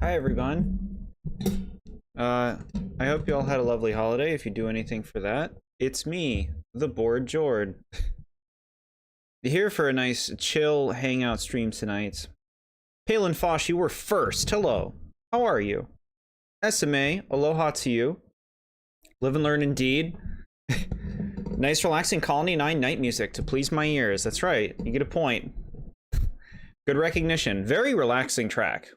Hi everyone. I hope you all had a lovely holiday if you do anything for that. It's me, TheBoredJord. Here for a nice chill hangout stream tonight. Palin Fosh, you were first. Hello. How are you? SMA, aloha to you. Live and learn indeed. Nice relaxing Colony 9 night music to please my ears. That's right. You get a point. Good recognition. Very relaxing track.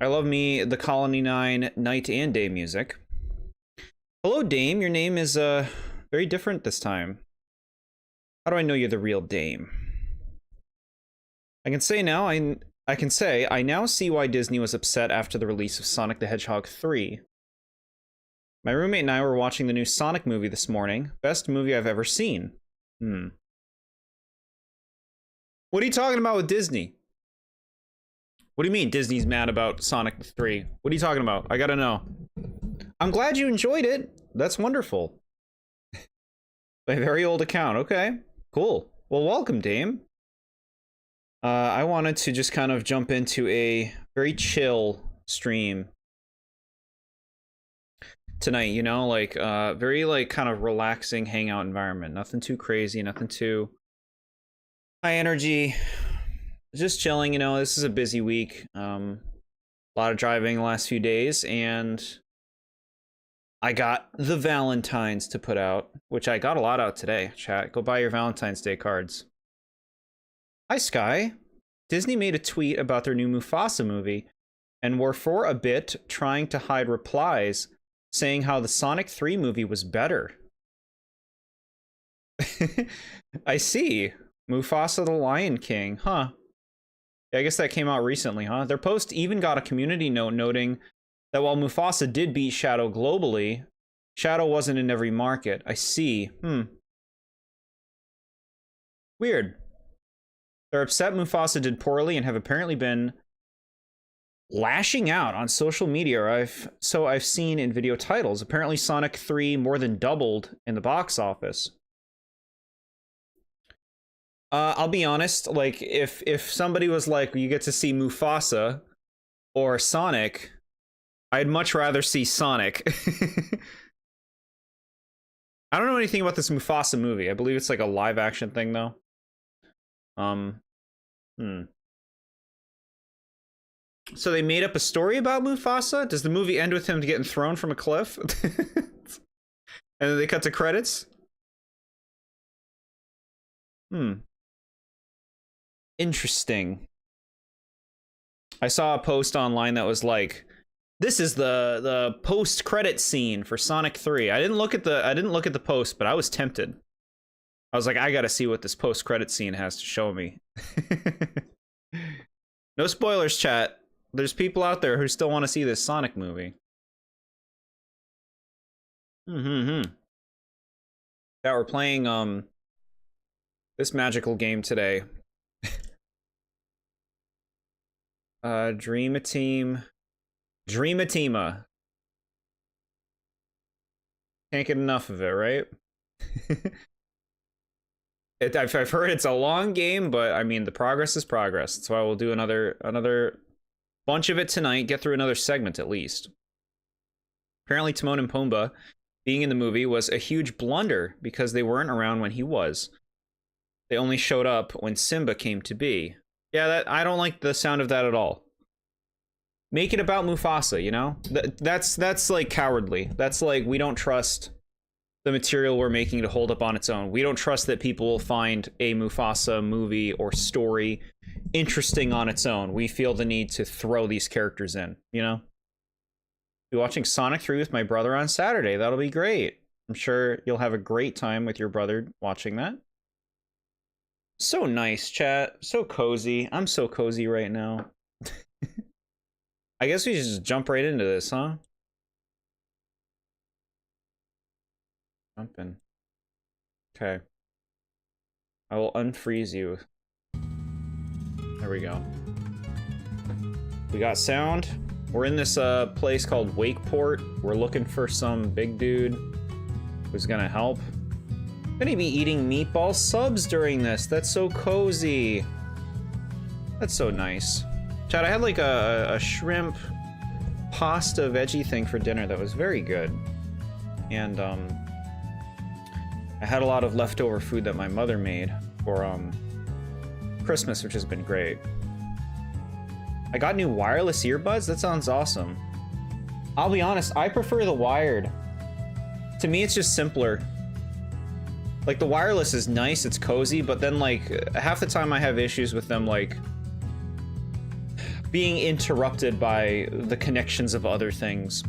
I love me the Colony 9 night and day music. Hello, Dame. Your name is very different this time. How do I know you're the real Dame? I can say now I now see why Disney was upset after the release of Sonic the Hedgehog 3. My roommate and I were watching the new Sonic movie this morning. Best movie I've ever seen. What are you talking about with Disney? What do you mean Disney's mad about Sonic 3? What are you talking about? I gotta know. I'm glad you enjoyed it. That's wonderful. My very old account. Okay, cool. Well, welcome, Dame. I wanted to just kind of jump into a very chill stream tonight, you know, like very like kind of relaxing hangout environment. Nothing too crazy, nothing too high energy. Just chilling, you know. This is a busy week. A lot of driving the last few days, and I got the Valentines to put out, which I got a lot out today. Chat, go buy your Valentine's Day cards. Hi, Sky. Disney made a tweet about their new Mufasa movie, and were for a bit trying to hide replies, saying how the Sonic 3 movie was better. I see. Mufasa the Lion King, huh? I guess that came out recently, huh? Their post even got a community note noting that while Mufasa did beat Shadow globally, Shadow wasn't in every market. I see. Weird. They're upset Mufasa did poorly and have apparently been lashing out on social media, so I've seen in video titles. Apparently Sonic 3 more than doubled in the box office. I'll be honest, like, if somebody was like, you get to see Mufasa or Sonic, I'd much rather see Sonic. I don't know anything about this Mufasa movie. I believe it's like a live action thing, though. So they made up a story about Mufasa? Does the movie end with him getting thrown from a cliff? And then they cut to credits? Interesting. I saw a post online that was like, this is the post-credit scene for Sonic 3. I didn't look at the post, but I was tempted. I was like, I gotta see what this post-credit scene has to show me. No spoilers, chat. There's people out there who still want to see this Sonic movie. That we're playing this magical game today. Dream-a-Team. Dream-a-Teama. Can't get enough of it, right? I've heard it's a long game, but I mean, the progress is progress. That's why we'll do another bunch of it tonight, get through another segment at least. Apparently Timon and Pumbaa being in the movie was a huge blunder because they weren't around when he was. They only showed up when Simba came to be. Yeah, I don't like the sound of that at all. Make it about Mufasa, you know? That's like cowardly. That's like, we don't trust the material we're making to hold up on its own. We don't trust that people will find a Mufasa movie or story interesting on its own. We feel the need to throw these characters in, you know? Be watching Sonic 3 with my brother on Saturday. That'll be great. I'm sure you'll have a great time with your brother watching that. So nice, chat. So cozy. I'm so cozy right now. I guess we should just jump right into this, huh? Jump in. Okay. I will unfreeze you. There we go. We got sound. We're in this place called Wakeport. We're looking for some big dude who's gonna help. I'm gonna be eating meatball subs during this. That's so cozy. That's so nice. Chad, I had like a shrimp pasta veggie thing for dinner that was very good. And I had a lot of leftover food that my mother made for Christmas, which has been great. I got new wireless earbuds. That sounds awesome. I'll be honest, I prefer the wired. To me, it's just simpler. Like, the wireless is nice, it's cozy, but then, like, half the time I have issues with them, like, being interrupted by the connections of other things.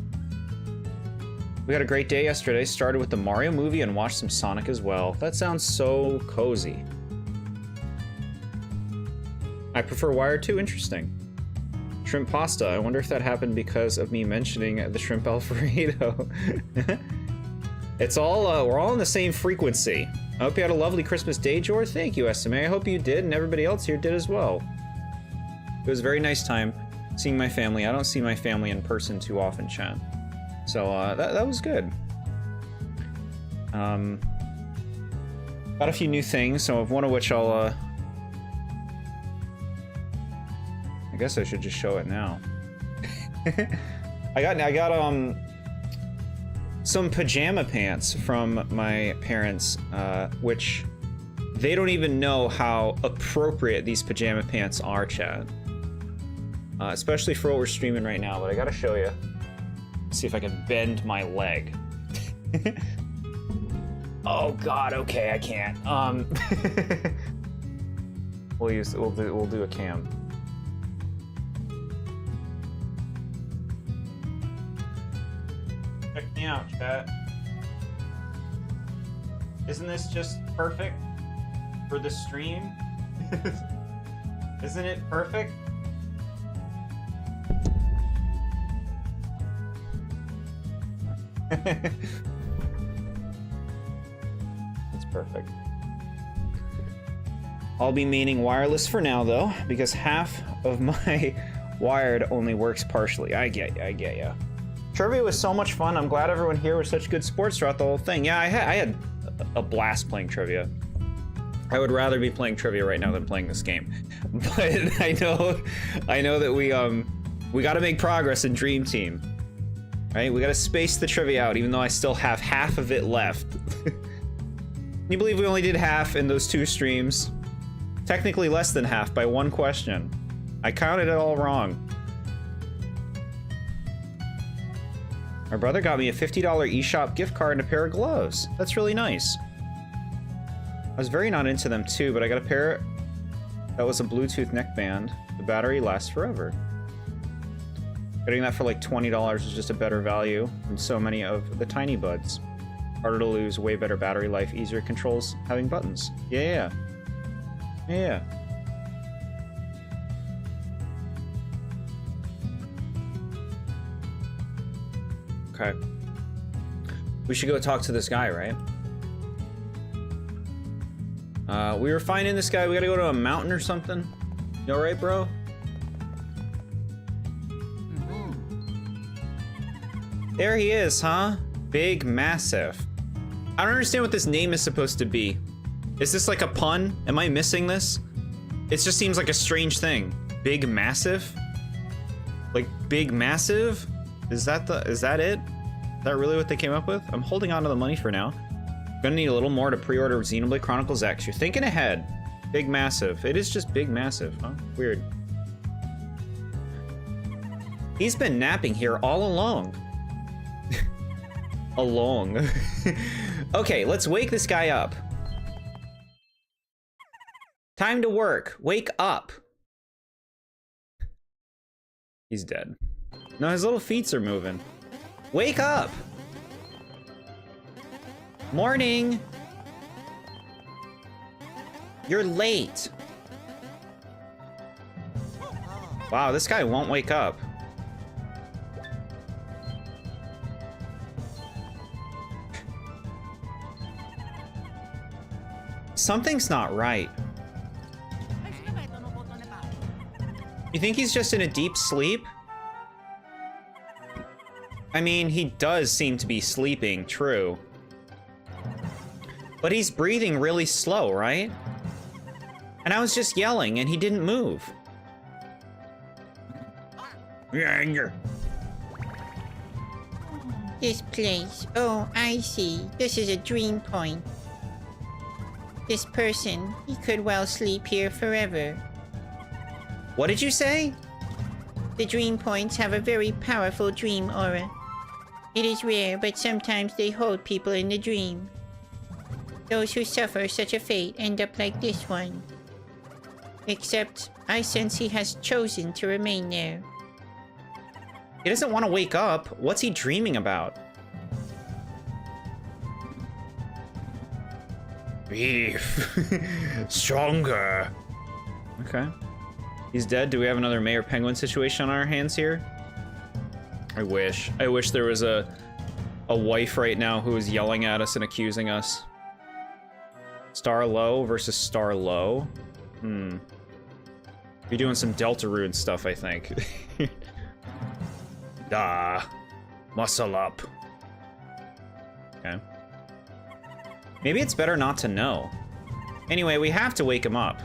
We had a great day yesterday. Started with the Mario movie and watched some Sonic as well. That sounds so cozy. I prefer wired too. Interesting. Shrimp pasta. I wonder if that happened because of me mentioning the shrimp Alfredo. It's all, we're all on the same frequency. I hope you had a lovely Christmas day, Jord. Thank you, SMA. I hope you did, and everybody else here did as well. It was a very nice time seeing my family. I don't see my family in person too often, chat. So, that was good. Got a few new things, so one of which I'll, I guess I should just show it now. I got some pajama pants from my parents, which they don't even know how appropriate these pajama pants are, chat. Especially for what we're streaming right now, but I gotta show you. See if I can bend my leg. Oh God, okay, I can't. We'll do a cam. Check me out, chat. Isn't this just perfect for the stream? Isn't it perfect? That's perfect. I'll be meaning wireless for now, though, because half of my wired only works partially. I get ya. Trivia was so much fun. I'm glad everyone here was such good sports throughout the whole thing. Yeah, I had a blast playing trivia. I would rather be playing trivia right now than playing this game. But I know that we got to make progress in Dream Team. Right? We got to space the trivia out, even though I still have half of it left. Can you believe we only did half in those 2 streams? Technically less than half by 1 question. I counted it all wrong. My brother got me a $50 eShop gift card and a pair of gloves. That's really nice. I was very not into them too, but I got a pair that was a Bluetooth neckband. The battery lasts forever. Getting that for like $20 is just a better value than so many of the tiny buds. Harder to lose, way better battery life, easier controls having buttons. Yeah. Okay. We should go talk to this guy, right? We were finding this guy. We gotta go to a mountain or something. You alright, bro? There he is, huh? Big Massive. I don't understand what this name is supposed to be. Is this like a pun? Am I missing this? It just seems like a strange thing. Big Massive? Like Big Massive? Is that it? Is that really what they came up with? I'm holding on to the money for now. Gonna need a little more to pre-order Xenoblade Chronicles X. You're thinking ahead. Big Massive. It is just Big Massive, huh? Weird. He's been napping here all along. Okay, let's wake this guy up. Time to work. Wake up. He's dead. No, his little feet are moving. Wake up! Morning! You're late. Wow, this guy won't wake up. Something's not right. You think he's just in a deep sleep? I mean, he does seem to be sleeping, true. But he's breathing really slow, right? And I was just yelling and he didn't move. This place. Oh, I see. This is a dream point. This person, he could well sleep here forever. What did you say? The dream points have a very powerful dream aura. It is rare, but sometimes they hold people in the dream. Those who suffer such a fate end up like this one. Except, I sense he has chosen to remain there. He doesn't want to wake up. What's he dreaming about? Beef. Stronger. Okay. He's dead. Do we have another Mayor Penguin situation on our hands here? I wish. I wish there was a wife right now who was yelling at us and accusing us. Star Low versus Star Low. You're doing some Deltarune stuff, I think. Muscle up. Okay. Maybe it's better not to know. Anyway, we have to wake him up.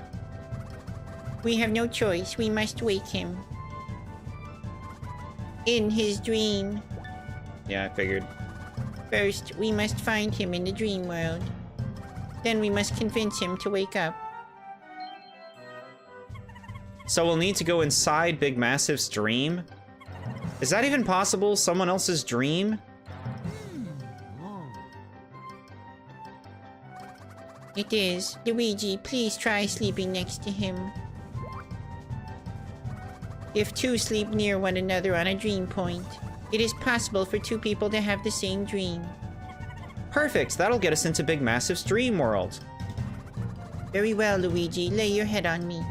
We have no choice. We must wake him. In his dream. Yeah, I figured. First, we must find him in the dream world. Then we must convince him to wake up. So we'll need to go inside Big Massive's dream? Is that even possible? Someone else's dream? It is. Luigi, please try sleeping next to him. If two sleep near one another on a dream point, it is possible for two people to have the same dream. Perfect! That'll get us into Big Massive's dream world. Very well, Luigi. Lay your head on me.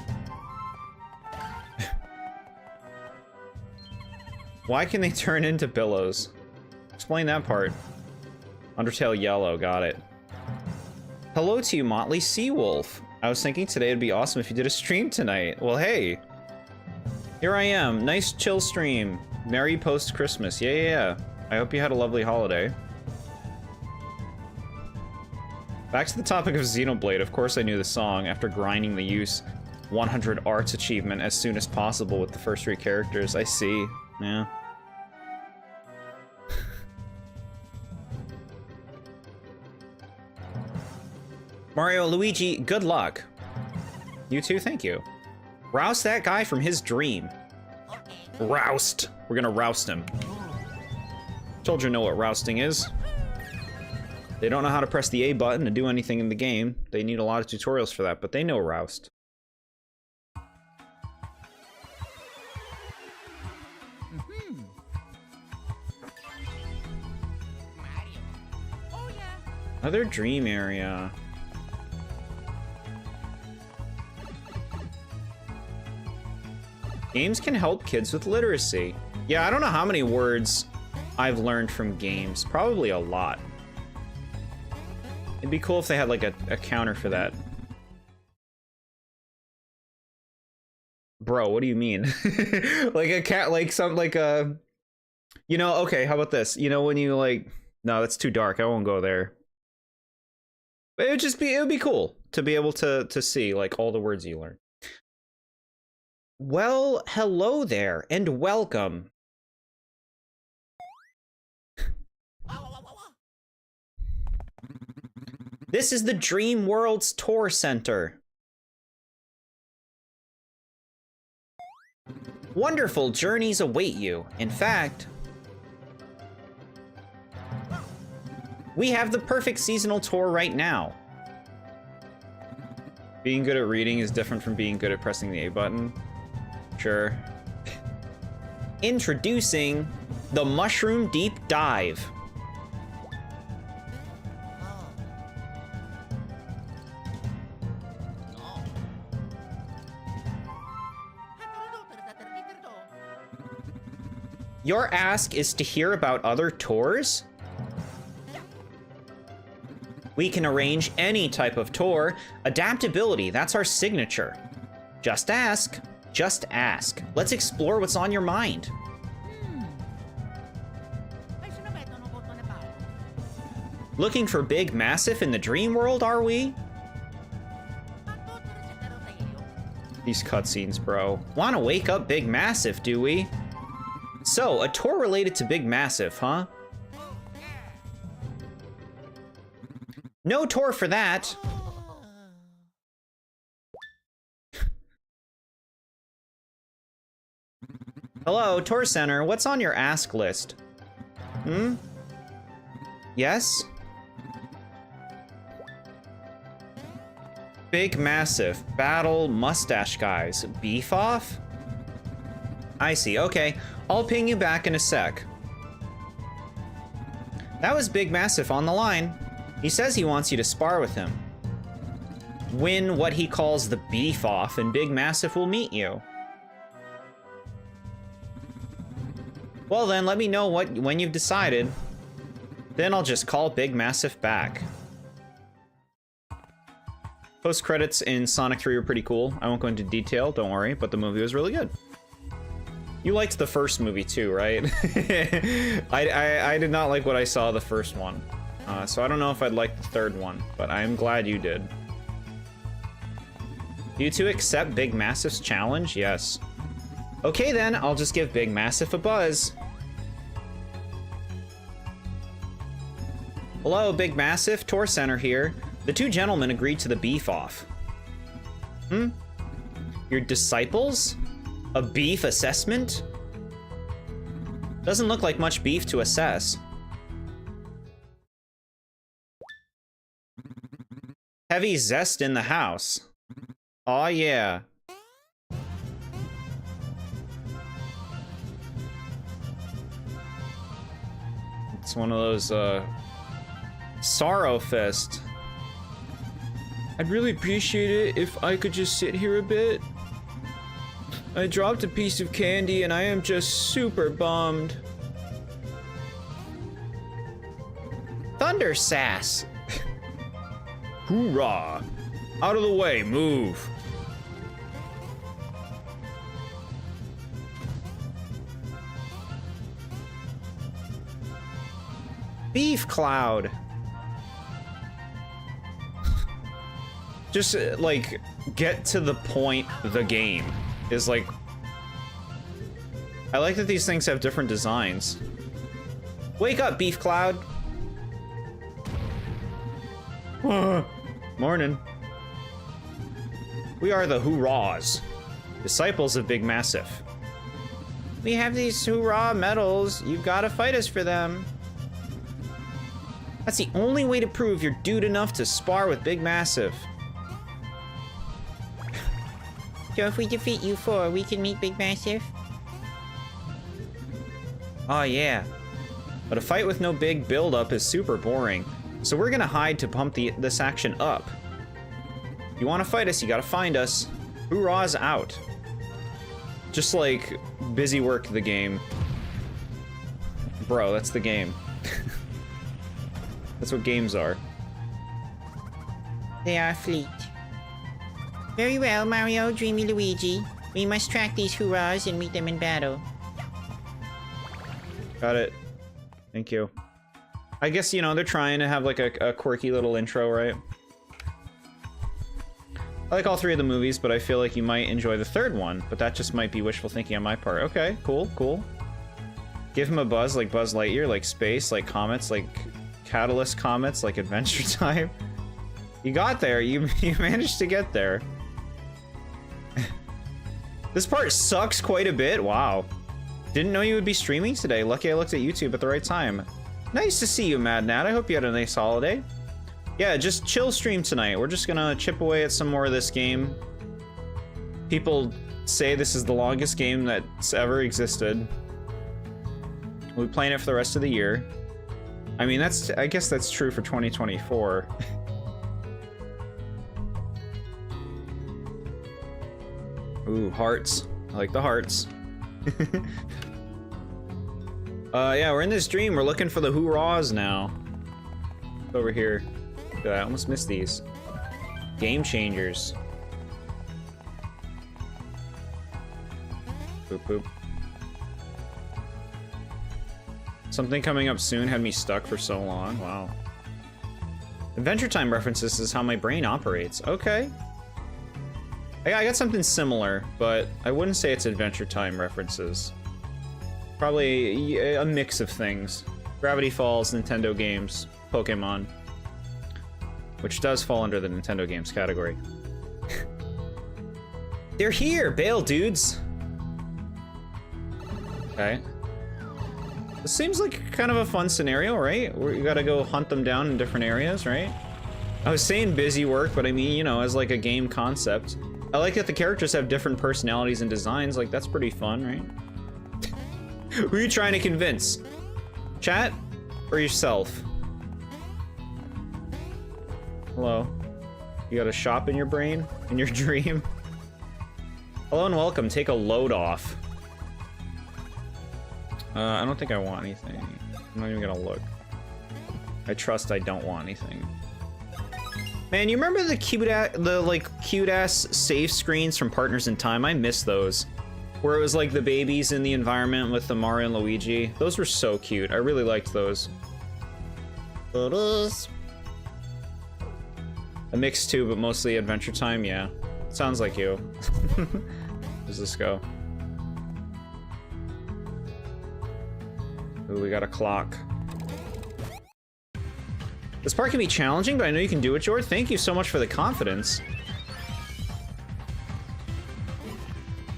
Why can they turn into billows? Explain that part. Undertale yellow, got it. Hello to you, Motley Seawolf. I was thinking today it'd be awesome if you did a stream tonight. Well, hey. Here I am. Nice chill stream. Merry post-Christmas. Yeah. I hope you had a lovely holiday. Back to the topic of Xenoblade. Of course I knew the song after grinding the use 100 arts achievement as soon as possible with the first 3 characters. I see. Yeah. Mario, Luigi, good luck. You too, thank you. Roust that guy from his dream. Roust. We're gonna roust him. Children know what rousting is. They don't know how to press the A button to do anything in the game. They need a lot of tutorials for that, but they know roust. Another dream area. Games can help kids with literacy. Yeah, I don't know how many words I've learned from games. Probably a lot. It'd be cool if they had like a counter for that. Bro, what do you mean? Like a cat, like some, like a... You know, okay, how about this? You know when you like... No, that's too dark. I won't go there. But it would just be, it would be cool to be able to see like all the words you learn. Well, hello there, and welcome. This is the Dream World's Tour Center. Wonderful journeys await you. In fact, we have the perfect seasonal tour right now. Being good at reading is different from being good at pressing the A button. Sure. Introducing the Mushroom Deep Dive. Your ask is to hear about other tours? We can arrange any type of tour. Adaptability, that's our signature. Just ask. Just ask. Let's explore what's on your mind. Looking for Big Massive in the dream world, are we? These cutscenes, bro. Wanna wake up Big Massive, do we? So, a tour related to Big Massive, huh? No tour for that. Hello, tour center. What's on your ask list? Hmm? Yes? Big Massive. Battle mustache guys. Beef off? I see. Okay. I'll ping you back in a sec. That was Big Massive on the line. He says he wants you to spar with him. Win what he calls the beef off, and Big Massive will meet you. Well then, let me know when you've decided. Then I'll just call Big Massive back. Post-credits in Sonic 3 were pretty cool. I won't go into detail, don't worry, but the movie was really good. You liked the first movie too, right? I did not like what I saw the first one. So I don't know if I'd like the third one, but I'm glad you did. You two accept Big Massive's challenge? Yes. Okay then, I'll just give Big Massive a buzz. Hello, Big Massive, Tour Center here. The two gentlemen agreed to the beef off. Hmm? Your disciples? A beef assessment? Doesn't look like much beef to assess. Heavy zest in the house. Aw, yeah. It's one of those, Sorrow Fest. I'd really appreciate it if I could just sit here a bit. I dropped a piece of candy and I am just super bummed. Thunder Sass. Hoorah! Out of the way, move. Beef Cloud. Just, like, get to the point of the game. Is like... I like that these things have different designs. Wake up, Beef Cloud! Morning. We are the Hoorahs, disciples of Big Massive. We have these Hoorah medals. You've got to fight us for them. That's the only way to prove you're dude enough to spar with Big Massive. So if we defeat you four, we can meet Big Massive? Oh yeah. But a fight with no big build-up is super boring. So we're gonna hide to pump this action up. If you wanna fight us, you gotta find us. Hoorah's out. Just like, busy work the game. Bro, that's the game. That's what games are. They are fleet. Very well, Mario, Dreamy Luigi. We must track these Hoorahs and meet them in battle. Got it. Thank you. I guess, you know, they're trying to have like a quirky little intro, right? I like all three of the movies, but I feel like you might enjoy the third one, but that just might be wishful thinking on my part. Okay, cool, cool. Give him a buzz like Buzz Lightyear, like space, like comets, like Catalyst comets, like Adventure Time. You got there. You managed to get there. This part sucks quite a bit. Wow. Didn't know you would be streaming today. Lucky I looked at YouTube at the right time. Nice to see you, Mad Nat. I hope you had a nice holiday. Yeah, just chill stream tonight. We're just gonna chip away at some more of this game. People say this is the longest game that's ever existed. We'll be playing it for the rest of the year. I mean, I guess that's true for 2024. Ooh, hearts. I like the hearts. Yeah, we're in this dream. We're looking for the Hoorahs now. Over here. I almost missed these. Game changers. Boop, boop. Something coming up soon had me stuck for so long. Wow. Adventure Time references is how my brain operates. Okay. I got something similar, but I wouldn't say it's Adventure Time references. Probably a mix of things. Gravity Falls, Nintendo games, Pokemon. Which does fall under the Nintendo games category. They're here, bail dudes. Okay. This seems like kind of a fun scenario, right? Where you gotta go hunt them down in different areas, right? I was saying busy work, but I mean, you know, as like a game concept. I like that the characters have different personalities and designs. Like, that's pretty fun, right? Who are you trying to convince? Chat or yourself? Hello? You got a shop in your brain? In your dream? Hello and welcome. Take a load off. I don't think I want anything. I'm not even gonna look. I trust I don't want anything. Man, you remember the cute ass save screens from Partners in Time? I miss those. Where it was like the babies in the environment with the Mario and Luigi. Those were so cute. I really liked those. Photos. A mix too, but mostly Adventure Time, yeah. Sounds like you. Does this go? Ooh, we got a clock. This part can be challenging, but I know you can do it, Jord. Thank you so much for the confidence.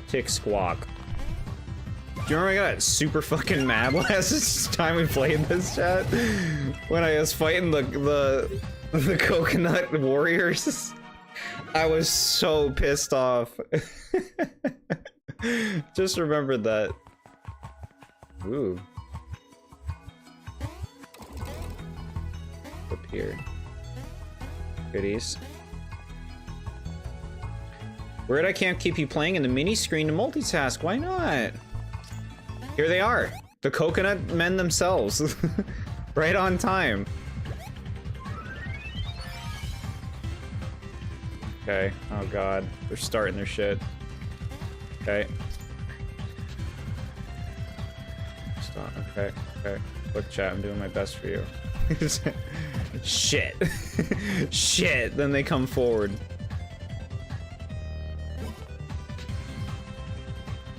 Tick squawk. Do you remember I got super fucking mad last time we played this, chat? When I was fighting the coconut warriors? I was so pissed off. Just remembered that. Ooh. Up here. Goodies. Weird I can't keep you playing in the mini screen to multitask. Why not? Here they are. The coconut men themselves. Right on time. Okay. Oh god. They're starting their shit. Okay. Stop. Okay. Okay. Look, chat, I'm doing my best for you. Shit. Shit. Then they come forward.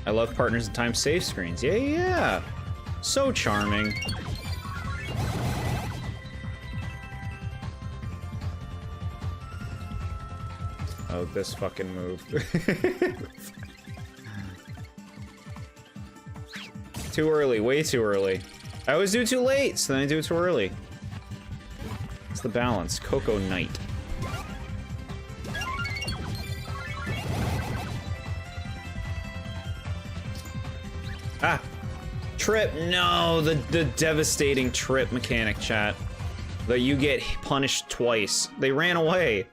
I love Partners in Time save screens. Yeah, yeah. So charming. Oh, this fucking move. Too early, way too early. I always do it too late, so then I do it too early. It's the balance. Coco Knight. Ah! Trip! No! The devastating trip mechanic, chat. That you get punished twice. They ran away.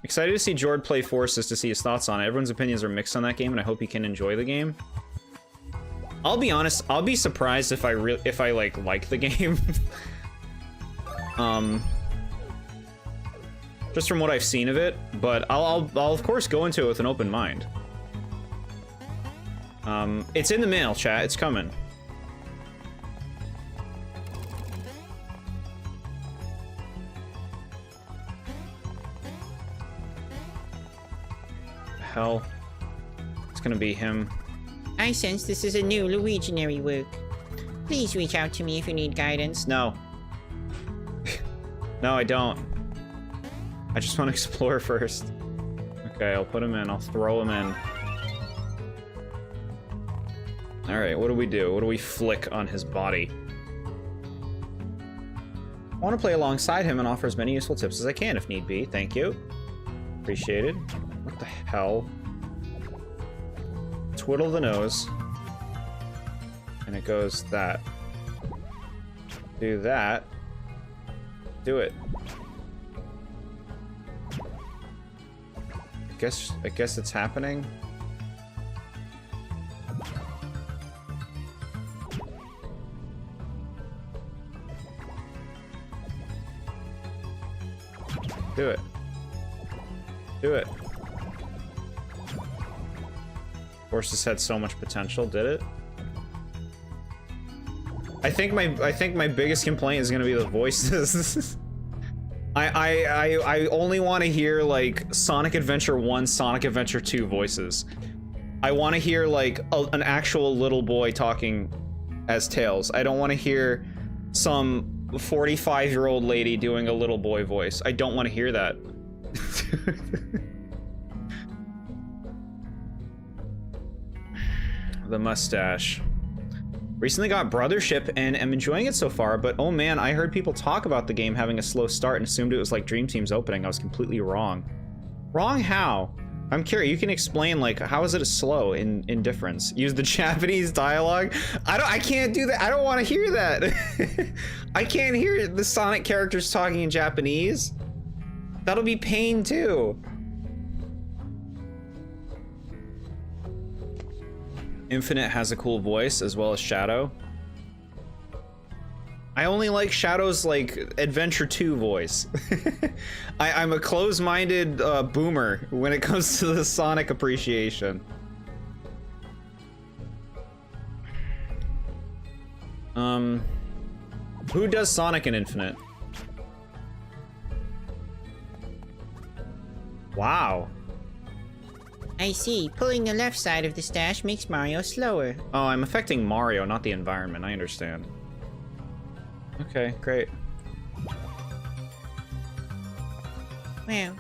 Excited to see Jord play Forces to see his thoughts on it. Everyone's opinions are mixed on that game, and I hope he can enjoy the game. I'll be honest, I'll be surprised if I like the game. Just from what I've seen of it, but I'll of course go into it with an open mind. It's in the mail, chat. It's coming. Hell, it's gonna be him. I sense this is a new Luiginary work. Please reach out to me if you need guidance. No. No, I don't. I just want to explore first. Okay, I'll put him in. I'll throw him in. Alright, what do we do? What do we flick on his body? I want to play alongside him and offer as many useful tips as I can if need be. Thank you. Appreciated. What the hell? Twiddle the nose. And it goes that. Do that. Do it. I guess it's happening. Do it. Do it. Forces had so much potential, did it? I think my biggest complaint is gonna be the voices. I only want to hear like Sonic Adventure 1, Sonic Adventure 2 voices. I want to hear like an actual little boy talking as Tails. I don't want to hear some 45-year-old lady doing a little boy voice. I don't want to hear that. The mustache. Recently got Brothership and am enjoying it so far, but oh man, I heard people talk about the game having a slow start and assumed it was like Dream Team's opening. I was completely wrong. Wrong how? I'm curious. You can explain, like, how is it a slow in difference? Use the Japanese dialogue? I can't do that. I don't want to hear that. I can't hear the Sonic characters talking in Japanese. That'll be pain too. Infinite has a cool voice as well as Shadow. I only like Shadow's like Adventure 2 voice. I'm a closed-minded boomer when it comes to the Sonic appreciation. Who does Sonic in Infinite? Wow. I see. Pulling the left side of the stash makes Mario slower. Oh, I'm affecting Mario, not the environment. I understand. Okay, great. Well,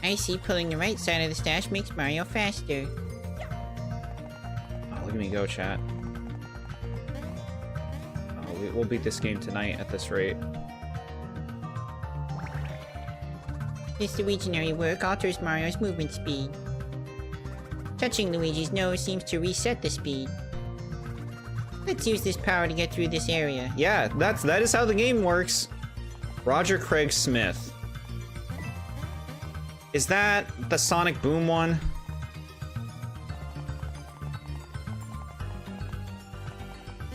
I see. Pulling the right side of the stash makes Mario faster. Oh, look at me go, chat. Oh, we'll beat this game tonight at this rate. This Luiginary work alters Mario's movement speed. Touching Luigi's nose seems to reset the speed. Let's use this power to get through this area. Yeah, that is how the game works. Roger Craig Smith. Is that the Sonic Boom one?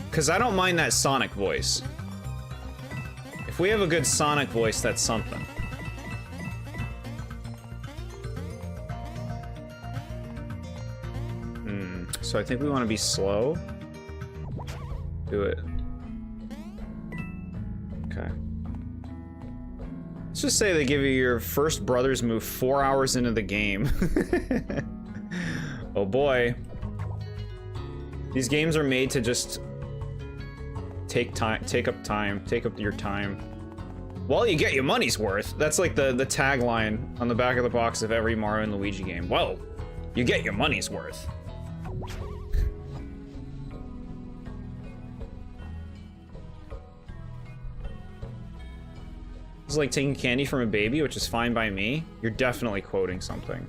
Because I don't mind that Sonic voice. If we have a good Sonic voice, that's something. So I think we want to be slow. Do it. Okay. Let's just say they give you your first Brothers move 4 hours into the game. Oh boy. These games are made to just take up your time. Well, you get your money's worth. That's like the tagline on the back of the box of every Mario and Luigi game. Well, you get your money's worth. It's like taking candy from a baby, which is fine by me. You're definitely quoting something.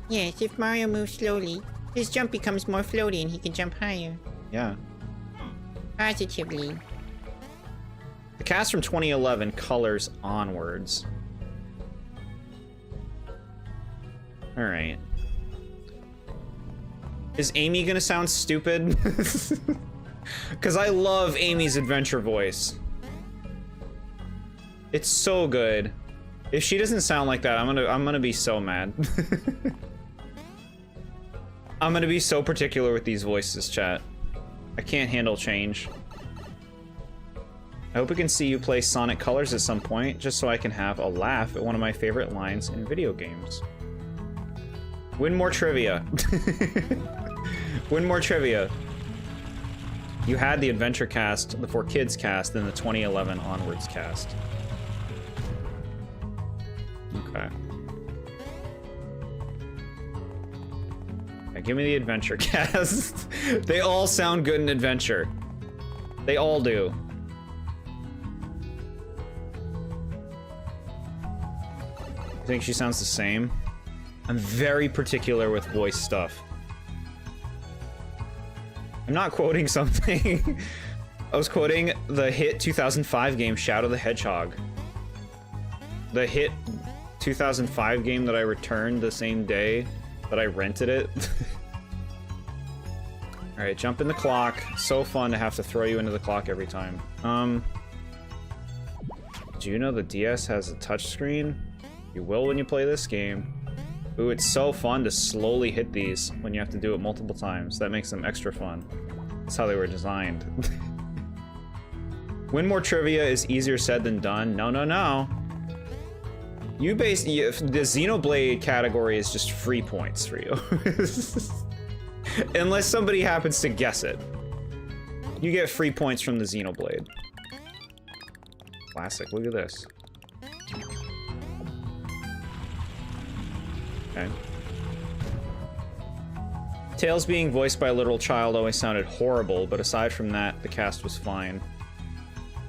Yes, if Mario moves slowly, his jump becomes more floaty and he can jump higher. Yeah. Positively. The cast from 2011, Colors Onwards. Alright. Is Amy gonna sound stupid? Because I love Amy's adventure voice. It's so good. If she doesn't sound like that, I'm gonna be so mad. I'm gonna be so particular with these voices, chat. I can't handle change. I hope we can see you play Sonic Colors at some point, just so I can have a laugh at one of my favorite lines in video games. Win more trivia. Win more trivia. You had the Adventure cast, the 4Kids cast, then the 2011 Onwards cast. Okay. Yeah, give me the Adventure cast. They all sound good in Adventure. They all do. I think she sounds the same. I'm very particular with voice stuff. I'm not quoting something. I was quoting the hit 2005 game Shadow the Hedgehog. The hit 2005 game that I returned the same day that I rented it. Alright, jump in the clock. So fun to have to throw you into the clock every time. Do you know the DS has a touchscreen? You will when you play this game. Ooh, it's so fun to slowly hit these when you have to do it multiple times. That makes them extra fun. That's how they were designed. Win more trivia is easier said than done. No, no, no. The Xenoblade category is just free points for you. Unless somebody happens to guess it. You get free points from the Xenoblade. Classic, look at this. Okay. Tails being voiced by a literal child always sounded horrible, but aside from that, the cast was fine.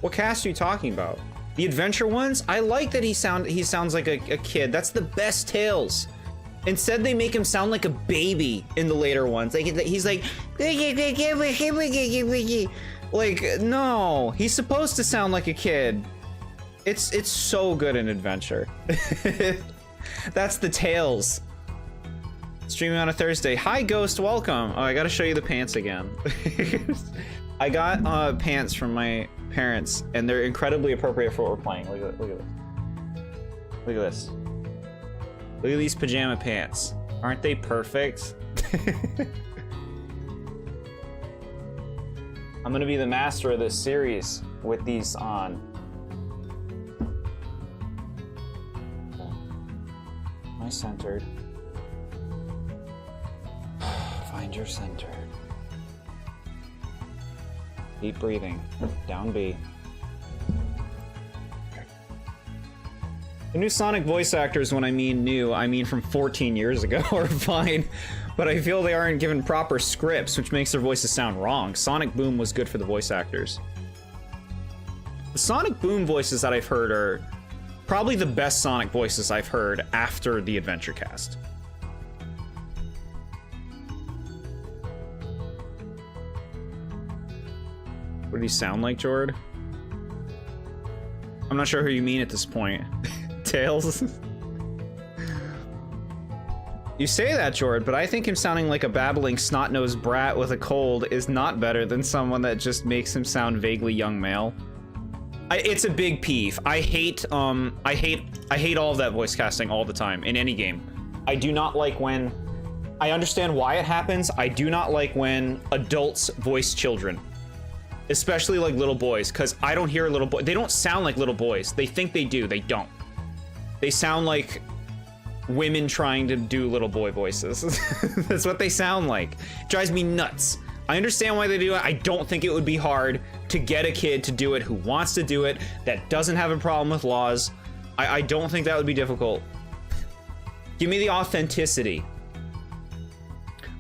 What cast are you talking about? The adventure ones? I like that he sounds like a kid. That's the best Tails. Instead, they make him sound like a baby in the later ones. Like he's like, no, he's supposed to sound like a kid. It's so good in adventure. That's the Tails. Streaming on a Thursday. Hi, Ghost, welcome. Oh, I gotta show you the pants again. I got pants from my parents, and they're incredibly appropriate for what we're playing. Look at this. Look at this. Look at these pajama pants. Aren't they perfect? I'm gonna be the master of this series with these on. Am I centered? Find your center. Deep breathing. Down B. The new Sonic voice actors, when I mean new, I mean from 14 years ago, are fine, but I feel they aren't given proper scripts, which makes their voices sound wrong. Sonic Boom was good for the voice actors. The Sonic Boom voices that I've heard are probably the best Sonic voices I've heard after the Adventure Cast. What did he sound like, Jord? I'm not sure who you mean at this point. Tails? You say that, Jord, but I think him sounding like a babbling snot-nosed brat with a cold is not better than someone that just makes him sound vaguely young male. It's a big peeve. I hate all of that voice casting all the time in any game. I do not like when... I understand why it happens. I do not like when adults voice children. Especially like little boys, because I don't hear little boys. They don't sound like little boys. They think they do. They don't. They sound like women trying to do little boy voices. That's what they sound like. It drives me nuts. I understand why they do it. I don't think it would be hard to get a kid to do it who wants to do it, that doesn't have a problem with laws. I don't think that would be difficult. Give me the authenticity.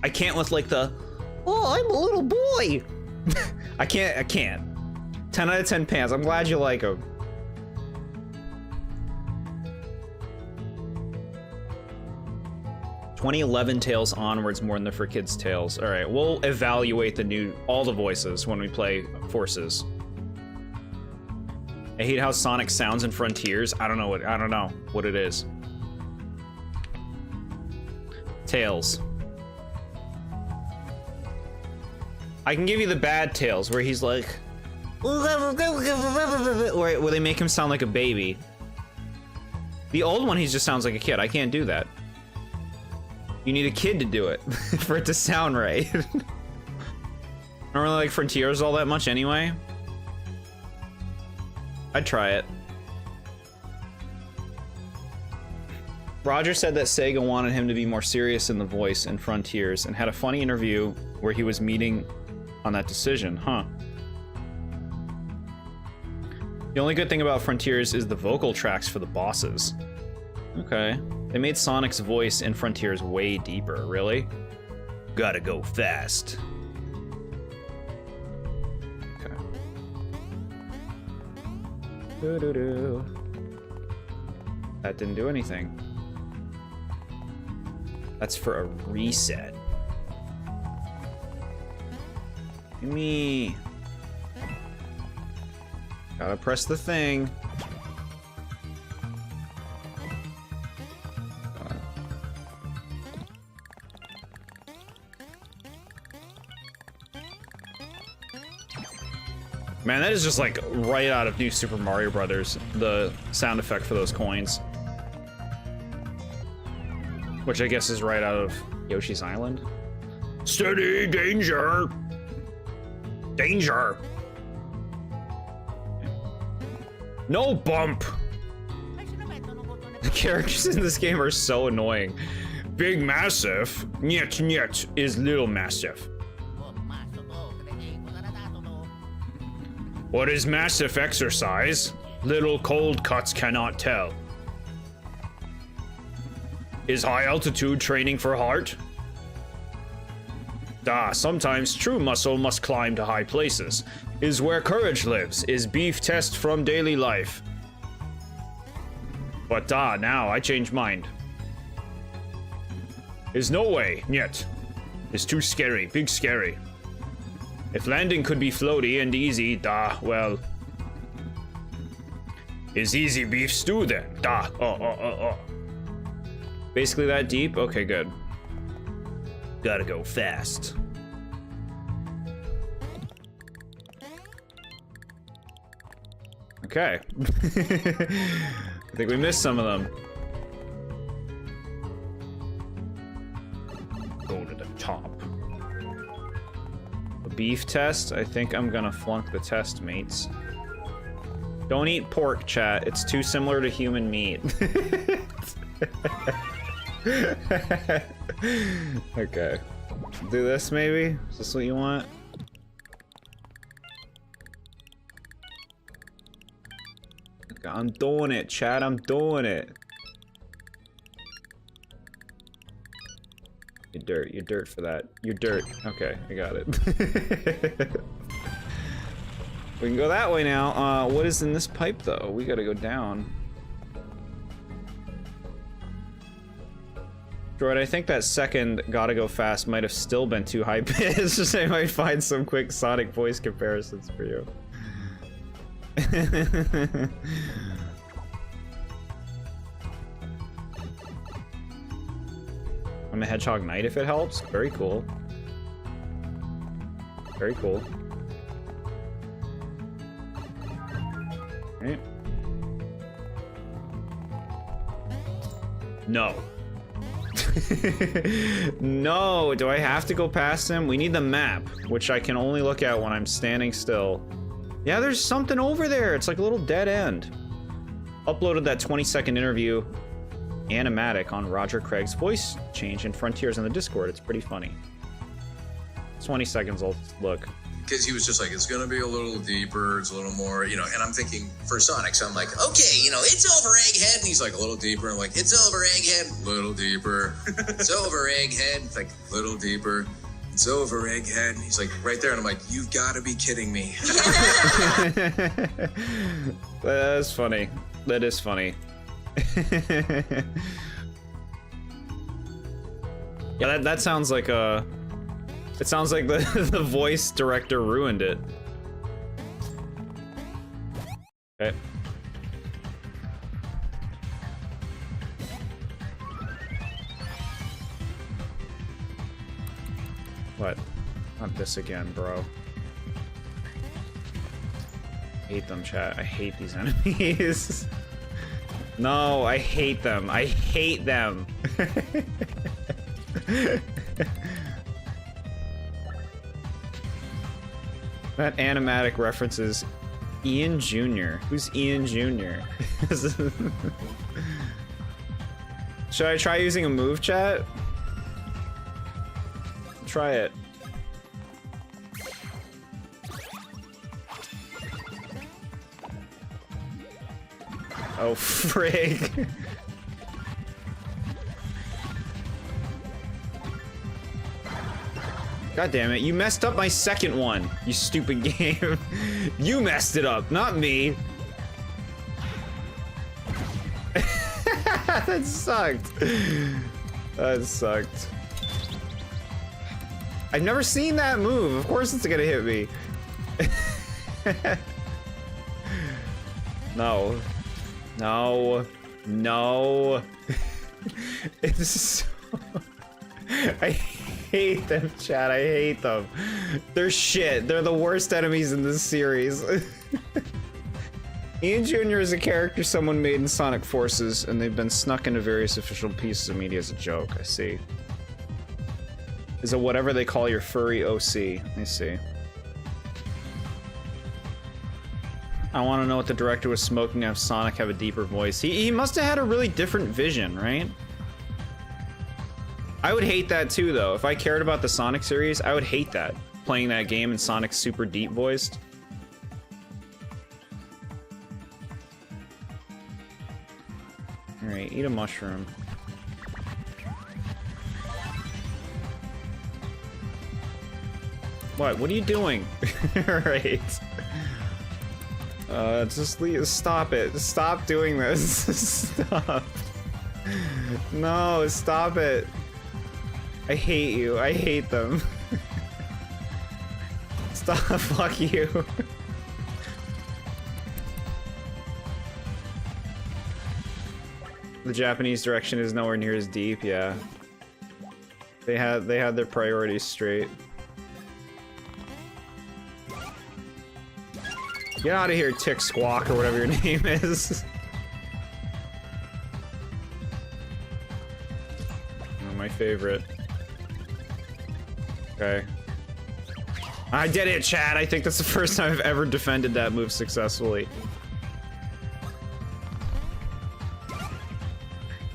I can't with like the, oh, I'm a little boy. I can't. 10 out of 10 pants. I'm glad you like them. "2011 Tales onwards more than the For Kids Tales." All right, we'll evaluate all the voices when we play Forces. I hate how Sonic sounds in Frontiers. I don't know what it is. Tails. I can give you the bad Tails where he's like, where they make him sound like a baby. The old one, he just sounds like a kid. I can't do that. You need a kid to do it for it to sound right. I don't really like Frontiers all that much anyway. I'd try it. Roger said that Sega wanted him to be more serious in the voice in Frontiers and had a funny interview where he was meeting on that decision, huh? The only good thing about Frontiers is the vocal tracks for the bosses. Okay. They made Sonic's voice in Frontiers way deeper, really? Gotta go fast. Okay. Doo-doo-doo. That didn't do anything. That's for a reset. Me. Gotta press the thing. Man, that is just like right out of New Super Mario Brothers, the sound effect for those coins. Which I guess is right out of Yoshi's Island. Steady, danger! Danger! No bump! characters in this game are so annoying. Big Massive, Niet Niet, is Little Massive. What is massive exercise? Little cold cuts cannot tell. Is high altitude training for heart? Sometimes true muscle must climb to high places. Is where courage lives. Is beef test from daily life. But now I change mind. Is no way, yet. Is too scary, big scary. If landing could be floaty and easy, well. Is easy beef stew then? Basically that deep? Okay, good. Gotta go fast. Okay. I think we missed some of them. Go to the top. A beef test? I think I'm gonna flunk the test, mates. Don't eat pork, chat. It's too similar to human meat. Okay. Do this maybe? Is this what you want? Okay, I'm doing it, chat. I'm doing it. You're dirt. You're dirt for that. You're dirt. Okay, I got it. We can go that way now. What is in this pipe though? We gotta go down. Droid, I think that second gotta go fast might have still been too high pitched. I might find some quick Sonic voice comparisons for you. I'm a Hedgehog Knight if it helps. Very cool. Very cool. Right. No. No, do I have to go past him? We need the map, which I can only look at when I'm standing still. Yeah, there's something over there. It's like a little dead end. Uploaded that 20-second interview animatic on Roger Craig's voice change in Frontiers on the Discord. It's pretty funny. 20 seconds, I'll look. Because he was just like, it's gonna be a little deeper, it's a little more, you know, and I'm thinking for Sonic, so I'm like, okay, you know, it's over Egghead, and he's like a little deeper, I'm like, it's over Egghead, little deeper, it's over Egghead, it's like, little deeper, it's over Egghead, and he's like, right there, and I'm like, you've gotta be kidding me. That's funny. That is funny. Yeah, that sounds like a... It sounds like the voice director ruined it. Okay. What? Not this again, bro. I hate them, chat. I hate these enemies. No, I hate them. I hate them. That animatic references Ian Jr. Who's Ian Jr.? Should I try using a move, chat? Try it. Oh, frig. God damn it, you messed up my second one, you stupid game. You messed it up, not me. That sucked. That sucked. I've never seen that move. Of course it's gonna hit me. No. No. No. It's so... I hate them, chat. I hate them. They're shit. They're the worst enemies in this series. Ian Jr. is a character someone made in Sonic Forces, and they've been snuck into various official pieces of media as a joke. I see. Is it whatever they call your furry OC? I see. I want to know what the director was smoking to have Sonic have a deeper voice. He must have had a really different vision, right? I would hate that too, though. If I cared about the Sonic series, I would hate that. Playing that game and Sonic's super deep voiced. Alright, eat a mushroom. What? What are you doing? Alright. Just leave. Stop it. Stop doing this. Stop. No, stop it. I hate you. I hate them. Stop. Fuck you. The Japanese direction is nowhere near as deep, yeah. They had their priorities straight. Get out of here, Tick Squawk, or whatever your name is. Oh, my favorite. Okay. I did it, chat! I think that's the first time I've ever defended that move successfully.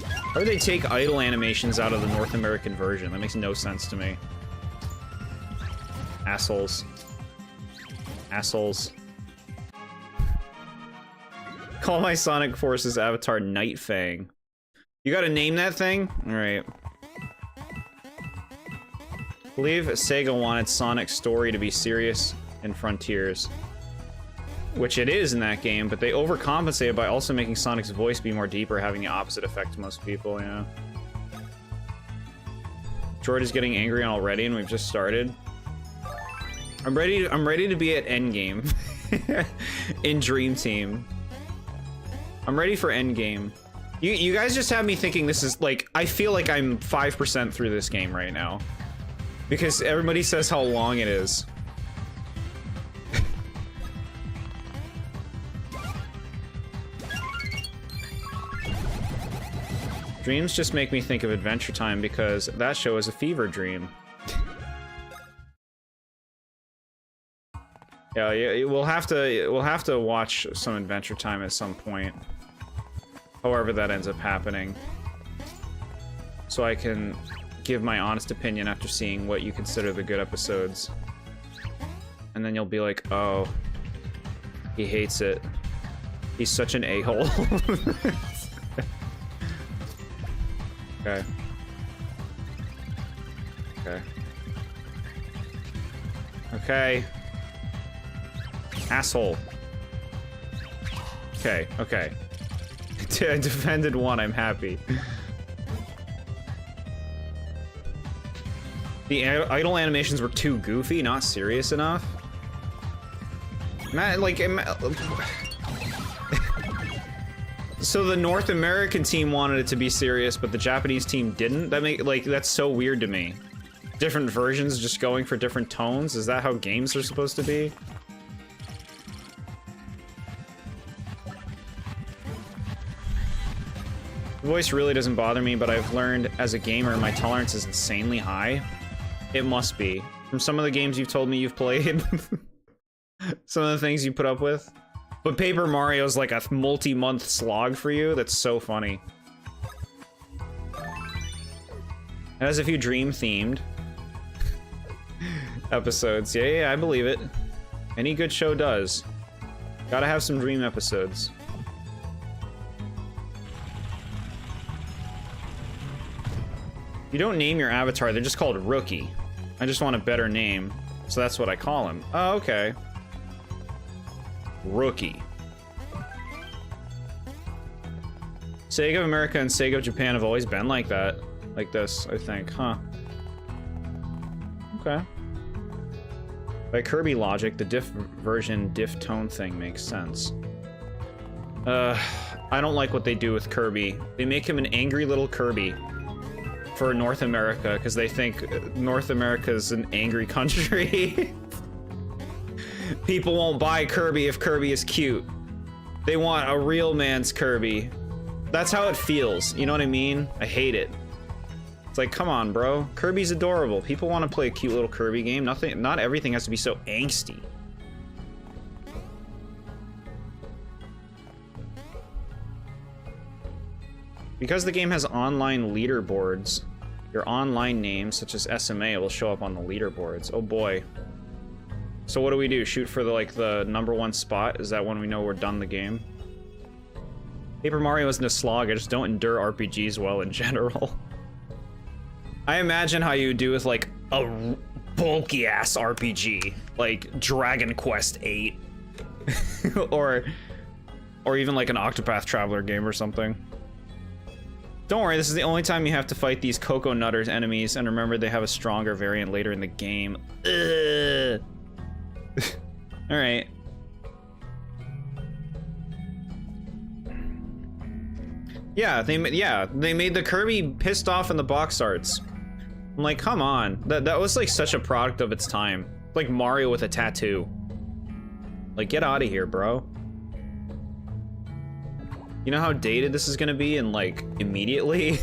How do they take idle animations out of the North American version? That makes no sense to me. Assholes. Assholes. Call my Sonic Forces avatar Night Fang. You gotta name that thing? Alright. I believe Sega wanted Sonic's story to be serious in Frontiers. Which it is in that game, but they overcompensated by also making Sonic's voice be more deeper, having the opposite effect to most people, yeah. Jord is getting angry already and we've just started. I'm ready to be at Endgame. In Dream Team. I'm ready for Endgame. You guys just have me thinking this is like, I feel like I'm 5% through this game right now. Because everybody says how long it is. Dreams just make me think of Adventure Time because that show is a fever dream. Yeah, we'll have to watch some Adventure Time at some point. However that ends up happening. So I can give my honest opinion after seeing what you consider the good episodes. And then you'll be like, oh, he hates it. He's such an a-hole. Okay. Okay. Okay. Asshole. Okay, okay. I defended one, I'm happy. The idle animations were too goofy, not serious enough. Like, so the North American team wanted it to be serious, but the Japanese team didn't? That's so weird to me. Different versions just going for different tones? Is that how games are supposed to be? The voice really doesn't bother me, but I've learned as a gamer my tolerance is insanely high. It must be. From some of the games you've told me you've played. Some of the things you put up with. But Paper Mario's like a multi-month slog for you? That's so funny. It has a few dream-themed episodes. Yeah, I believe it. Any good show does. Gotta have some dream episodes. You don't name your avatar, they're just called Rookie. I just want a better name, so that's what I call him. Oh, okay. Rookie. Sega of America and Sega of Japan have always been like that. Like this, I think, huh? Okay. By Kirby logic, the diff version diff tone thing makes sense. I don't like what they do with Kirby. They make him an angry little Kirby for North America, because they think North America is an angry country. People won't buy Kirby if Kirby is cute. They want a real man's Kirby. That's how it feels, you know what I mean? I hate it. It's like, come on, bro. Kirby's adorable. People want to play a cute little Kirby game. Not everything has to be so angsty. Because the game has online leaderboards, your online name, such as SMA, will show up on the leaderboards. Oh boy. So what do we do? Shoot for the, like, the #1 spot? Is that when we know we're done the game? Paper Mario isn't a slog, I just don't endure RPGs well in general. I imagine how you do with, like, a bulky-ass RPG, like Dragon Quest VIII. or even like an Octopath Traveler game or something. Don't worry, this is the only time you have to fight these Cocoa Nutters enemies, and remember they have a stronger variant later in the game. Alright. Yeah, they made the Kirby pissed off in the box arts. I'm like, come on. That was like such a product of its time. Like Mario with a tattoo. Like, get out of here, bro. You know how dated this is gonna be in, like, immediately?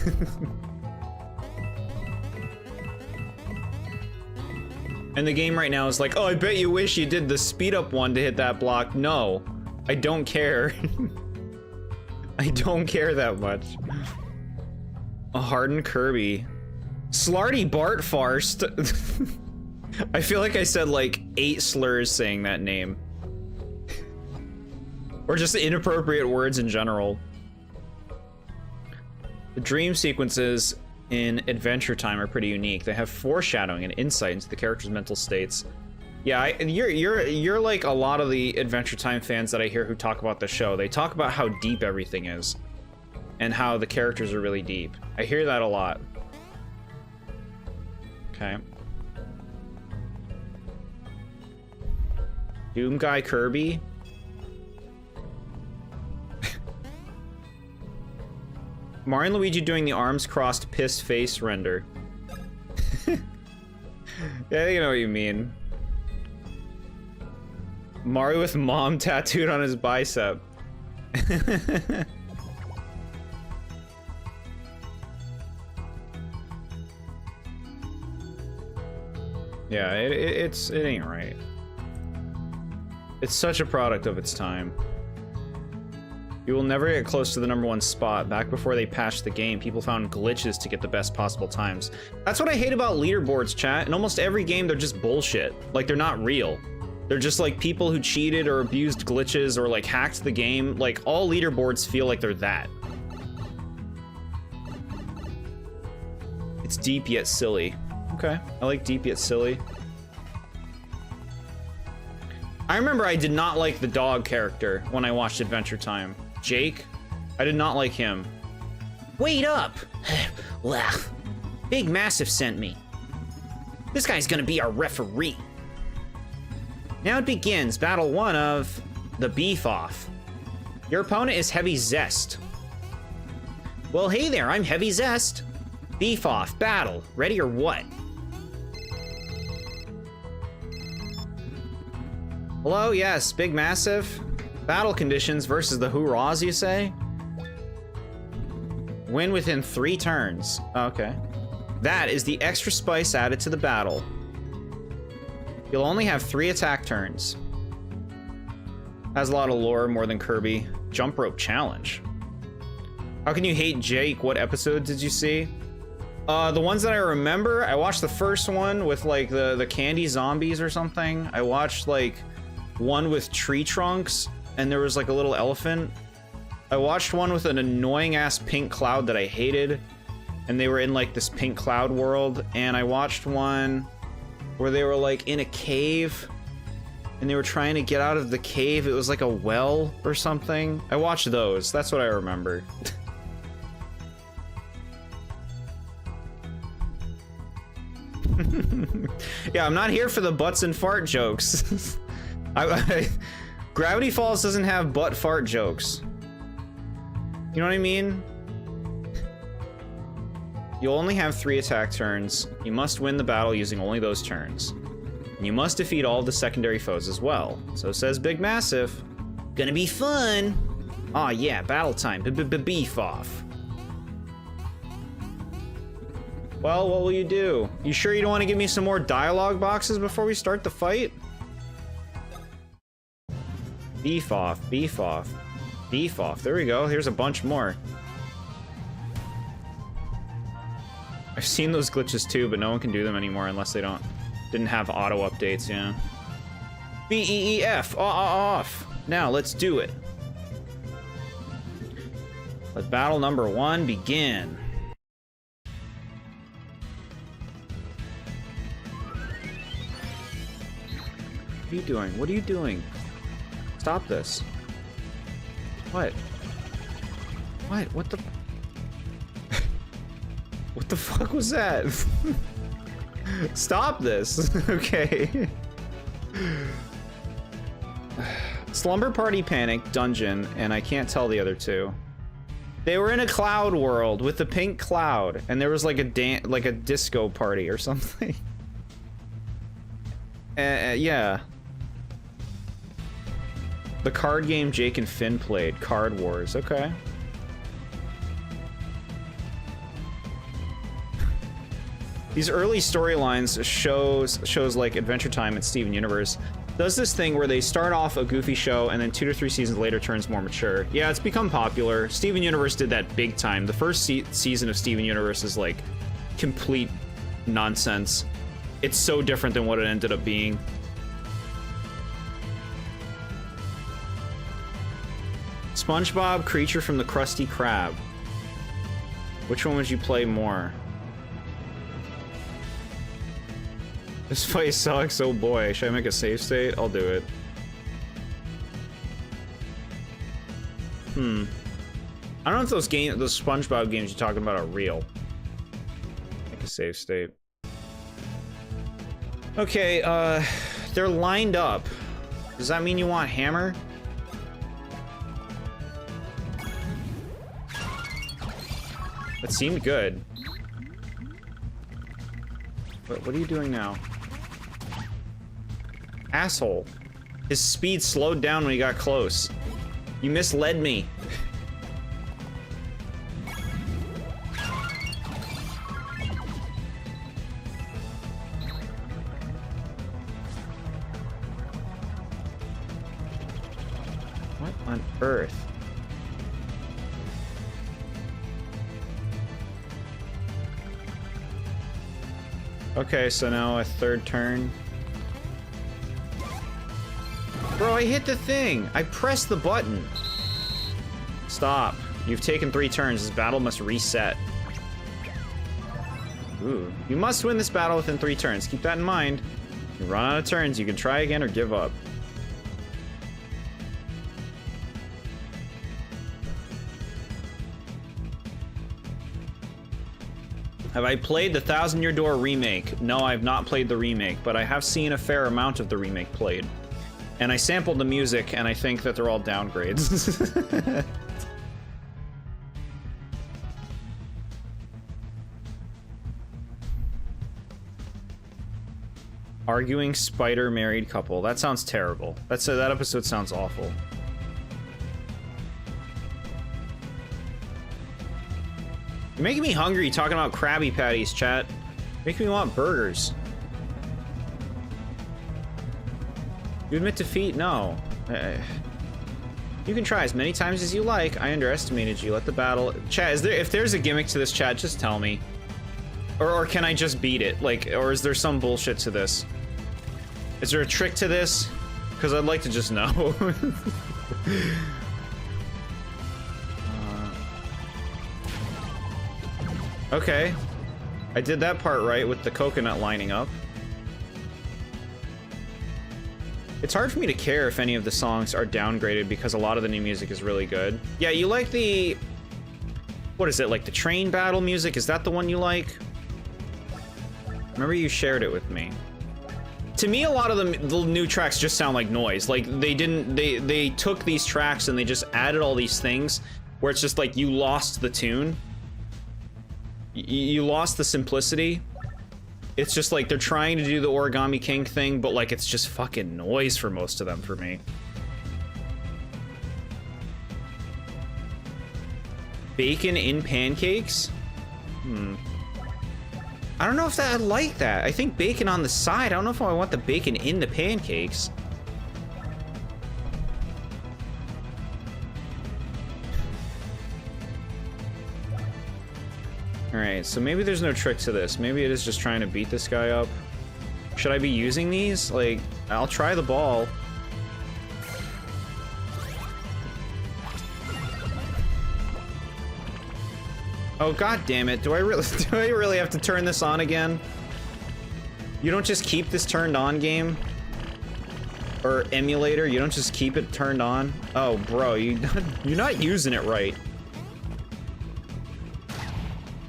And the game right now is like, oh, I bet you wish you did the speed up one to hit that block. No, I don't care. I don't care that much. A hardened Kirby. Slarty Bart Farst. I feel like I said like 8 slurs saying that name. Or just inappropriate words in general. The dream sequences in Adventure Time are pretty unique. They have foreshadowing and insight into the character's mental states. Yeah, you're like a lot of the Adventure Time fans that I hear who talk about the show. They talk about how deep everything is, and how the characters are really deep. I hear that a lot. Okay. Doom Guy Kirby. Mario and Luigi doing the arms crossed pissed face render. Yeah, I think I know what you mean. Mario with mom tattooed on his bicep. Yeah, it ain't right. It's such a product of its time. You will never get close to the #1 spot. Back before they patched the game, people found glitches to get the best possible times. That's what I hate about leaderboards, chat. In almost every game, they're just bullshit. Like, they're not real. They're just like people who cheated or abused glitches or like hacked the game. Like, all leaderboards feel like they're that. It's deep yet silly. Okay, I like deep yet silly. I remember I did not like the dog character when I watched Adventure Time. Jake, I did not like him. Wait up! Well, Big Massive sent me. This guy's gonna be our referee. Now it begins, battle 1 of the Beef Off. Your opponent is Heavy Zest. Well, hey there, I'm Heavy Zest. Beef Off, battle, ready or what? Hello, yes, Big Massive. Battle conditions versus the Hoorahs, you say? Win within 3 turns. Okay. That is the extra spice added to the battle. You'll only have 3 attack turns. Has a lot of lore, more than Kirby. Jump rope challenge. How can you hate Jake? What episode did you see? The ones that I remember, I watched the first one with like the candy zombies or something. I watched like one with tree trunks and there was like a little elephant. I watched one with an annoying ass pink cloud that I hated, and they were in like this pink cloud world. And I watched one where they were like in a cave and they were trying to get out of the cave. It was like a well or something. I watched those. That's what I remember. Yeah, I'm not here for the butts and fart jokes. Gravity Falls doesn't have butt fart jokes. You know what I mean? You'll only have 3 attack turns. You must win the battle using only those turns. And you must defeat all of the secondary foes as well. So says Big Massive. Gonna be fun. Aw, yeah, battle time. Beef off. Well, what will you do? You sure you don't want to give me some more dialogue boxes before we start the fight? Beef off, beef off, beef off. There we go. Here's a bunch more. I've seen those glitches too, but no one can do them anymore unless they didn't have auto updates, yeah. BEEF, off. Now, let's do it. Let battle number 1 begin. What are you doing? What are you doing? Stop this. What? What? What the... What the fuck was that? Stop this. Okay. Slumber Party Panic, Dungeon, and I can't tell the other two. They were in a cloud world with a pink cloud, and there was like a disco party or something. Yeah. The card game Jake and Finn played, Card Wars. Okay. These early storylines shows like Adventure Time and Steven Universe does this thing where they start off a goofy show and then 2 to 3 seasons later turns more mature. Yeah, it's become popular. Steven Universe did that big time. The first season of Steven Universe is like complete nonsense. It's so different than what it ended up being. SpongeBob, Creature from the Krusty Krab. Which one would you play more? This fight sucks, oh boy. Should I make a save state? I'll do it. I don't know if those SpongeBob games you're talking about are real. Make a save state. Okay, they're lined up. Does that mean you want hammer? That seemed good. What are you doing now? Asshole. His speed slowed down when he got close. You misled me. What on earth? Okay, so now a third turn. Bro, I hit the thing! I pressed the button! Stop. You've taken 3 turns. This battle must reset. Ooh. You must win this battle within 3 turns. Keep that in mind. You run out of turns, you can try again or give up. Have I played the Thousand Year Door remake? No, I have not played the remake, but I have seen a fair amount of the remake played. And I sampled the music, and I think that they're all downgrades. Arguing spider married couple. That sounds terrible. That episode sounds awful. You're making me hungry talking about Krabby Patties, chat. Making me want burgers. You admit defeat? No. You can try as many times as you like. I underestimated you. Let the battle... Chat, if there's a gimmick to this, chat, just tell me. Or can I just beat it? Like, or is there some bullshit to this? Is there a trick to this? Because I'd like to just know. Okay. I did that part right with the coconut lining up. It's hard for me to care if any of the songs are downgraded because a lot of the new music is really good. Yeah, you like the... What is it, like the train battle music? Is that the one you like? Remember you shared it with me. To me, a lot of the new tracks just sound like noise. Like, they took these tracks and they just added all these things where it's just like you lost the tune. You lost the simplicity. It's just like they're trying to do the Origami King thing, but like it's just fucking noise for most of them for me. Bacon in pancakes? I don't know if I like that. I think bacon on the side. I don't know if I want the bacon in the pancakes. Alright, so maybe there's no trick to this. Maybe it is just trying to beat this guy up. Should I be using these? Like, I'll try the ball. Oh, god damn it. Do I really have to turn this on again? You don't just keep this turned on, game? Or emulator, you don't just keep it turned on? Oh, bro, you're not using it right.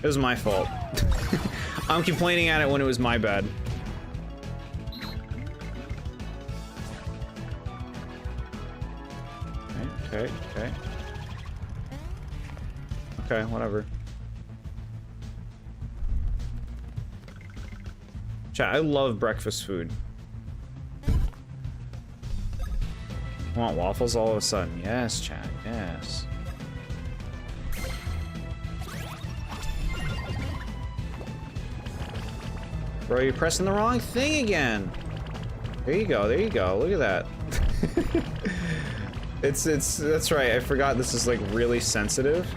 It was my fault. I'm complaining at it when it was my bad. Okay. Okay, whatever. Chat, I love breakfast food. Want waffles all of a sudden? Yes, chat, yes. Bro, you're pressing the wrong thing again. There you go, look at that. That's right, I forgot this is like really sensitive.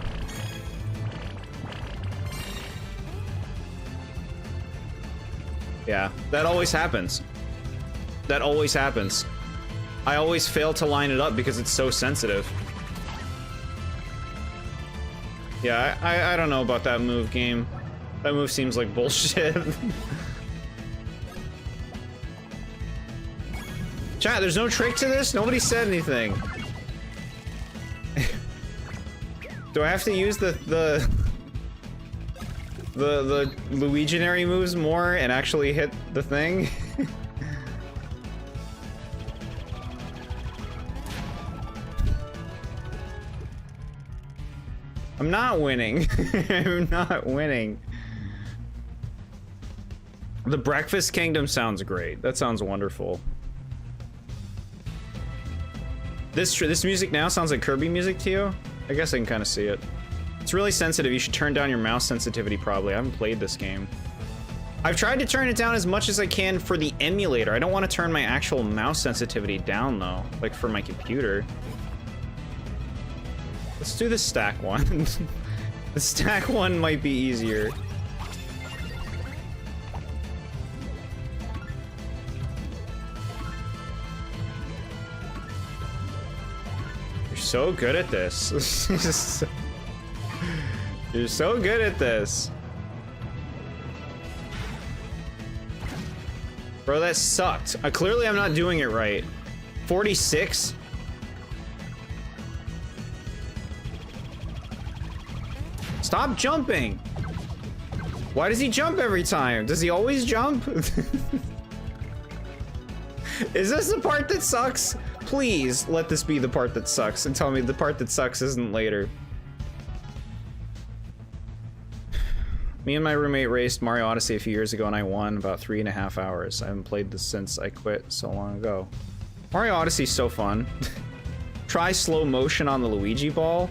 Yeah, that always happens. That always happens. I always fail to line it up because it's so sensitive. Yeah, I don't know about that move, game. That move seems like bullshit. Chat, there's no trick to this? Nobody said anything. Do I have to use the Luiginary moves more and actually hit the thing? I'm not winning. I'm not winning. The Breakfast Kingdom sounds great. That sounds wonderful. This music now sounds like Kirby music to you? I guess I can kind of see it. It's really sensitive. You should turn down your mouse sensitivity probably. I haven't played this game. I've tried to turn it down as much as I can for the emulator. I don't want to turn my actual mouse sensitivity down though, like for my computer. Let's do the stack one. The stack one might be easier. You're so good at this. You're so good at this. Bro, that sucked. Clearly I'm not doing it right. 46? Stop jumping! Why does he jump every time? Does he always jump? Is this the part that sucks? Please let this be the part that sucks and tell me the part that sucks isn't later. Me and my roommate raced Mario Odyssey a few years ago and I won about 3.5 hours. I haven't played this since I quit so long ago. Mario Odyssey's so fun. Try slow motion on the Luigi ball.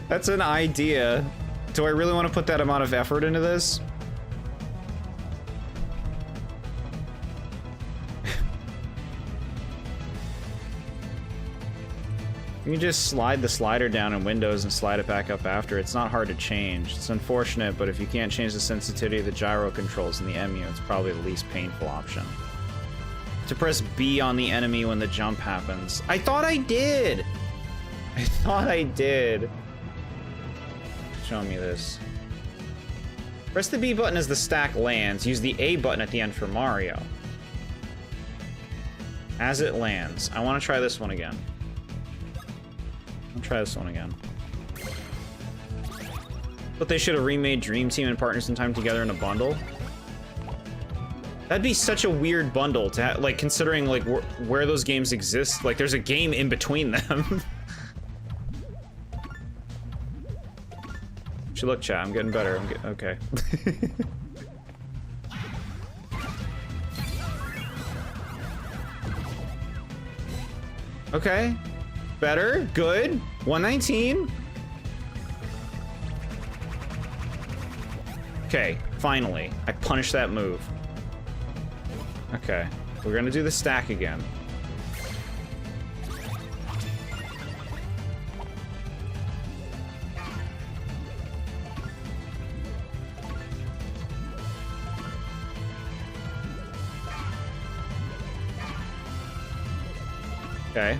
That's an idea. Do I really want to put that amount of effort into this? You can just slide the slider down in Windows and slide it back up after. It's not hard to change. It's unfortunate, but if you can't change the sensitivity of the gyro controls in the EMU, it's probably the least painful option. To press B on the enemy when the jump happens. I thought I did! I thought I did. Show me this. Press the B button as the stack lands. Use the A button at the end for Mario. As it lands. I want to try this one again. I'll try this one again. But they should have remade Dream Team and Partners in Time together in a bundle. That'd be such a weird bundle to have, like, considering like where those games exist. Like, there's a game in between them. Should look, chat. I'm getting better. Okay. Okay. Better. Good. 119. Okay. Finally. I punished that move. Okay. We're gonna do the stack again. Okay.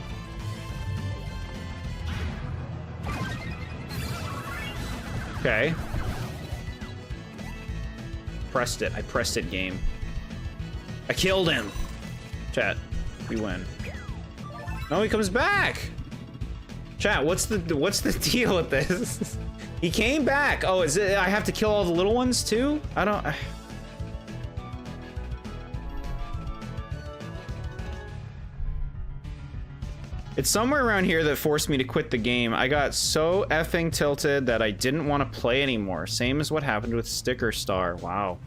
Okay. Pressed it. I pressed it, game. I killed him. Chat, we win. No, he comes back. Chat, what's the deal with this? He came back. Oh, is it? I have to kill all the little ones too? I don't. It's somewhere around here that forced me to quit the game. I got so effing tilted that I didn't want to play anymore. Same as what happened with Sticker Star. Wow.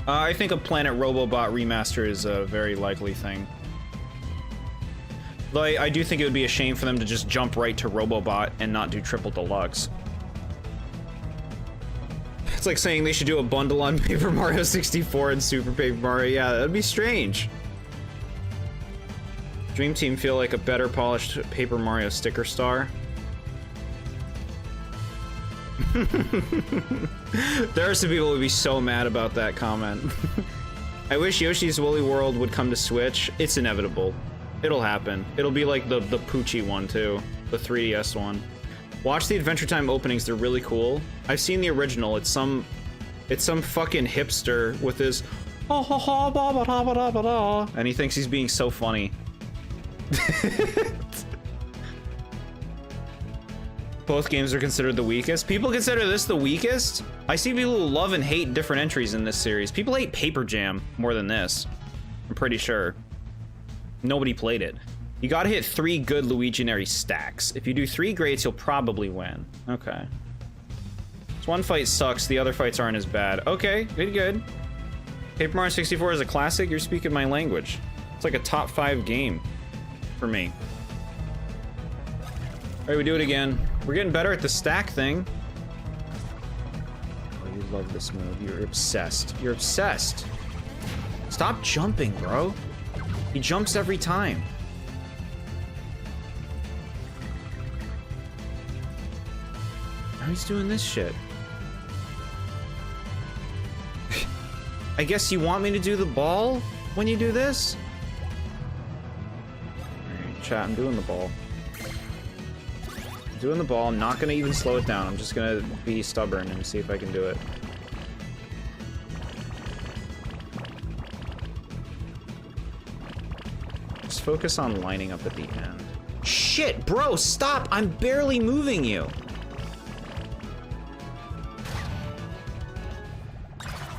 I think a Planet Robobot remaster is a very likely thing. Though I do think it would be a shame for them to just jump right to Robobot and not do Triple Deluxe. It's like saying they should do a bundle on Paper Mario 64 and Super Paper Mario. Yeah, that'd be strange. Dream Team feel like a better polished Paper Mario Sticker Star. There are some people who would be so mad about that comment. I wish Yoshi's Woolly World would come to Switch. It's inevitable. It'll happen. It'll be like the Poochie one too, the 3DS one. Watch the Adventure Time openings, they're really cool. I've seen the original, it's some fucking hipster with his and he thinks he's being so funny. Both games are considered the weakest. People consider this the weakest? I see people who love and hate different entries in this series. People hate Paper Jam more than this. I'm pretty sure. Nobody played it. You gotta hit 3 good Luiginary stacks. If you do 3 greats, you'll probably win. Okay. So one fight sucks, the other fights aren't as bad. Okay, good. Paper Mario 64 is a classic, you're speaking my language. It's like a top 5 game for me. Alright, we do it again. We're getting better at the stack thing. Oh, you love this move. You're obsessed. You're obsessed. Stop jumping, bro. He jumps every time. Now he's doing this shit. I guess you want me to do the ball when you do this? Alright, chat, I'm doing the ball. I'm doing the ball, I'm not gonna even slow it down. I'm just gonna be stubborn and see if I can do it. Just focus on lining up at the end. Shit, bro, stop! I'm barely moving you!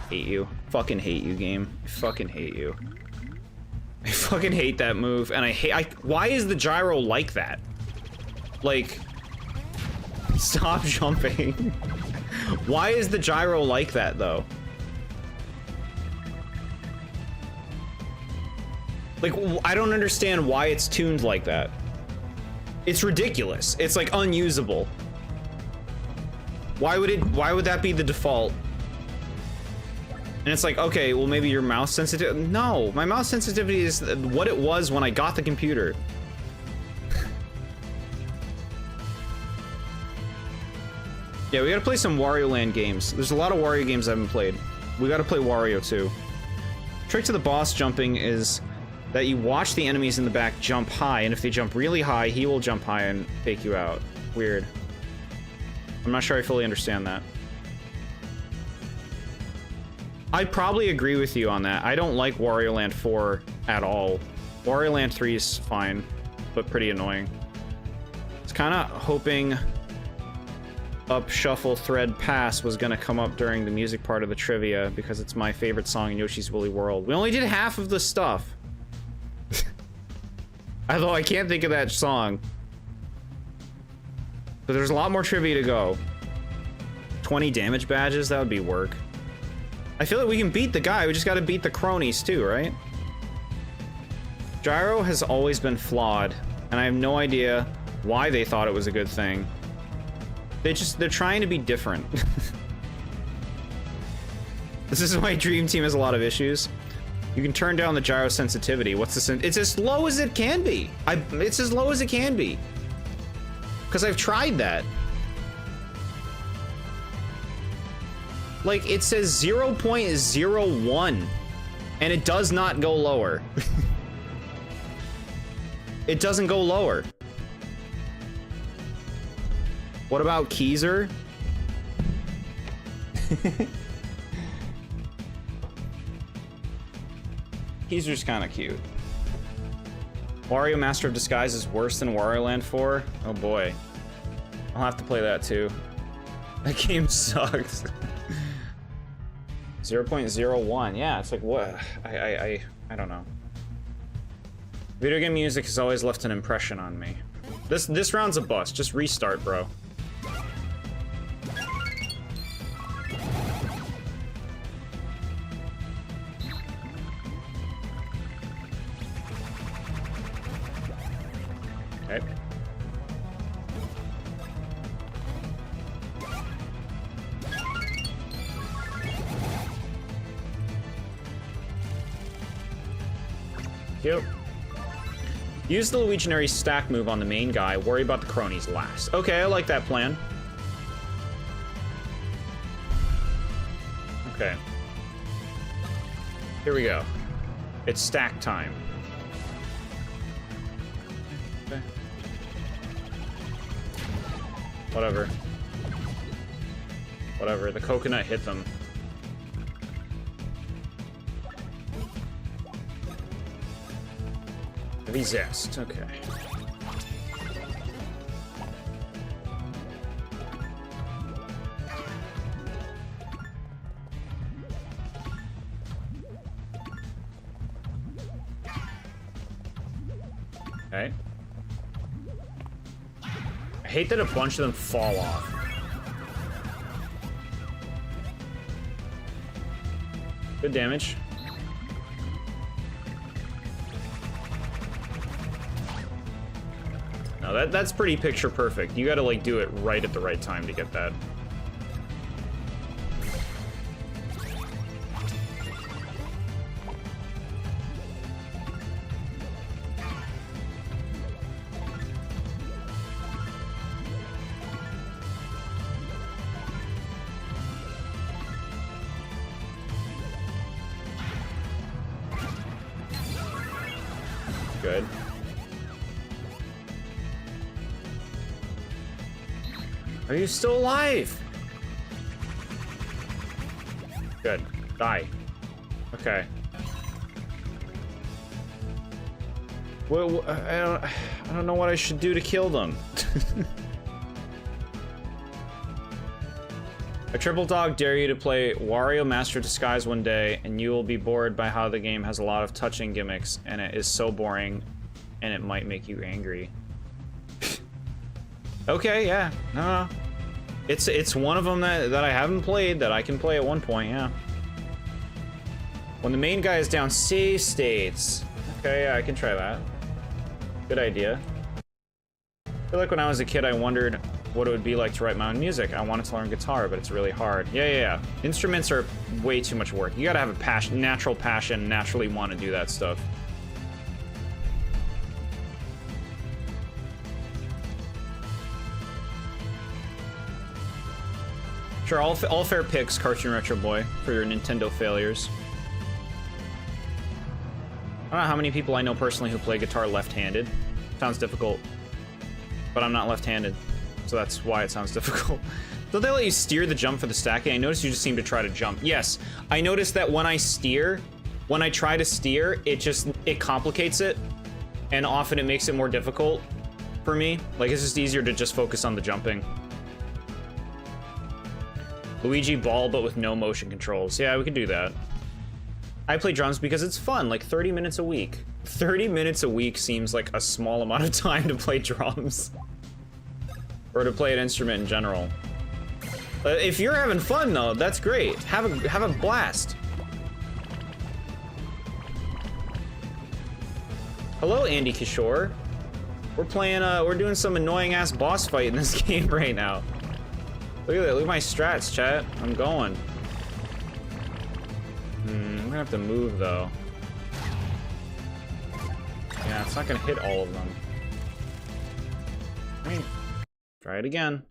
Hate you. Fucking hate you, game. I fucking hate you. I fucking hate that move, and why is the gyro like that? Like, stop jumping. Why is the gyro like that, though? Like, I don't understand why it's tuned like that. It's ridiculous. It's like unusable. Why would that be the default? And it's like, okay, well maybe your mouse sensitivity. No, my mouse sensitivity is what it was when I got the computer. Yeah, we gotta play some Wario Land games. There's a lot of Wario games I haven't played. We gotta play Wario too. Trick to the boss jumping is that you watch the enemies in the back jump high, and if they jump really high, he will jump high and take you out. Weird. I'm not sure I fully understand that. I'd probably agree with you on that. I don't like Wario Land 4 at all. Wario Land 3 is fine, but pretty annoying. It's kind of hoping Up Shuffle Thread Pass was gonna come up during the music part of the trivia because it's my favorite song in Yoshi's Woolly World. We only did half of the stuff. Although I can't think of that song. But there's a lot more trivia to go. 20 damage badges, that would be work. I feel like we can beat the guy, we just gotta beat the cronies too, right? Gyro has always been flawed, and I have no idea why they thought it was a good thing. They're trying to be different. This is why Dream Team has a lot of issues. You can turn down the gyro sensitivity. What's the it's as low as it can be. It's as low as it can be. Because I've tried that. Like, it says 0.01. And it does not go lower. It doesn't go lower. What about Keezer? Keezer's kind of cute. Wario Master of Disguise is worse than Wario Land 4? Oh boy. I'll have to play that too. That game sucks. 0.01. Yeah, it's like what? I don't know. Video game music has always left an impression on me. This round's a bust. Just restart, bro. Okay. Yep. Use the Luigi stack move on the main guy, worry about the cronies last. Okay, I like that plan. Okay. Here we go. It's stack time. Okay. Whatever. Whatever, the coconut hit them. Heavy zest, okay. Okay. I hate that a bunch of them fall off. Good damage. No, that's pretty picture perfect. You gotta like do it right at the right time to get that. Good. Are you still alive? Good. Die. Okay. Well, I don't know what I should do to kill them. A triple dog dare you to play Wario Master of Disguise one day, and you will be bored by how the game has a lot of touching gimmicks, and it is so boring, and it might make you angry. Okay, yeah, no. It's one of them that I haven't played that I can play at one point, yeah. When the main guy is down, save states. Okay, yeah, I can try that. Good idea. I feel like when I was a kid, I wondered what it would be like to write my own music. I wanted to learn guitar, but it's really hard. Yeah. Instruments are way too much work. You gotta have a passion, natural passion, naturally want to do that stuff. Sure, all fair picks, Cartoon Retro Boy, for your Nintendo failures. I don't know how many people I know personally who play guitar left-handed. Sounds difficult, but I'm not left-handed, so that's why it sounds difficult. Don't they let you steer the jump for the stacking? I noticed you just seem to try to jump. Yes, I noticed that when I try to steer, it complicates it, and often it makes it more difficult for me. Like, it's just easier to just focus on the jumping. Luigi ball, but with no motion controls. Yeah, we could do that. I play drums because it's fun, like 30 minutes a week. 30 minutes a week seems like a small amount of time to play drums. Or to play an instrument in general. If you're having fun though, that's great. Have a blast. Hello, Andy Kishore. We're playing, we're doing some annoying ass boss fight in this game right now. Look at that, look at my strats, chat. I'm going. I'm gonna have to move though. Yeah, it's not gonna hit all of them. Right. Try it again.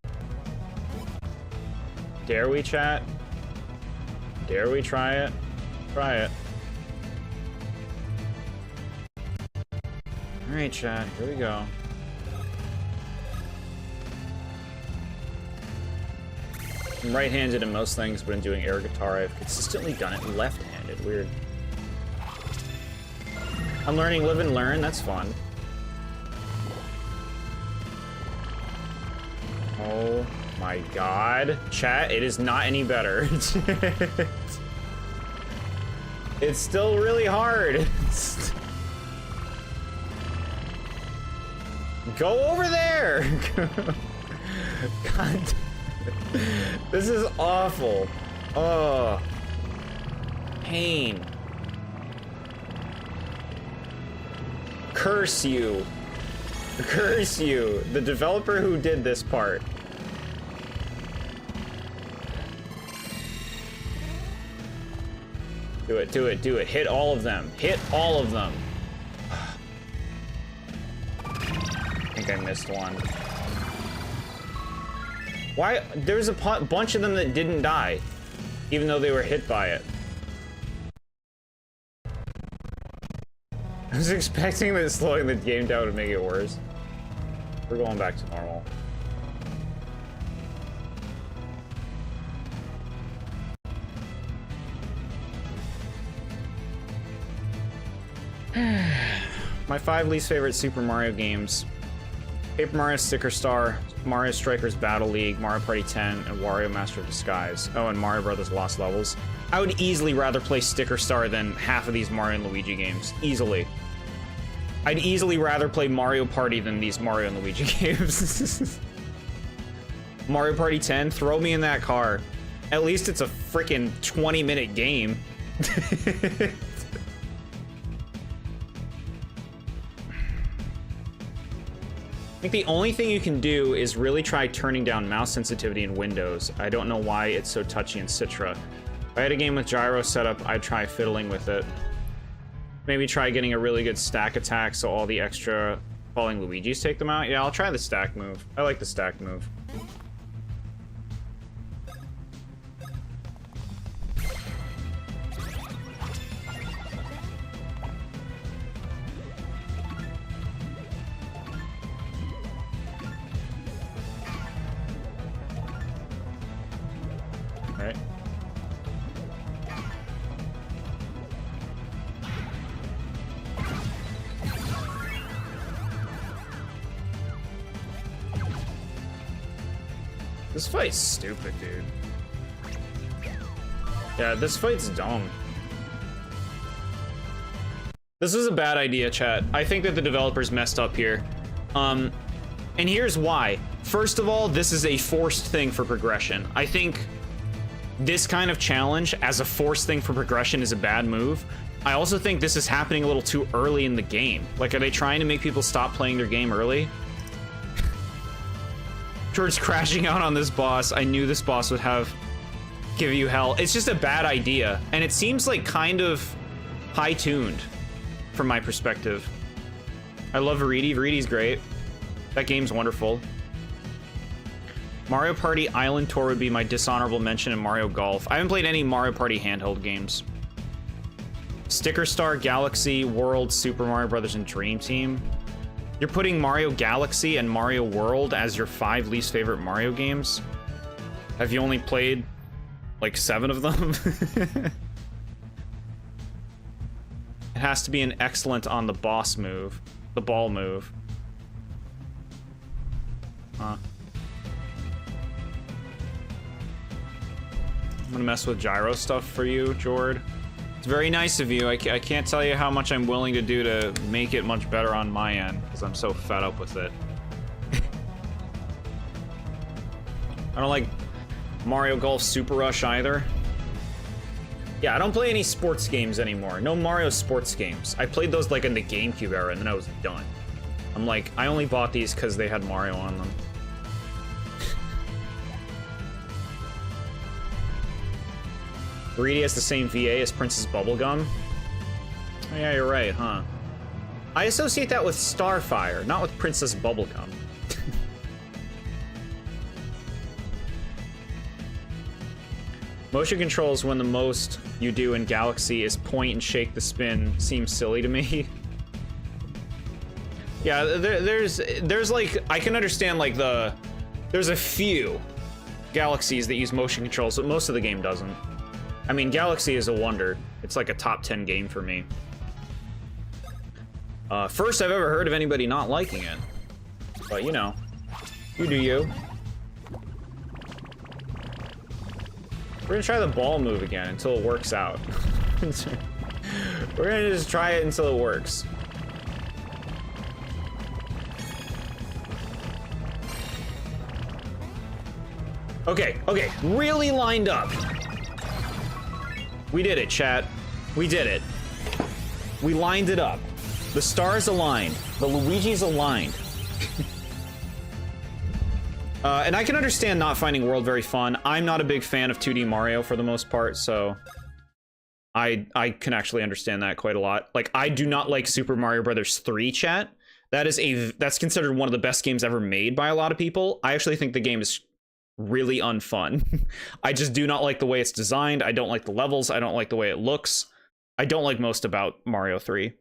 Dare we, chat? Dare we try it? Try it. Alright, chat, here we go. I'm right-handed in most things, but in doing air guitar, I've consistently done it left-handed. Weird. I'm learning live and learn, that's fun. Oh my god. Chat, it is not any better. It's still really hard. Go over there! God. This is awful. Oh. Pain. Curse you. Curse you. The developer who did this part. Do it, do it, do it. Hit all of them. Hit all of them. I think I missed one. Why? There's a bunch of them that didn't die, even though they were hit by it. I was expecting that slowing the game down would make it worse. We're going back to normal. My 5 least favorite Super Mario games: Paper Mario Sticker Star, Mario Strikers Battle League, Mario Party 10, and Wario Master of Disguise. Oh, and Mario Brothers Lost Levels. I would easily rather play Sticker Star than half of these Mario and Luigi games. Easily. I'd easily rather play Mario Party than these Mario and Luigi games. Mario Party 10, throw me in that car. At least it's a freaking 20-minute game. I think the only thing you can do is really try turning down mouse sensitivity in Windows. I don't know why it's so touchy in Citra. If I had a game with gyro setup, I'd try fiddling with it. Maybe try getting a really good stack attack so all the extra falling Luigis take them out. Yeah, I'll try the stack move. I like the stack move. Right. This fight's stupid, dude. Yeah, this fight's dumb. This was a bad idea, chat. I think that the developers messed up here. And here's why. First of all, this is a forced thing for progression. I think this kind of challenge as a forced thing for progression is a bad move. I also think this is happening a little too early in the game. Like, are they trying to make people stop playing their game early? George's crashing out on this boss. I knew this boss would give you hell. It's just a bad idea. And it seems like kind of high-tuned from my perspective. I love Veridi. Veridi's great. That game's wonderful. Mario Party Island Tour would be my dishonorable mention in Mario Golf. I haven't played any Mario Party handheld games. Sticker Star, Galaxy, World, Super Mario Brothers, and Dream Team. You're putting Mario Galaxy and Mario World as your 5 least favorite Mario games? Have you only played like 7 of them? It has to be an excellent on the boss move. The ball move. Huh. I'm gonna mess with gyro stuff for you, Jord. It's very nice of you. I can't tell you how much I'm willing to do to make it much better on my end, because I'm so fed up with it. I don't like Mario Golf Super Rush either. Yeah, I don't play any sports games anymore. No Mario sports games. I played those like in the GameCube era, and then I was done. I'm like, I only bought these because they had Mario on them. Greedy has the same VA as Princess Bubblegum. Oh yeah, you're right, huh? I associate that with Starfire, not with Princess Bubblegum. Motion controls when the most you do in Galaxy is point and shake the spin seems silly to me. Yeah, there's like, I can understand like there's a few galaxies that use motion controls, but most of the game doesn't. I mean, Galaxy is a wonder. It's like a top 10 game for me. First I've ever heard of anybody not liking it. But you know, you do you. We're gonna try the ball move again until it works out. We're gonna just try it until it works. Okay, okay, really lined up. We did it, chat. We did it. We lined it up. The stars aligned. The Luigi's aligned. And I can understand not finding World very fun. I'm not a big fan of 2D Mario for the most part, so I can actually understand that quite a lot. Like, I do not like Super Mario Brothers 3, chat. That's considered one of the best games ever made by a lot of people. I actually think the game is really unfun. I just do not like the way it's designed. I don't like the levels. I don't like the way it looks. I don't like most about Mario 3.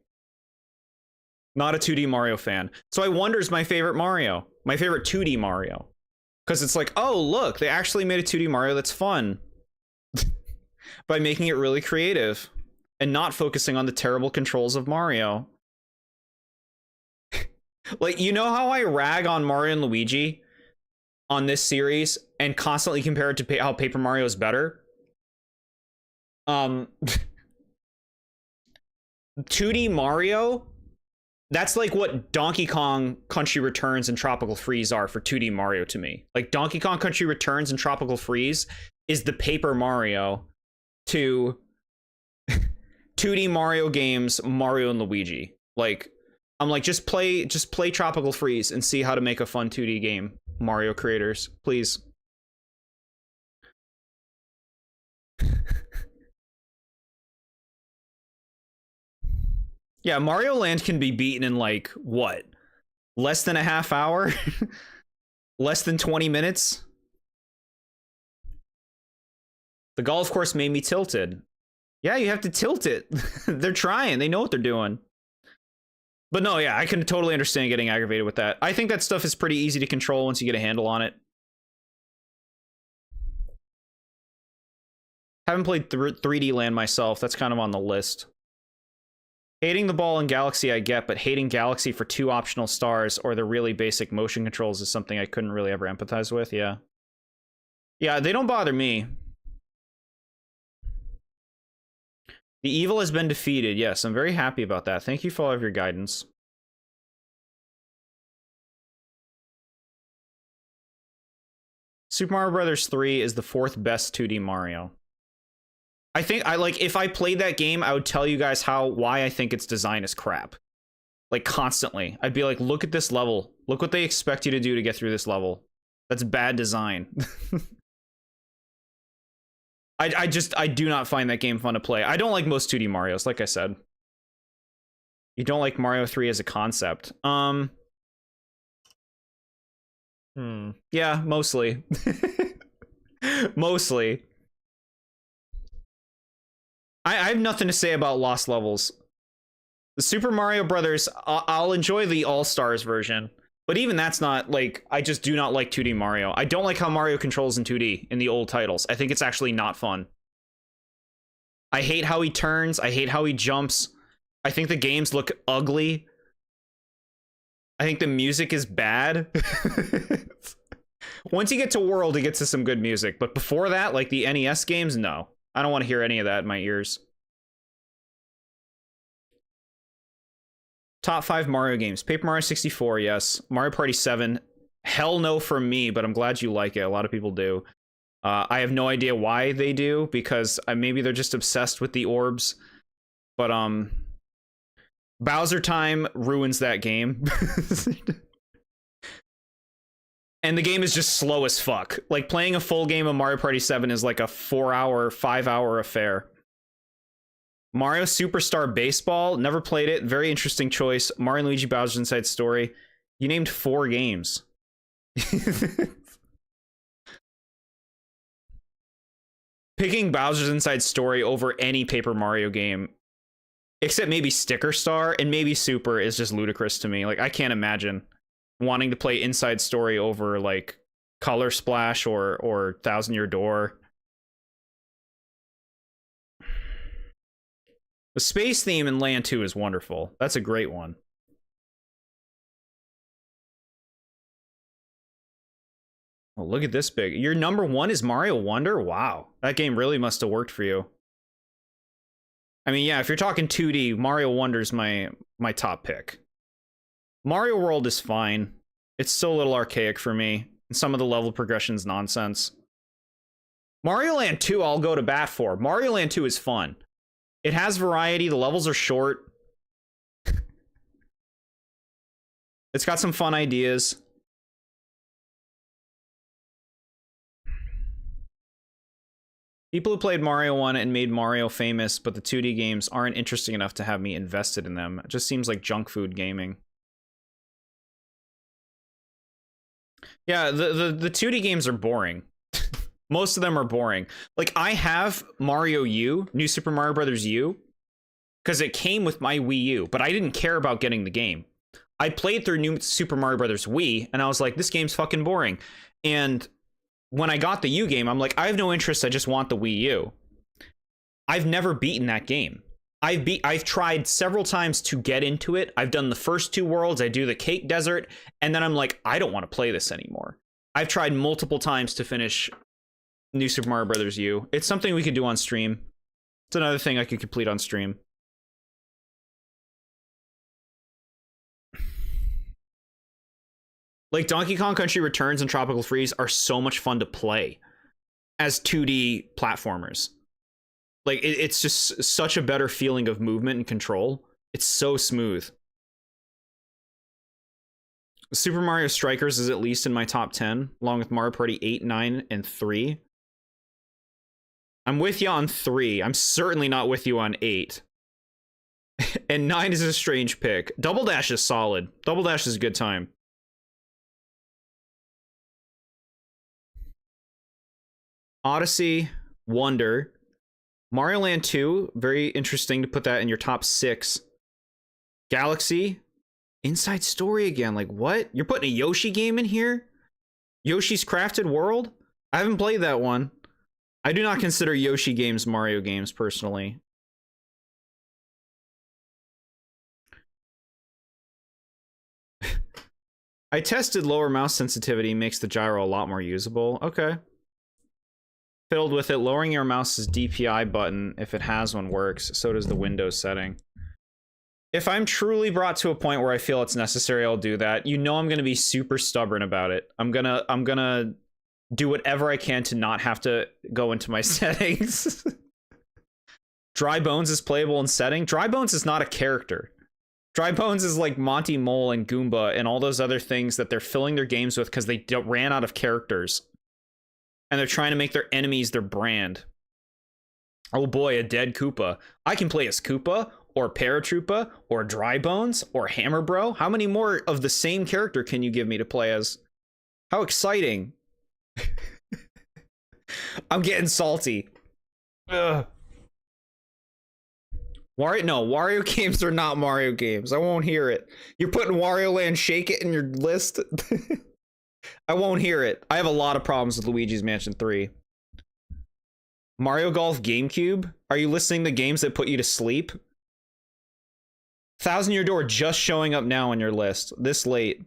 Not a 2D Mario fan. So I wonder is my favorite Mario. My favorite 2D Mario. Because it's like, oh, look, they actually made a 2D Mario that's fun. By making it really creative. And not focusing on the terrible controls of Mario. Like, you know how I rag on Mario and Luigi on this series and constantly compare it to how Paper Mario is better? 2D Mario, that's like what Donkey Kong Country Returns and Tropical Freeze are for 2D Mario to me. Like, Donkey Kong Country Returns and Tropical Freeze is the Paper Mario to 2D Mario games, Mario and Luigi. Like, I'm like, just play Tropical Freeze and see how to make a fun 2D game, Mario creators, please. Yeah, Mario Land can be beaten in like, what? Less than a half hour? Less than 20 minutes? The golf course made me tilted. Yeah, you have to tilt it. They're trying. They know what they're doing. But no, yeah, I can totally understand getting aggravated with that. I think that stuff is pretty easy to control once you get a handle on it. Haven't played 3D Land myself. That's kind of on the list. Hating the ball in Galaxy I get, but hating Galaxy for 2 optional stars or the really basic motion controls is something I couldn't really ever empathize with, yeah. Yeah, they don't bother me. The evil has been defeated. Yes, I'm very happy about that. Thank you for all of your guidance. Super Mario Brothers 3 is the 4th best 2D Mario. I think if I played that game, I would tell you guys why I think its design is crap. Like, constantly. I'd be like, look at this level. Look what they expect you to do to get through this level. That's bad design. I do not find that game fun to play. I don't like most 2D Marios, like I said. You don't like Mario 3 as a concept. Yeah, mostly. Mostly. I have nothing to say about Lost Levels. The Super Mario Brothers, I'll enjoy the All-Stars version. But even that's not, like, I just do not like 2D Mario. I don't like how Mario controls in 2D in the old titles. I think it's actually not fun. I hate how he turns. I hate how he jumps. I think the games look ugly. I think the music is bad. Once you get to World, it gets to some good music. But before that, like the NES games, no. I don't want to hear any of that in my ears. Top 5 Mario games. Paper Mario 64, yes. Mario Party 7, hell no from me, but I'm glad you like it. A lot of people do. I have no idea why they do, because maybe they're just obsessed with the orbs. But Bowser Time ruins that game. And the game is just slow as fuck. Like, playing a full game of Mario Party 7 is like a 4-hour, 5-hour affair. Mario Superstar Baseball, never played it. Very interesting choice. Mario and Luigi Bowser's Inside Story. You named 4 games. Picking Bowser's Inside Story over any Paper Mario game Except maybe Sticker Star and maybe Super is just ludicrous to me. Like, I can't imagine wanting to play Inside Story over like Color Splash or Thousand Year Door. The space theme in Land 2 is wonderful. That's a great one. Oh, look at this big. Your number one is Mario Wonder? Wow. That game really must have worked for you. I mean, yeah, if you're talking 2D, Mario Wonder's my top pick. Mario World is fine. It's still a little archaic for me. And some of the level progression's nonsense. Mario Land 2, I'll go to bat for. Mario Land 2 is fun. It has variety. The levels are short. It's got some fun ideas. People who played Mario 1 and made Mario famous, but the 2D games aren't interesting enough to have me invested in them. It just seems like junk food gaming. Yeah, the 2D games are boring. Most of them are boring. Like, I have Mario U, New Super Mario Bros. U, because it came with my Wii U, but I didn't care about getting the game. I played through New Super Mario Bros. Wii, and I was like, this game's fucking boring. And when I got the U game, I'm like, I have no interest, I just want the Wii U. I've never beaten that game. I've tried several times to get into it. I've done the first 2 worlds, I do the Cake Desert, and then I'm like, I don't want to play this anymore. I've tried multiple times to finish New Super Mario Bros. U. It's something we could do on stream. It's another thing I could complete on stream. Like, Donkey Kong Country Returns and Tropical Freeze are so much fun to play as 2D platformers. Like, it's just such a better feeling of movement and control. It's so smooth. Super Mario Strikers is at least in my top 10, along with Mario Party 8, 9, and 3. I'm with you on 3. I'm certainly not with you on 8. And 9 is a strange pick. Double Dash is solid. Double Dash is a good time. Odyssey, Wonder, Mario Land 2, very interesting to put that in your top 6. Galaxy, Inside Story again. Like, what? You're putting a Yoshi game in here? Yoshi's Crafted World? I haven't played that one. I do not consider Yoshi games Mario games, personally. I tested lower mouse sensitivity, makes the gyro a lot more usable. Okay. Fiddled with it. Lowering your mouse's DPI button, if it has one, works. So does the Windows setting. If I'm truly brought to a point where I feel it's necessary, I'll do that. You know I'm going to be super stubborn about it. I'm gonna do whatever I can to not have to go into my settings. Dry Bones is playable in setting. Dry Bones is not a character. Dry Bones is like Monty Mole and Goomba and all those other things that they're filling their games with because they ran out of characters. And they're trying to make their enemies their brand. Oh boy, a dead Koopa. I can play as Koopa, or Paratroopa, or Dry Bones, or Hammer Bro. How many more of the same character can you give me to play as? How exciting. I'm getting salty. Ugh. Wario games are not Mario games. I won't hear it. You're putting Wario Land Shake It in your list? I won't hear it. I have a lot of problems with Luigi's Mansion 3. Mario Golf GameCube? Are you listening to games that put you to sleep? Thousand Year Door just showing up now on your list. This late.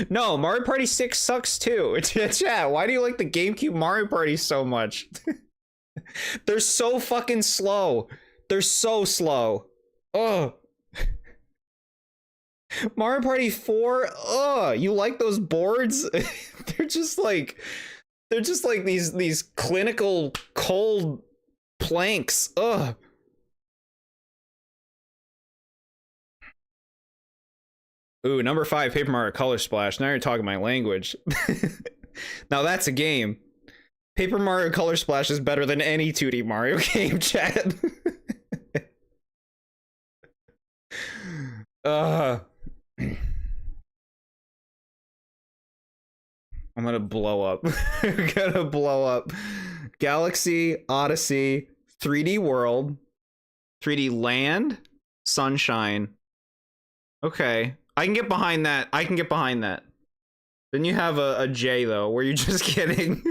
No, Mario Party 6 sucks too. Chat, why do you like the GameCube Mario Party so much? They're so fucking slow. They're so slow. Ugh. Mario Party 4, ugh, you like those boards? they're just like these clinical cold planks. Ugh. Ooh, number 5, Paper Mario Color Splash. Now you're talking my language. Now that's a game. Paper Mario Color Splash is better than any 2D Mario game, chat. I'm gonna blow up. I'm gonna blow up. Galaxy, Odyssey, 3D World, 3D Land, Sunshine. Okay, I can get behind that. I can get behind that. Then you have a J though, where you're just kidding.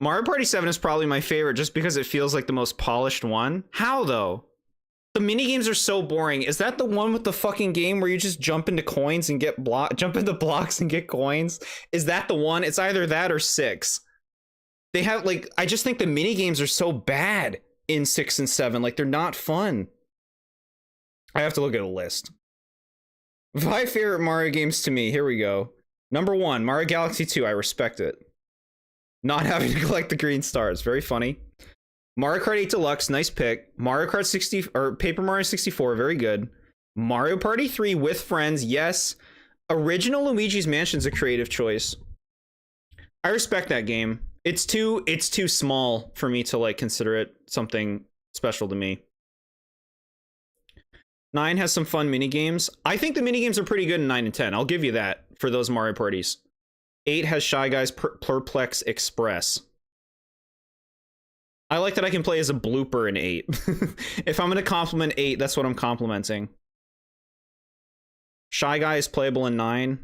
Mario Party 7 is probably my favorite just because it feels like the most polished one. How though? The minigames are so boring. Is that the one with the fucking game where you just jump into coins and get jump into blocks and get coins? Is that the one? It's either that or 6. They have like, I just think the minigames are so bad in 6 and 7. Like they're not fun. I have to look at a list. 5 favorite Mario games to me. Here we go. Number 1, Mario Galaxy 2. I respect it. Not having to collect the green stars. Very funny. Mario Kart 8 Deluxe. Nice pick. Mario Kart 60 or Paper Mario 64. Very good. Mario Party 3 with friends. Yes. Original Luigi's Mansion's a creative choice. I respect that game. It's too small for me to like consider it something special to me. 9 has some fun mini games. I think the mini games are pretty good in 9 and 10. I'll give you that for those Mario parties. 8 has Shy Guys Perplex Express. I like that I can play as a blooper in 8. If I'm going to compliment 8, that's what I'm complimenting. Shy Guy is playable in 9.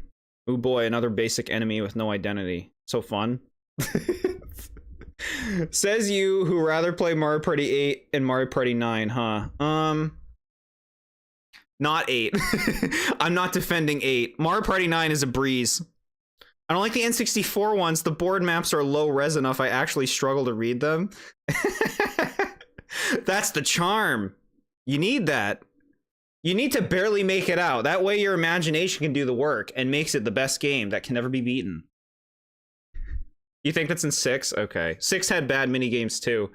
Oh boy, another basic enemy with no identity. So fun. Says you who rather play Mario Party 8 and Mario Party 9, huh? Not 8. I'm not defending 8. Mario Party 9 is a breeze. I don't like the N64 ones. The board maps are low res enough I actually struggle to read them. That's the charm. You need that. You need to barely make it out. That way your imagination can do the work and makes it the best game that can never be beaten. You think that's in 6? Okay. 6 had bad mini games too.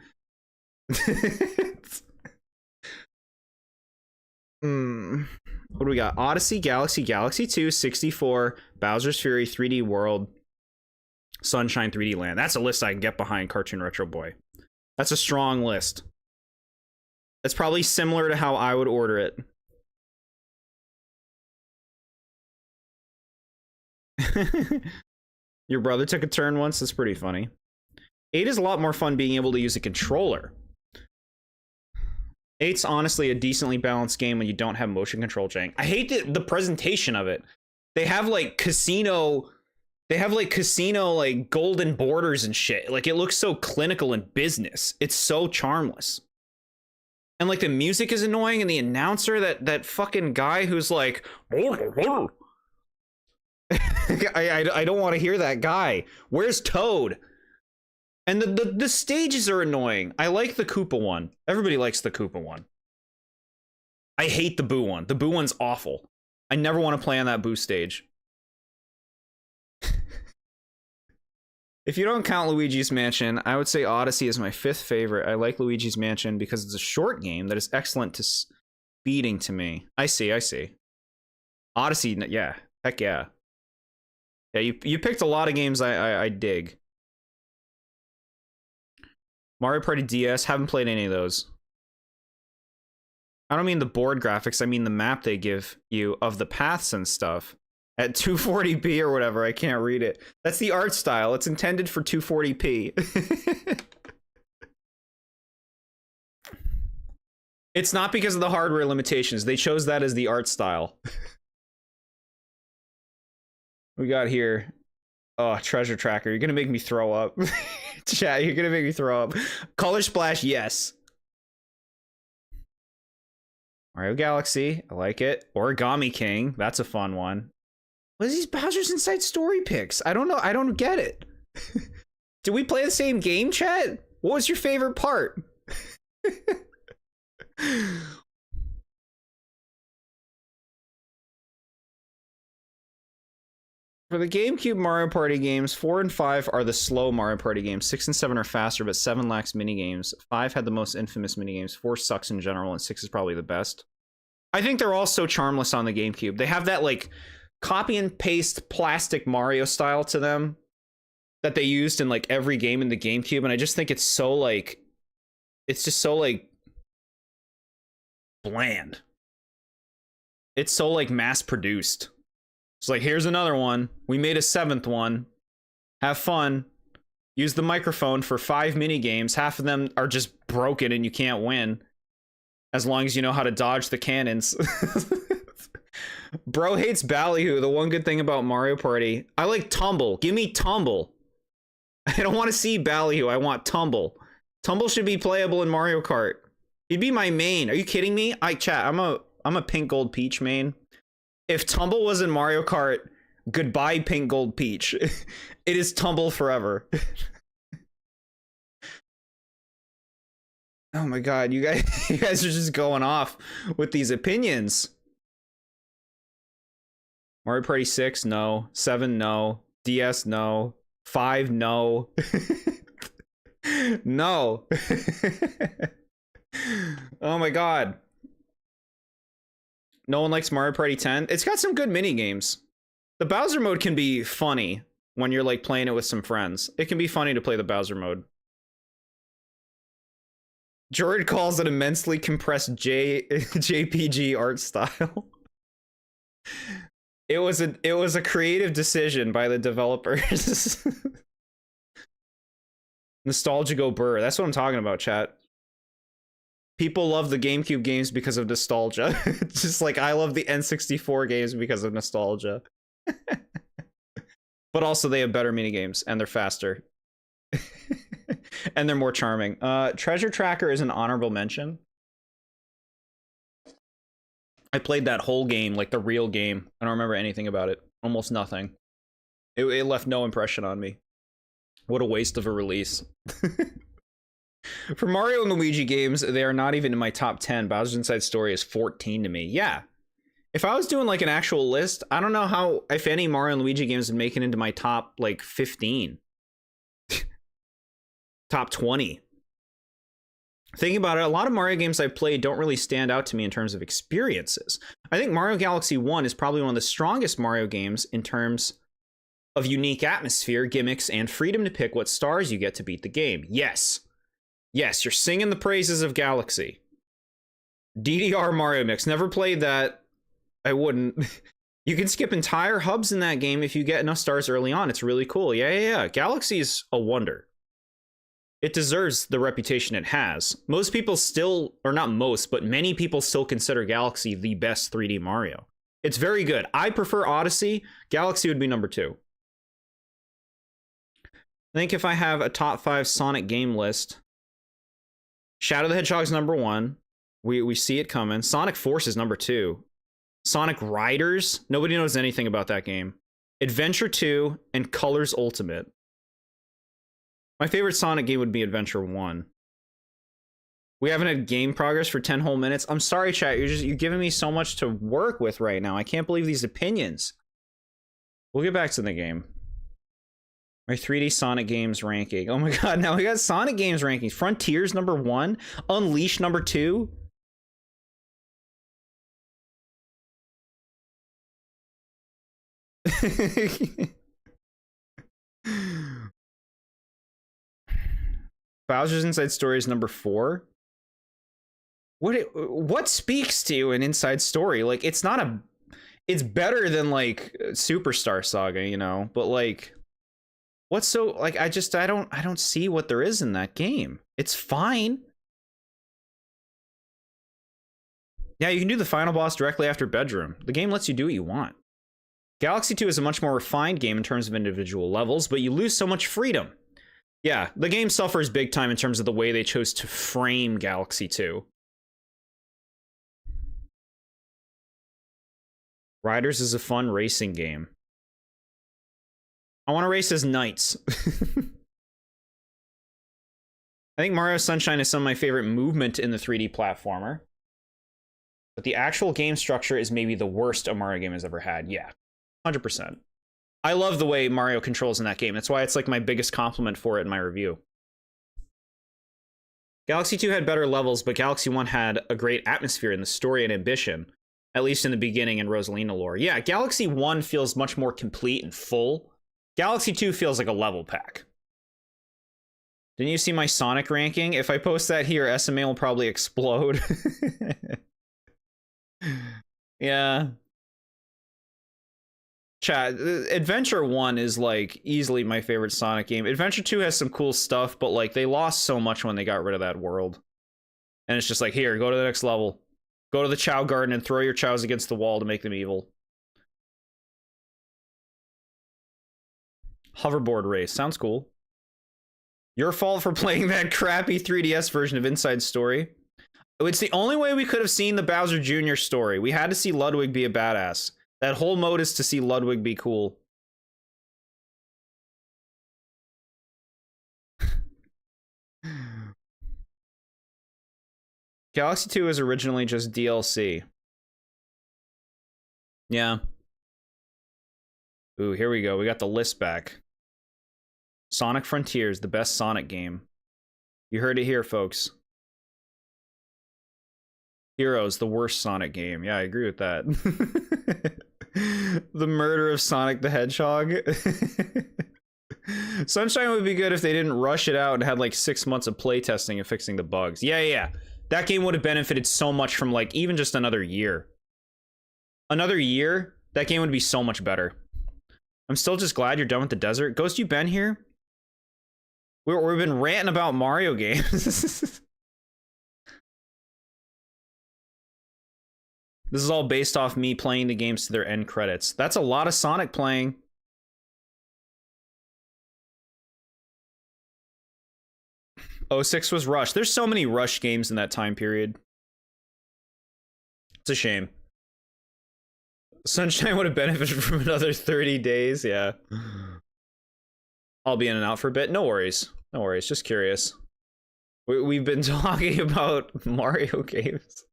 What do we got? Odyssey, Galaxy, Galaxy 2, 64, Bowser's Fury, 3D World, Sunshine, 3D Land. That's a list I can get behind, Cartoon Retro Boy. That's a strong list. It's probably similar to how I would order it. Your brother took a turn once? That's pretty funny. 8 is a lot more fun being able to use a controller. 8's honestly a decently balanced game when you don't have motion control jank. I hate the presentation of it. They have like casino like golden borders and shit. Like it looks so clinical and business. It's so charmless. And like the music is annoying and the announcer, that fucking guy who's like I don't want to hear that guy. Where's Toad? And the stages are annoying. I like the Koopa one. Everybody likes the Koopa one. I hate the Boo one. The Boo one's awful. I never want to play on that Boo stage. If you don't count Luigi's Mansion, I would say Odyssey is my 5th favorite. I like Luigi's Mansion because it's a short game that is excellent to speeding to me. I see. Odyssey, yeah. Heck yeah. Yeah, you picked a lot of games I dig. Mario Party DS, haven't played any of those. I don't mean the board graphics, I mean the map they give you of the paths and stuff. At 240p or whatever, I can't read it. That's the art style, it's intended for 240p. It's not because of the hardware limitations, they chose that as the art style. We got here. Oh, treasure tracker, you're gonna make me throw up. Chat, you're gonna make me throw up. Color Splash, yes. Mario Galaxy, I like it. Origami King, that's a fun one. What is these Bowser's Inside Story picks? I don't know, I don't get it. Did we play the same game, chat? What was your favorite part? For the GameCube Mario Party games, 4 and 5 are the slow Mario Party games. 6 and 7 are faster, but 7 lacks minigames. 5 had the most infamous minigames. 4 sucks in general, and 6 is probably the best. I think they're all so charmless on the GameCube. They have that, like, copy and paste plastic Mario style to them that they used in, like, every game in the GameCube, and I just think it's so, like... It's just so, like... bland. It's so, like, mass-produced. It's like, here's another one. We made a 7th one. Have fun. Use the microphone for 5 mini games. Half of them are just broken and you can't win. As long as you know how to dodge the cannons. Bro hates Ballyhoo. The one good thing about Mario Party. I like Tumble. Give me Tumble. I don't want to see Ballyhoo. I want Tumble. Tumble should be playable in Mario Kart. He'd be my main. Are you kidding me? I'm a pink gold peach main. If Tumble was in Mario Kart, goodbye pink gold peach. It is Tumble forever. Oh my god, you guys are just going off with these opinions. Mario Party 6, no. 7, no. DS, no. 5, no. No. Oh my god. No one likes Mario Party 10. It's got some good mini games. The Bowser mode can be funny when you're like playing it with some friends. It can be funny to play the Bowser mode. Jord calls it immensely compressed JPG art style. It was a creative decision by the developers. Nostalgia go burr. That's what I'm talking about, chat. People love the GameCube games because of nostalgia. Just like I love the N64 games because of nostalgia. But also they have better minigames and they're faster. And they're more charming. Treasure Tracker is an honorable mention. I played that whole game, like the real game. I don't remember anything about it. Almost nothing. It left no impression on me. What a waste of a release. For Mario and Luigi games, they are not even in my top 10. Bowser's Inside Story is 14 to me. Yeah. If I was doing like an actual list, I don't know how, if any Mario and Luigi games would make it into my top like 15. Top 20. Thinking about it, a lot of Mario games I've played don't really stand out to me in terms of experiences. I think Mario Galaxy 1 is probably one of the strongest Mario games in terms of unique atmosphere, gimmicks, and freedom to pick what stars you get to beat the game. Yes. Yes, you're singing the praises of Galaxy. DDR Mario Mix. Never played that. I wouldn't. You can skip entire hubs in that game if you get enough stars early on. It's really cool. Yeah. Galaxy is a wonder. It deserves the reputation it has. Most people still, or not most, but many people still consider Galaxy the best 3D Mario. It's very good. I prefer Odyssey. Galaxy would be number 2. I think if I have a top 5 Sonic game list, Shadow the Hedgehog's number 1. We see it coming. Sonic Force is number 2. Sonic Riders, nobody knows anything about that game. Adventure 2 and Colors Ultimate. My favorite Sonic game would be Adventure 1. We haven't had game progress for 10 whole minutes. I'm sorry, chat. You're giving me so much to work with right now. I can't believe these opinions. We'll get back to the game. My 3D Sonic games ranking. Oh my god, now we got Sonic games rankings. Frontiers number 1. Unleashed number 2. Bowser's Inside Story is number 4. What speaks to an Inside Story? Like, it's better than like Superstar Saga, you know, but like what's so like I don't see what there is in that game. It's fine. Yeah, you can do the final boss directly after Bedroom. The game lets you do what you want. Galaxy 2 is a much more refined game in terms of individual levels, but you lose so much freedom. Yeah, the game suffers big time in terms of the way they chose to frame Galaxy 2. Riders is a fun racing game. I want to race as knights. I think Mario Sunshine is some of my favorite movement in the 3D platformer. But the actual game structure is maybe the worst a Mario game has ever had. Yeah, 100%. I love the way Mario controls in that game. That's why it's like my biggest compliment for it in my review. Galaxy 2 had better levels, but Galaxy 1 had a great atmosphere in the story and ambition, at least in the beginning in Rosalina lore. Yeah, Galaxy 1 feels much more complete and full. Galaxy 2 feels like a level pack. Didn't you see my Sonic ranking? If I post that here, SMA will probably explode. Yeah. Chat, Adventure 1 is like easily my favorite Sonic game. Adventure 2 has some cool stuff, but like they lost so much when they got rid of that world. And it's just like, here, go to the next level. Go to the Chow Garden and throw your chows against the wall to make them evil. Hoverboard race, sounds cool. Your fault for playing that crappy 3DS version of Inside Story. It's the only way we could have seen the Bowser Jr. story. We had to see Ludwig be a badass. That whole mode is to see Ludwig be cool. Galaxy 2 is originally just DLC. Yeah. Ooh, here we go. We got the list back. Sonic Frontiers, the best Sonic game. You heard it here, folks. Heroes, the worst Sonic game. Yeah, I agree with that. The murder of Sonic the Hedgehog. Sunshine would be good if they didn't rush it out and had like 6 months of playtesting and fixing the bugs. Yeah. That game would have benefited so much from like even just another year. Another year, that game would be so much better. I'm still just glad you're done with the desert. Ghost, you been here? We've been ranting about Mario games. This is all based off me playing the games to their end credits. That's a lot of Sonic playing. '06 was Rush. There's so many Rush games in that time period. It's a shame. Sunshine would have benefited from another 30 days, yeah. I'll be in and out for a bit. No worries. No worries, just curious. We've been talking about Mario games.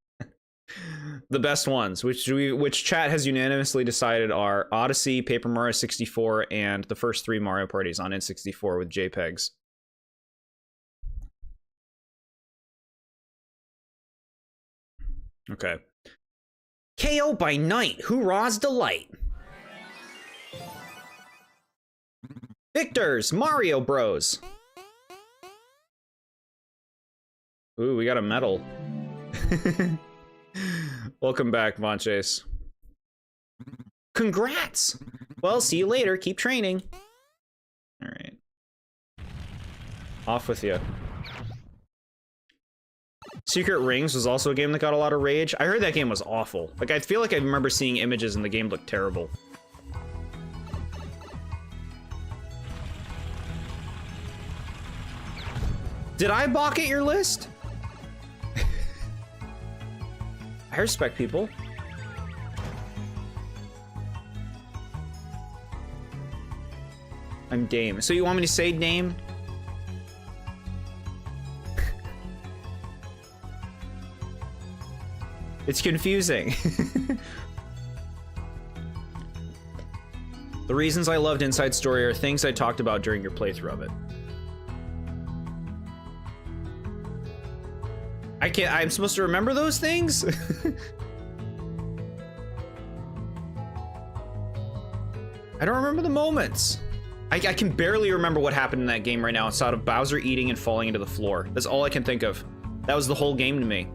The best ones, which chat has unanimously decided are Odyssey, Paper Mario 64, and the first 3 Mario parties on N64 with JPEGs. Okay. KO by night, hoorah's delight. Victors, Mario Bros. Ooh, we got a medal. Welcome back, Vonchase. Congrats! Well, see you later. Keep training. All right. Off with you. Secret Rings was also a game that got a lot of rage. I heard that game was awful. Like, I feel like I remember seeing images and the game looked terrible. Did I balk at your list? I respect people. I'm Dame. So you want me to say Dame? It's confusing. The reasons I loved Inside Story are things I talked about during your playthrough of it. I'm supposed to remember those things? I don't remember the moments. I can barely remember what happened in that game right now outside of Bowser eating and falling into the floor. That's all I can think of. That was the whole game to me.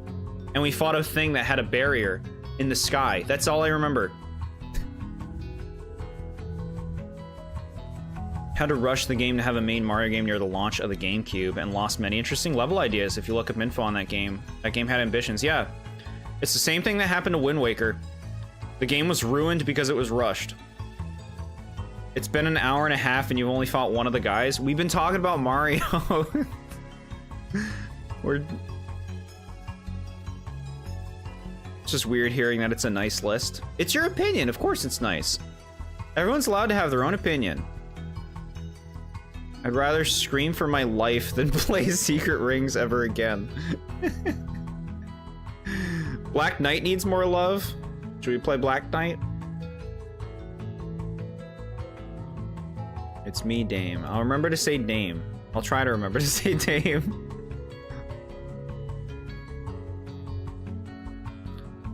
And we fought a thing that had a barrier in the sky. That's all I remember. Had to rush the game to have a main Mario game near the launch of the GameCube and lost many interesting level ideas if you look up info on that game. That game had ambitions, yeah. It's the same thing that happened to Wind Waker. The game was ruined because it was rushed. It's been an hour and a half and you've only fought one of the guys. We've been talking about Mario. It's just weird hearing that it's a nice list. It's your opinion, of course it's nice. Everyone's allowed to have their own opinion. I'd rather scream for my life than play Secret Rings ever again. Black Knight needs more love. Should we play Black Knight? It's me, Dame. I'll remember to say Dame. I'll try to remember to say Dame.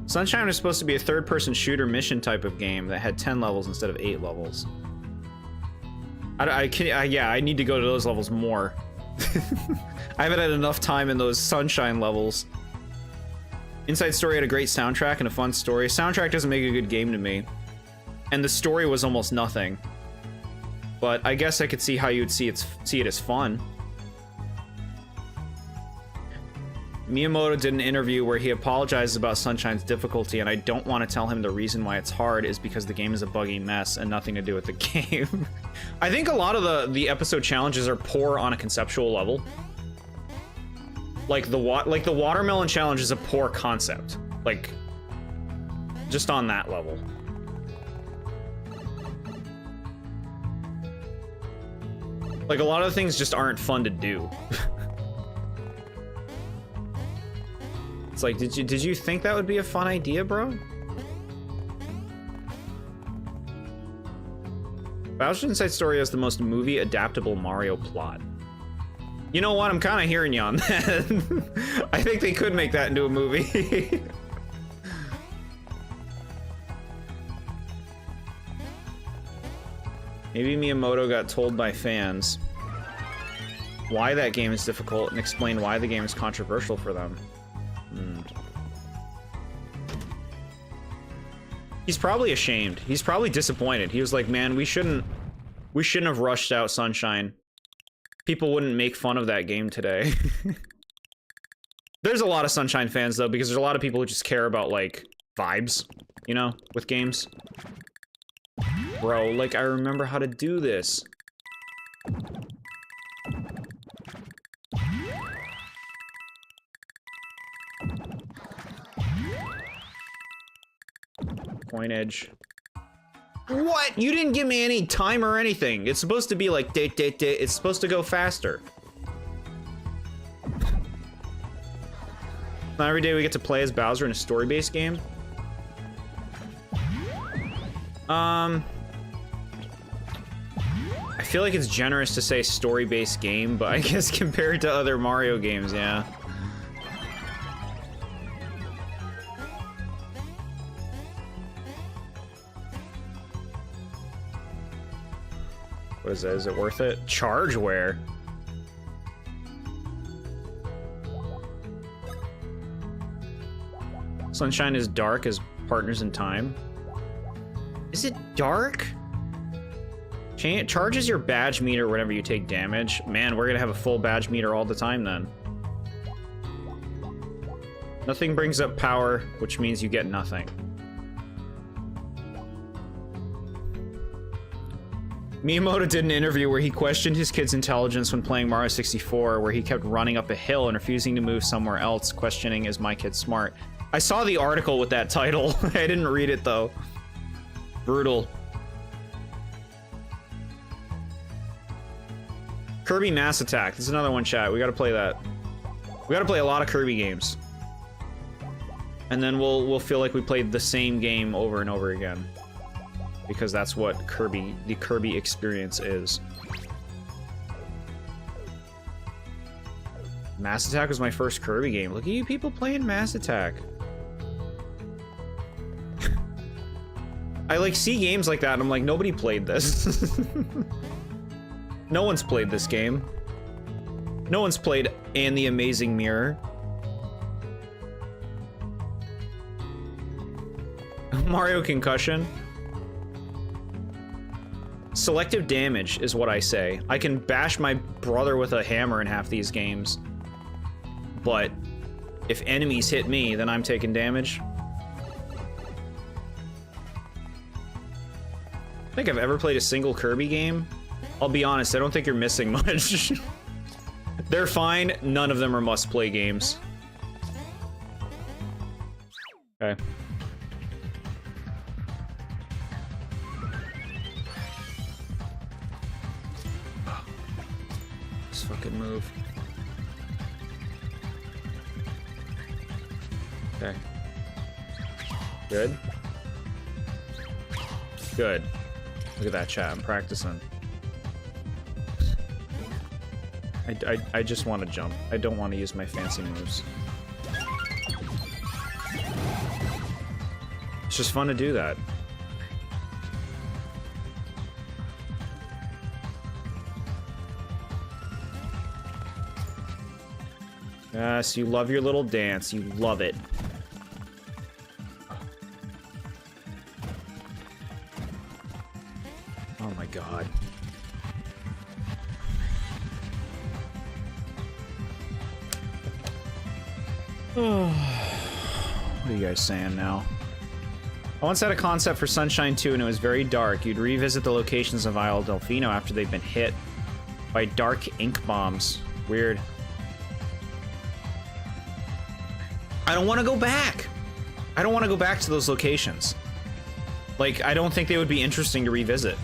Sunshine was supposed to be a third-person shooter mission type of game that had 10 levels instead of 8 levels. Yeah, I need to go to those levels more. I haven't had enough time in those Sunshine levels. Inside Story had a great soundtrack and a fun story. Soundtrack doesn't make a good game to me. and the story was almost nothing. But I guess I could see how you'd see it as fun. Miyamoto did an interview where he apologizes about Sunshine's difficulty, and I don't want to tell him the reason why it's hard is because the game is a buggy mess and nothing to do with the game. I think a lot of the episode challenges are poor on a conceptual level. Like the watermelon challenge is a poor concept. Like, just on that level. Like, a lot of things just aren't fun to do. It's like, did you think that would be a fun idea, bro? Bowser's Inside Story has the most movie-adaptable Mario plot. You know what? I'm kind of hearing you on that. I think they could make that into a movie. Maybe Miyamoto got told by fans why that game is difficult and explained why the game is controversial for them. He's probably ashamed. He's probably disappointed. He was like, man, we shouldn't have rushed out Sunshine. People wouldn't make fun of that game today. There's a lot of Sunshine fans, though, because there's a lot of people who just care about, like, vibes, you know, with games. Bro, like, I remember how to do this. Point edge. What? You didn't give me any time or anything. It's supposed to be like, it's supposed to go faster. Not every day we get to play as Bowser in a story-based game. I feel like it's generous to say story-based game, but I guess compared to other Mario games, yeah. What is that? Is it worth it? Chargeware. Sunshine is dark as Partners in Time. Is it dark? Charges your badge meter whenever you take damage. Man, we're gonna have a full badge meter all the time then. Nothing brings up power, which means you get nothing. Miyamoto did an interview where he questioned his kid's intelligence when playing Mario 64, where he kept running up a hill and refusing to move somewhere else, questioning, is my kid smart? I saw the article with that title. I didn't read it, though. Brutal. Kirby Mass Attack. This is another one, chat. We gotta play that. We gotta play a lot of Kirby games. And then we'll feel like we played the same game over and over again. Because that's what the Kirby experience is. Mass Attack was my first Kirby game. Look at you people playing Mass Attack. I like see games like that and I'm like, nobody played this. No one's played this game. No one's played And the Amazing Mirror. Mario Concussion. Selective damage is what I say. I can bash my brother with a hammer in half these games. But if enemies hit me, then I'm taking damage. I think I've ever played a single Kirby game. I'll be honest, I don't think you're missing much. They're fine. None of them are must-play games. Okay. Just fucking move. Okay. Good. Good. Look at that chat. I'm practicing. I just want to jump. I don't want to use my fancy moves. It's just fun to do that. Yes, you love your little dance. You love it. Oh my god. What are you guys saying now? I once had a concept for Sunshine 2 and it was very dark. You'd revisit the locations of Isle Delfino after they've been hit by dark ink bombs. Weird. I don't want to go back. I don't want to go back to those locations. Like, I don't think they would be interesting to revisit.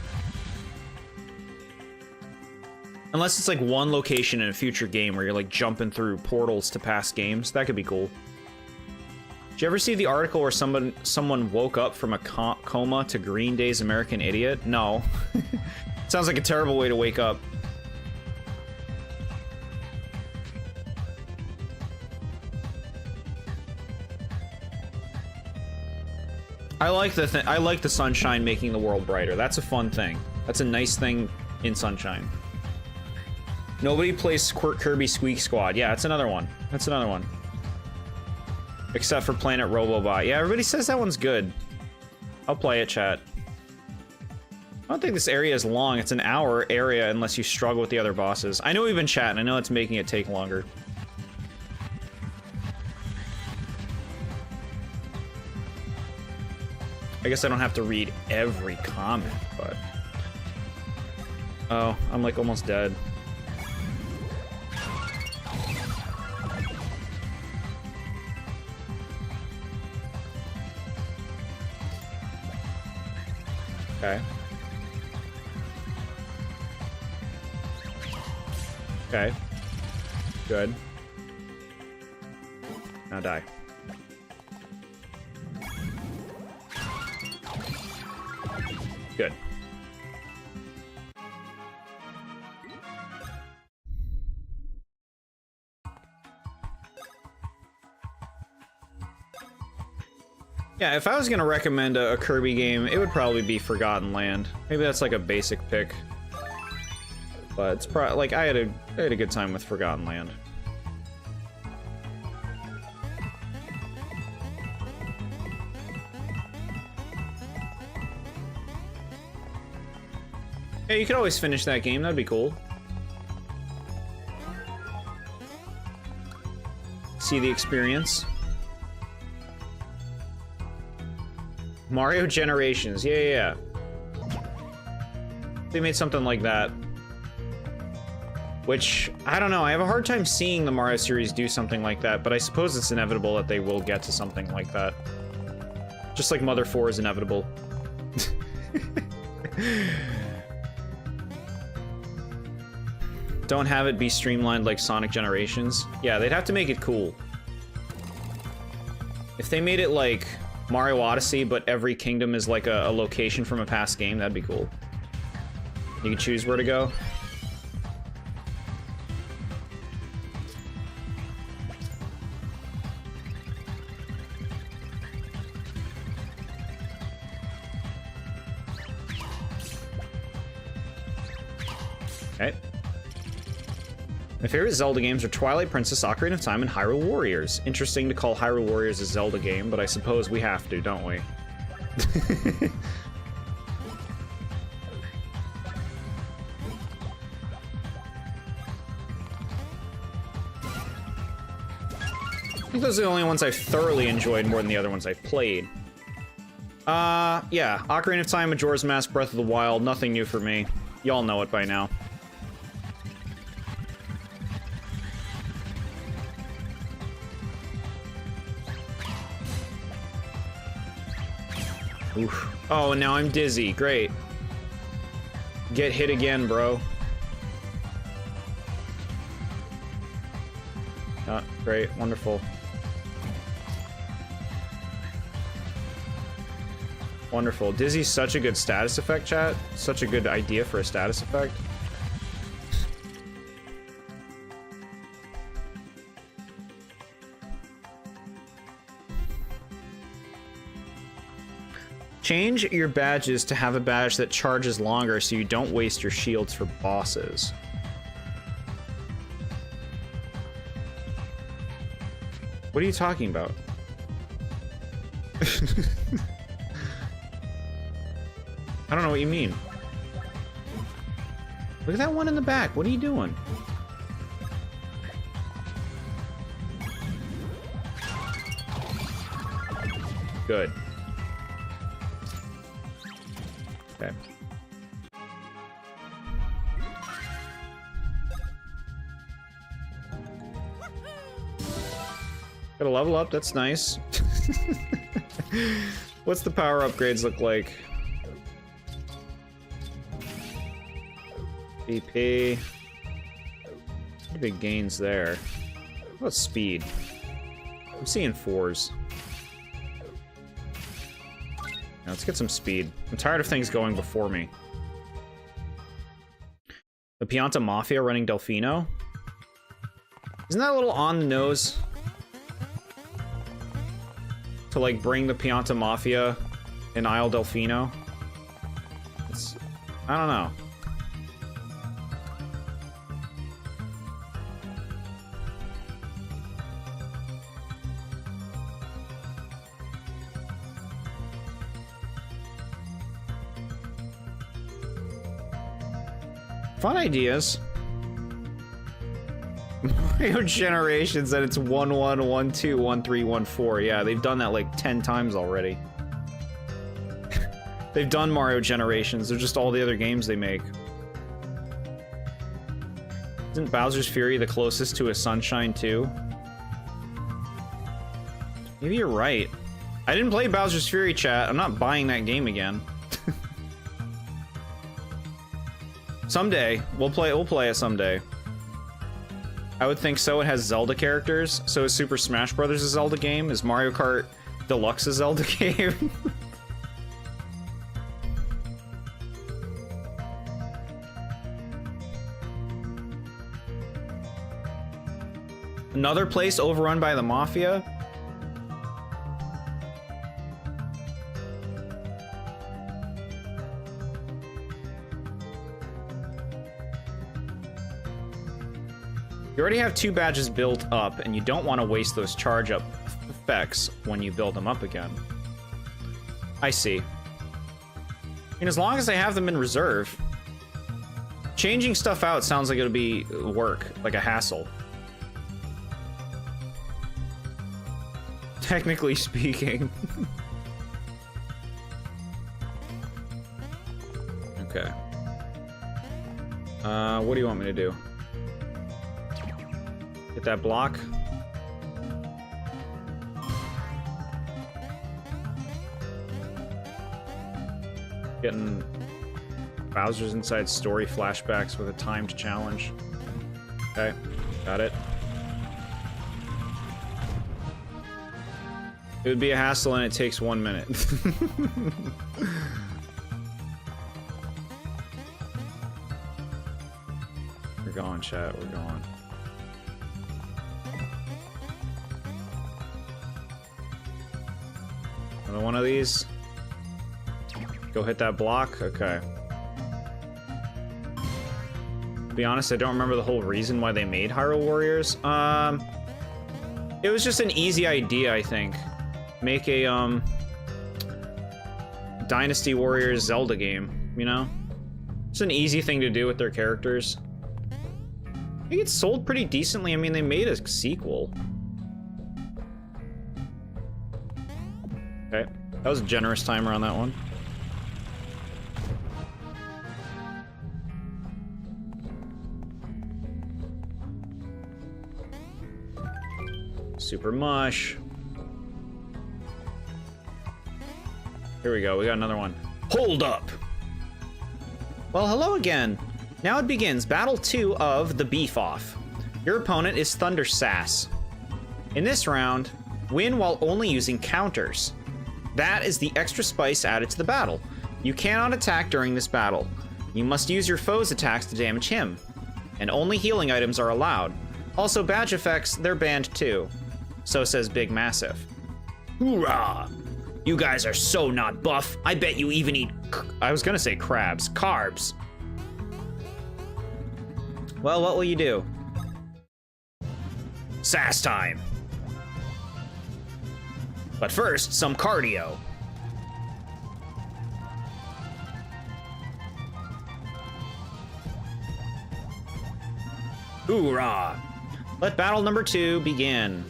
Unless it's like one location in a future game where you're like jumping through portals to past games. That could be cool. Did you ever see the article where someone woke up from a coma to Green Day's American Idiot? No. Sounds like a terrible way to wake up. I like the sunshine making the world brighter. That's a fun thing. That's a nice thing in Sunshine. Nobody plays Kirby Squeak Squad. Yeah, that's another one. That's another one. Except for Planet Robobot. Yeah, everybody says that one's good. I'll play it, chat. I don't think this area is long. It's an hour area unless you struggle with the other bosses. I know we've been chatting. I know it's making it take longer. I guess I don't have to read every comment, but... Oh, I'm like almost dead. Okay. Okay. Good. Now die. Good. Yeah, if I was gonna recommend a Kirby game, it would probably be Forgotten Land. Maybe that's like a basic pick. But it's probably like I had a good time with Forgotten Land. Yeah, you could always finish that game, that'd be cool. See the experience. Mario Generations, yeah. They made something like that. Which, I don't know, I have a hard time seeing the Mario series do something like that, but I suppose it's inevitable that they will get to something like that. Just like Mother 4 is inevitable. Don't have it be streamlined like Sonic Generations. Yeah, they'd have to make it cool. If they made it like Mario Odyssey, but every kingdom is like a location from a past game, that'd be cool. You can choose where to go. Okay. My favorite Zelda games are Twilight Princess, Ocarina of Time, and Hyrule Warriors. Interesting to call Hyrule Warriors a Zelda game, but I suppose we have to, don't we? I think those are the only ones I've thoroughly enjoyed more than the other ones I've played. Yeah. Ocarina of Time, Majora's Mask, Breath of the Wild, nothing new for me. Y'all know it by now. Oof. Oh, and now I'm dizzy. Great. Get hit again, bro. Great. Wonderful. Wonderful. Dizzy's such a good status effect, chat. Such a good idea for a status effect. Change your badges to have a badge that charges longer so you don't waste your shields for bosses. What are you talking about? I don't know what you mean. Look at that one in the back. What are you doing? Good. Okay. Got a level up, that's nice. What's the power upgrades look like? BP. Pretty big gains there. What about speed? I'm seeing 4s. Now, let's get some speed. I'm tired of things going before me. The Pianta Mafia running Delfino? Isn't that a little on the nose? To, like, bring the Pianta Mafia in Isle Delfino? I don't know. Fun ideas. Mario Generations and it's 1 1 1 2 1 3 1 4. Yeah, they've done that like 10 times already. They've done Mario Generations. They're just all the other games they make. Isn't Bowser's Fury the closest to a Sunshine 2? Maybe you're right. I didn't play Bowser's Fury, chat. I'm not buying that game again. Someday. We'll play it someday. I would think so. It has Zelda characters. So is Super Smash Bros. A Zelda game? Is Mario Kart Deluxe a Zelda game? Another place overrun by the Mafia? You already have 2 badges built up, and you don't want to waste those charge up effects when you build them up again. I see. And as long as I have them in reserve, changing stuff out sounds like it'll be work, like a hassle. Technically speaking. Okay. What do you want me to do? Get that block. Getting Bowser's Inside Story flashbacks with a timed challenge. Okay, got it. It would be a hassle and it takes 1 minute. We're going, chat, we're going. Another one of these. Go hit that block. Okay. To be honest, I don't remember the whole reason why they made Hyrule Warriors. It was just an easy idea, I think. Make a Dynasty Warriors Zelda game, you know? It's an easy thing to do with their characters. I think it sold pretty decently. I mean, they made a sequel. Okay, that was a generous timer on that one. Super Mush. Here we go, we got another one. Hold up! Well, hello again. Now it begins Battle 2 of the Beef Off. Your opponent is Thunder Sass. In this round, win while only using counters. That is the extra spice added to the battle. You cannot attack during this battle. You must use your foe's attacks to damage him. And only healing items are allowed. Also, badge effects, they're banned too. So says Big Massive. Hoorah! You guys are so not buff. I bet you even eat... I was gonna say crabs. Carbs. Well, what will you do? Sass time. But first, some cardio. Hoorah! Let battle number 2 begin.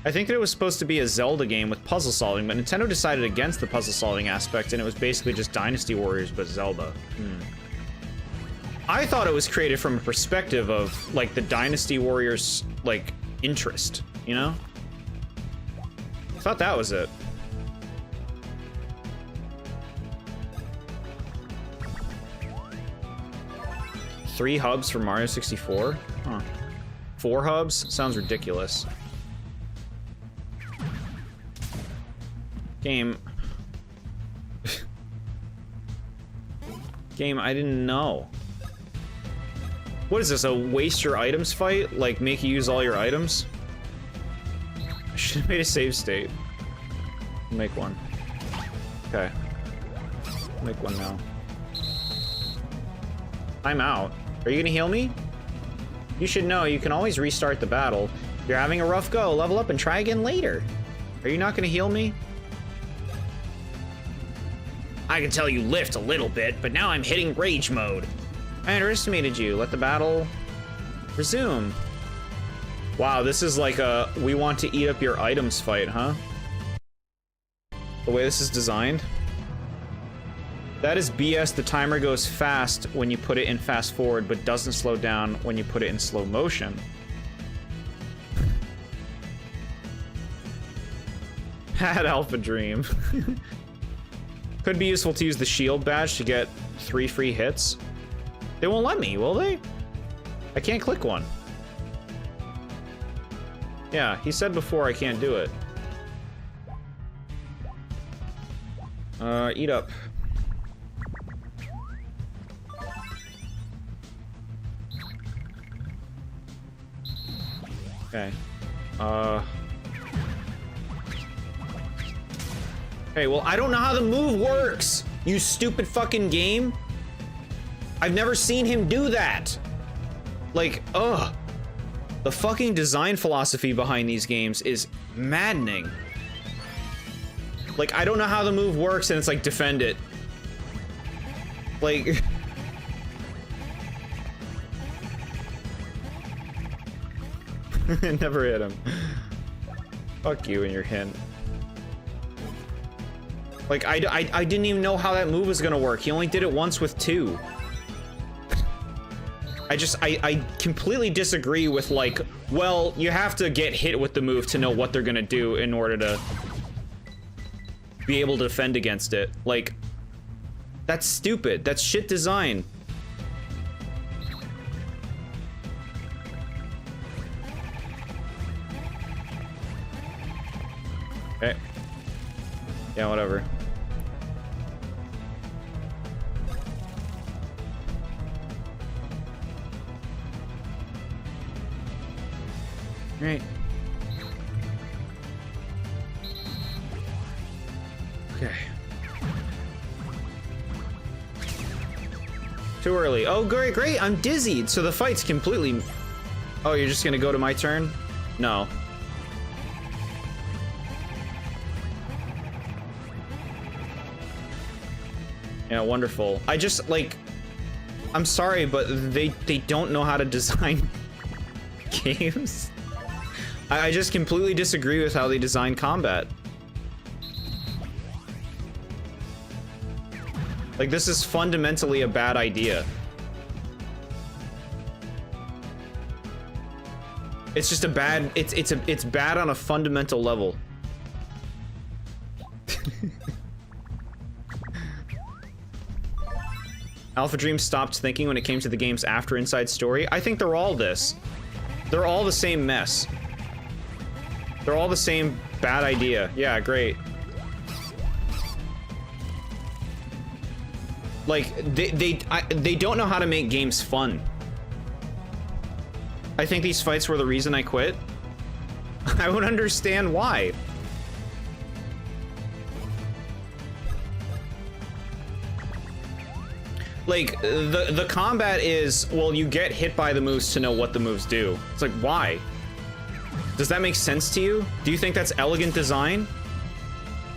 I think that it was supposed to be a Zelda game with puzzle solving, but Nintendo decided against the puzzle solving aspect, and it was basically just Dynasty Warriors but Zelda. I thought it was created from a perspective of, like, the Dynasty Warriors, like, interest, you know? I thought that was it. Three hubs for Mario 64? Huh. 4 hubs? Sounds ridiculous. Game. Game, I didn't know. What is this, a waste your items fight? Like, make you use all your items? I should have made a save state. Make one. Okay. Make one now. I'm out. Are you gonna heal me? You should know you can always restart the battle. If you're having a rough go, level up and try again later. Are you not gonna heal me? I can tell you lift a little bit, but now I'm hitting rage mode. I underestimated you. Let the battle resume. Wow, this is like a we want to eat up your items fight, huh? The way this is designed. That is BS. The timer goes fast when you put it in fast forward, but doesn't slow down when you put it in slow motion. Had Alpha Dream. Could be useful to use the shield badge to get 3 free hits. They won't let me, will they? I can't click one. Yeah, he said before I can't do it. Eat up. Okay. Hey, well, I don't know how the move works, you stupid fucking game. I've never seen him do that. Like, ugh. The fucking design philosophy behind these games is maddening. Like, I don't know how the move works, and it's like, defend it. Like... Never hit him. Fuck you and your hint. Like, I didn't even know how that move was gonna work. He only did it once with 2. I completely disagree with, like, well, you have to get hit with the move to know what they're gonna do in order to be able to defend against it. Like, that's stupid. That's shit design. Okay. Yeah, whatever. Right. Okay. Too early. Oh, great, great. I'm dizzied. So the fight's completely... Oh, you're just gonna go to my turn? No. Yeah, wonderful. I just, like... I'm sorry, but they don't know how to design games. I just completely disagree with how they design combat. Like, this is fundamentally a bad idea. It's just a bad, it's bad on a fundamental level. Alpha Dream stopped thinking when it came to the games after Inside Story. I think they're all this. They're all the same mess. They're all the same bad idea. Yeah, great. Like, they don't know how to make games fun. I think these fights were the reason I quit. I would understand why. Like, the combat is, well, you get hit by the moves to know what the moves do. It's like, why? Does that make sense to you? Do you think that's elegant design?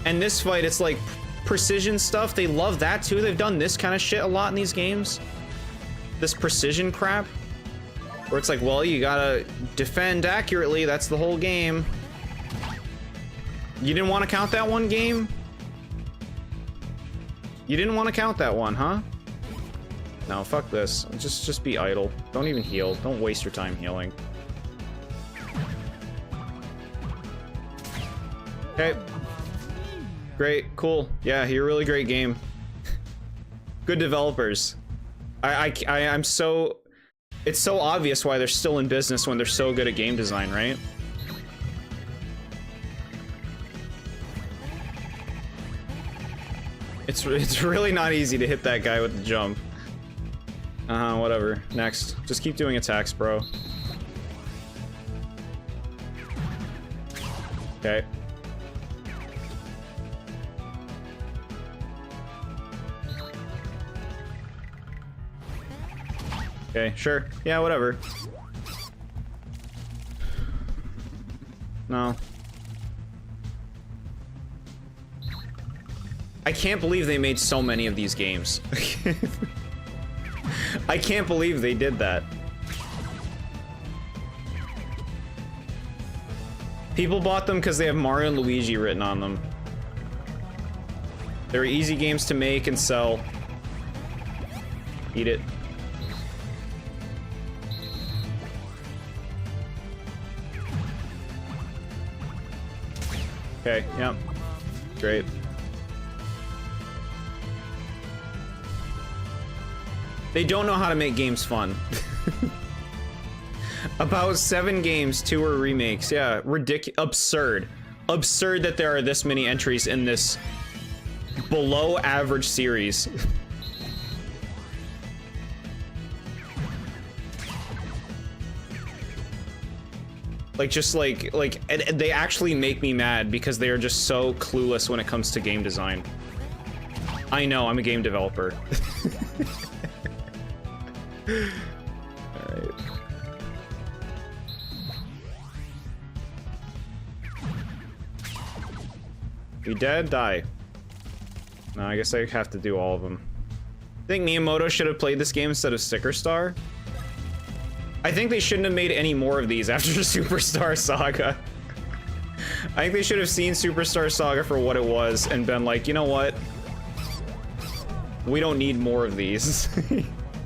And this fight, it's like precision stuff. They love that too. They've done this kind of shit a lot in these games. This precision crap. Where it's like, well, you gotta defend accurately, that's the whole game. You didn't want to count that one game? You didn't want to count that one, huh? No, fuck this. Just be idle. Don't even heal. Don't waste your time healing. Okay. Great, cool. Yeah, you're a really great game. Good developers. I'm so... It's so obvious why they're still in business when they're so good at game design, right? It's really not easy to hit that guy with the jump. Whatever. Next. Just keep doing attacks, bro. Okay. Okay, sure. Yeah, whatever. No. I can't believe they made so many of these games. I can't believe they did that. People bought them because they have Mario and Luigi written on them. They were easy games to make and sell. Eat it. Okay, yep. Great. They don't know how to make games fun. About 7 games, 2 are remakes. Yeah, ridiculous. Absurd. Absurd that there are this many entries in this below average series. Like, just like, they actually make me mad because they are just so clueless when it comes to game design. I know, I'm a game developer. Alright. You dead? Die. No, I guess I have to do all of them. I think Miyamoto should have played this game instead of Sticker Star. I think they shouldn't have made any more of these after Superstar Saga. I think they should have seen Superstar Saga for what it was and been like, you know what? We don't need more of these.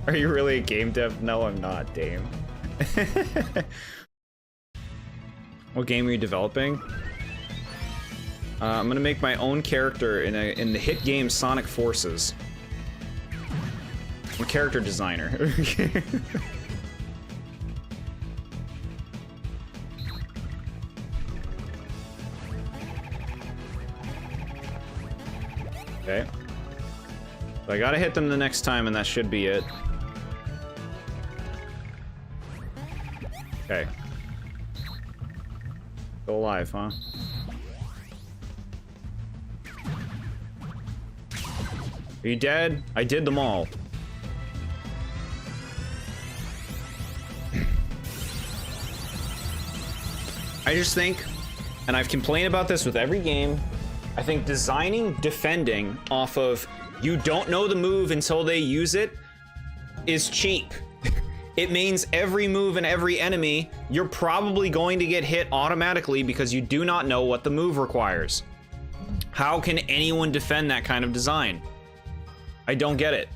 Are you really a game dev? No, I'm not, Dame. What game are you developing? I'm gonna make my own character in the hit game Sonic Forces. I'm a character designer. Okay. So I gotta hit them the next time, and that should be it. Okay. Still alive, huh? Are you dead? I did them all. I just think, and I've complained about this with every game, I think designing defending off of you don't know the move until they use it is cheap. It means every move and every enemy, you're probably going to get hit automatically because you do not know what the move requires. How can anyone defend that kind of design? I don't get it.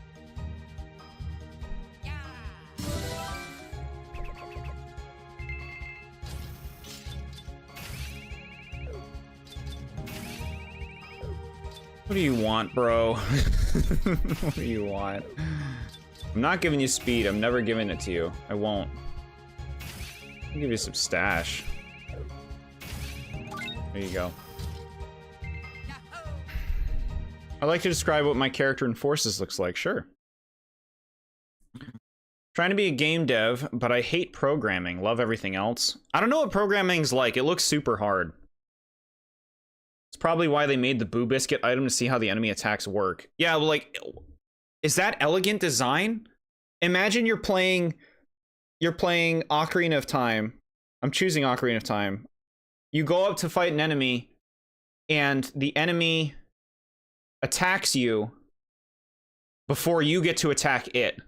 What do you want, bro? What do you want? I'm not giving you speed. I'm never giving it to you. I won't. I'll give you some stash. There you go. I'd like to describe what my character in Forces looks like. Sure. Trying to be a game dev, but I hate programming. Love everything else. I don't know what programming's like. It looks super hard. It's probably why they made the Boo Biscuit item to see how the enemy attacks work. Yeah, well, like, is that elegant design? Imagine you're playing Ocarina of Time. I'm choosing Ocarina of Time. You go up to fight an enemy, and the enemy attacks you before you get to attack it.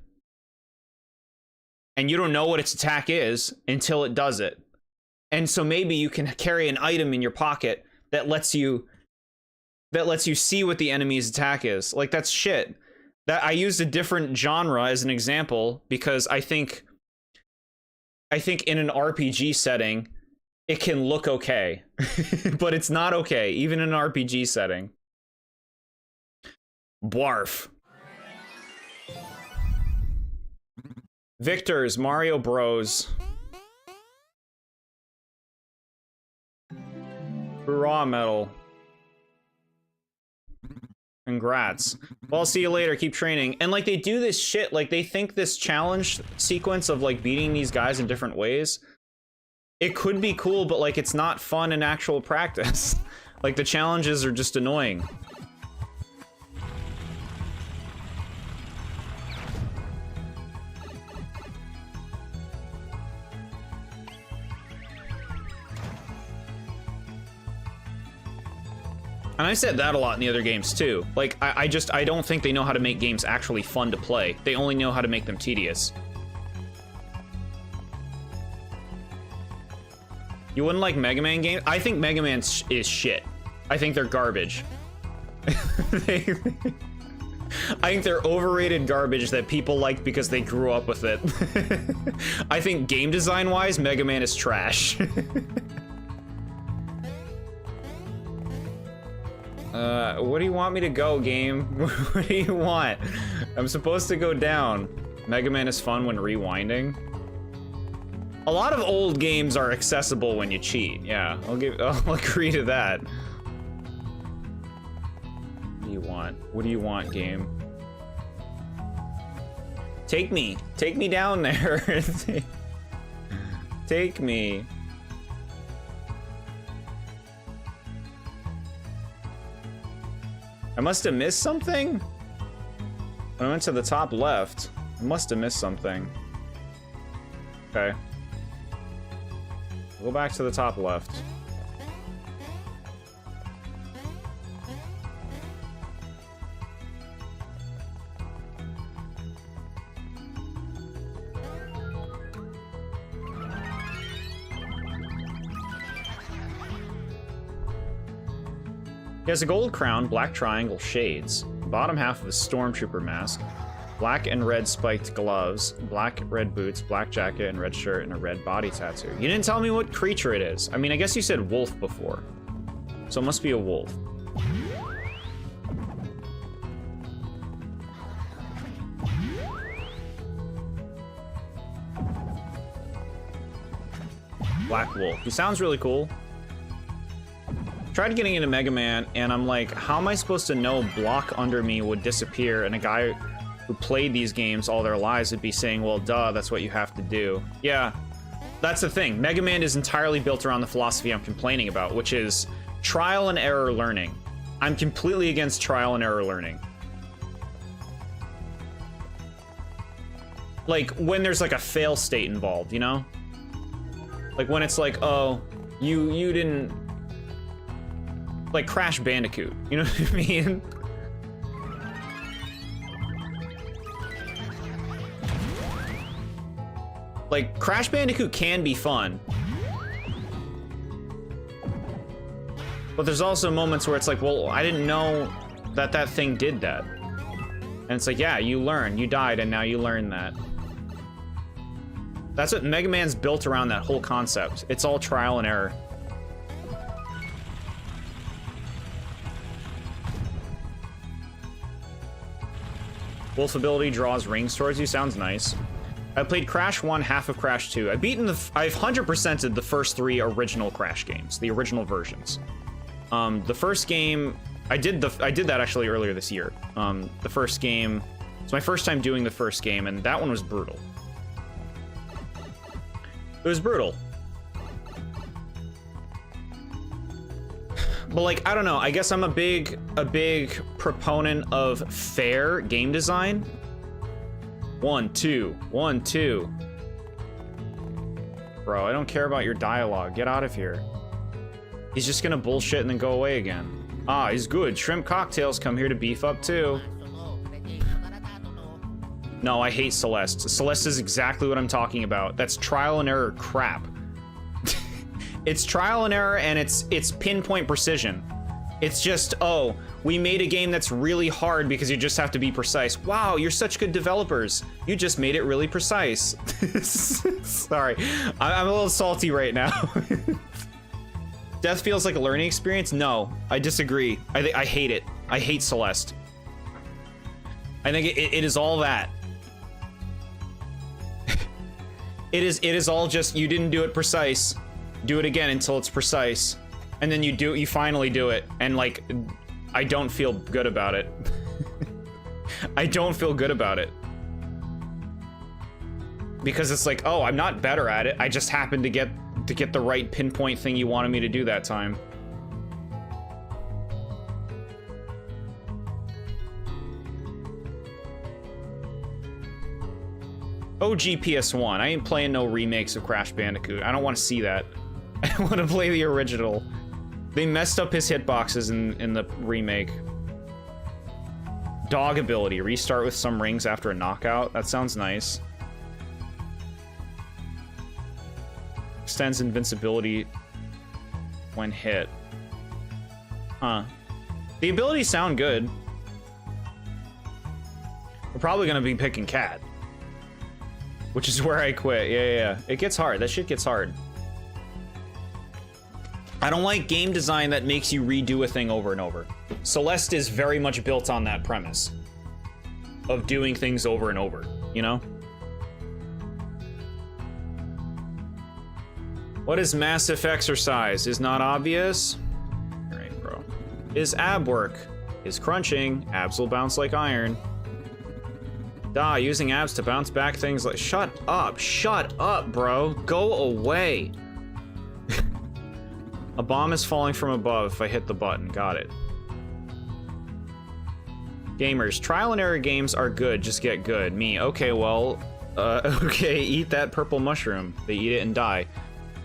and you don't know what its attack is until it does it. And so maybe you can carry an item in your pocket that lets you see what the enemy's attack is. Like, that's shit. That I used a different genre as an example because I think in an RPG setting it can look okay. But it's not okay even in an RPG setting. Bwarf. Victor's Mario Bros. Raw medal. Congrats. Well, I'll see you later. Keep training. And like, they do this shit, like they think this challenge sequence of like beating these guys in different ways, it could be cool, but like it's not fun in actual practice. Like the challenges are just annoying. And I said that a lot in the other games too. Like, I don't think they know how to make games actually fun to play. They only know how to make them tedious. You wouldn't like Mega Man games? I think Mega Man is shit. I think they're garbage. I think they're overrated garbage that people like because they grew up with it. I think game design-wise, Mega Man is trash. What do you want me to go, game? What do you want? I'm supposed to go down. Mega Man is fun when rewinding. A lot of old games are accessible when you cheat. Yeah, I'll agree to that. What do you want? What do you want, game? Take me down there. Take me. I must have missed something? When I went to the top left, I must have missed something. Okay. Go back to the top left. He has a gold crown, black triangle shades, bottom half of his stormtrooper mask, black and red spiked gloves, black red boots, black jacket and red shirt, and a red body tattoo. You didn't tell me what creature it is. I mean, I guess you said wolf before, so it must be a wolf. Black wolf. He sounds really cool. Tried getting into Mega Man, and I'm like, how am I supposed to know block under me would disappear, and a guy who played these games all their lives would be saying, well, duh, that's what you have to do. Yeah, that's the thing. Mega Man is entirely built around the philosophy I'm complaining about, which is trial and error learning. I'm completely against trial and error learning. Like, when there's like a fail state involved, you know? Like when it's like, oh, you didn't... Like Crash Bandicoot, you know what I mean? Like, Crash Bandicoot can be fun. But there's also moments where it's like, well, I didn't know that that thing did that. And it's like, yeah, you learn. You died, and now you learn that. That's what Mega Man's built around, that whole concept. It's all trial and error. Wolf ability draws rings towards you. Sounds nice. I played Crash 1, half of Crash 2. I've 100%ed the first 3 original Crash games, the original versions. The first game, I did that actually earlier this year. The first game, it's my first time doing the first game, and that one was brutal. It was brutal. But like, I don't know, I guess I'm a big proponent of fair game design. 1, 2, 1, 2. Bro, I don't care about your dialogue. Get out of here. He's just gonna bullshit and then go away again. Ah, he's good. Shrimp cocktails come here to beef up too. No, I hate Celeste. Celeste is exactly what I'm talking about. That's trial and error crap. It's trial and error, and it's pinpoint precision. It's just, oh, we made a game that's really hard because you just have to be precise. Wow, you're such good developers. You just made it really precise. Sorry, I'm a little salty right now. Death feels like a learning experience? No, I disagree. I hate it. I hate Celeste. I think it is all that. It is all just, you didn't do it precise. Do it again until it's precise. And then you finally do it. And like, I don't feel good about it. I don't feel good about it. Because it's like, oh, I'm not better at it. I just happened to get the right pinpoint thing you wanted me to do that time. OG PS1. I ain't playing no remakes of Crash Bandicoot. I don't want to see that. I want to play the original. They messed up his hitboxes in the remake. Dog ability. Restart with some rings after a knockout. That sounds nice. Extends invincibility when hit. Huh. The abilities sound good. We're probably gonna be picking Cat. Which is where I quit. Yeah. It gets hard. That shit gets hard. I don't like game design that makes you redo a thing over and over. Celeste is very much built on that premise of doing things over and over, you know? What is massive exercise? Is not obvious? All right, bro. Is ab work? Is crunching? Abs will bounce like iron. Using abs to bounce back things like... Shut up, bro. Go away. A bomb is falling from above if I hit the button. Got it. Gamers, trial and error games are good, just get good. Me, okay, well, okay, eat that purple mushroom. They eat it and die.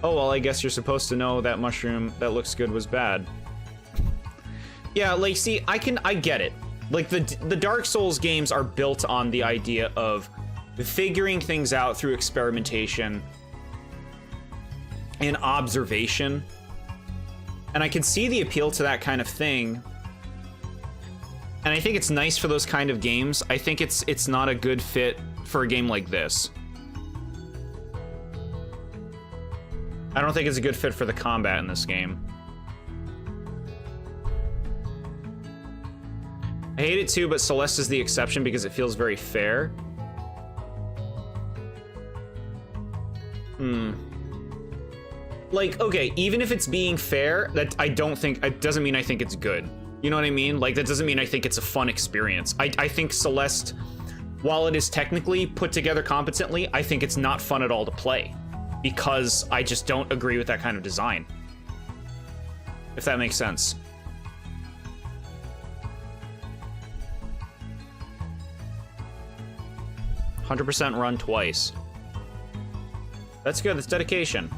Oh, well, I guess you're supposed to know that mushroom that looks good was bad. Yeah, like, see, I get it. Like, the Dark Souls games are built on the idea of figuring things out through experimentation and observation. And I can see the appeal to that kind of thing. And I think it's nice for those kind of games. I think it's not a good fit for a game like this. I don't think it's a good fit for the combat in this game. I hate it too, but Celeste is the exception because it feels very fair. Like, okay, even if it's being fair, that I don't think, it doesn't mean I think it's good. You know what I mean? Like, that doesn't mean I think it's a fun experience. I think Celeste, while it is technically put together competently, I think it's not fun at all to play. Because I just don't agree with that kind of design. If that makes sense. "100% run twice." That's good, that's dedication.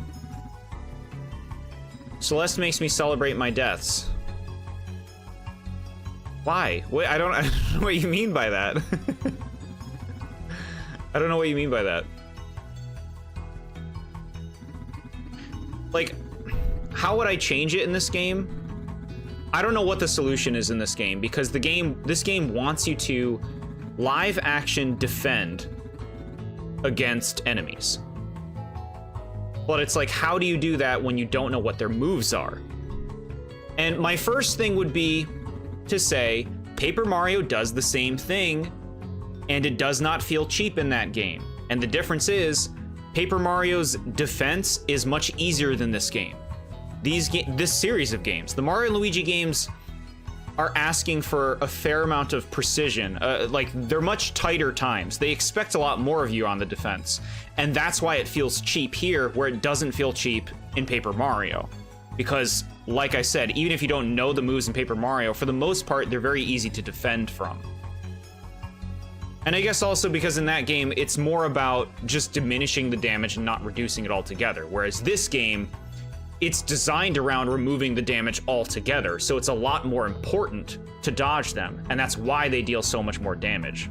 Celeste makes me celebrate my deaths. Why? Wait, I don't know what you mean by that. I don't know what you mean by that. Like, how would I change it in this game? I don't know what the solution is in this game, because this game wants you to live action defend against enemies. But it's like, how do you do that when you don't know what their moves are? And my first thing would be to say, Paper Mario does the same thing, and it does not feel cheap in that game. And the difference is, Paper Mario's defense is much easier than this game. This series of games, the Mario and Luigi games, are asking for a fair amount of precision. Like, they're much tighter times. They expect a lot more of you on the defense. And that's why it feels cheap here, where it doesn't feel cheap in Paper Mario. Because, like I said, even if you don't know the moves in Paper Mario, for the most part, they're very easy to defend from. And I guess also because in that game, it's more about just diminishing the damage and not reducing it altogether. Whereas this game, it's designed around removing the damage altogether, so it's a lot more important to dodge them, and that's why they deal so much more damage.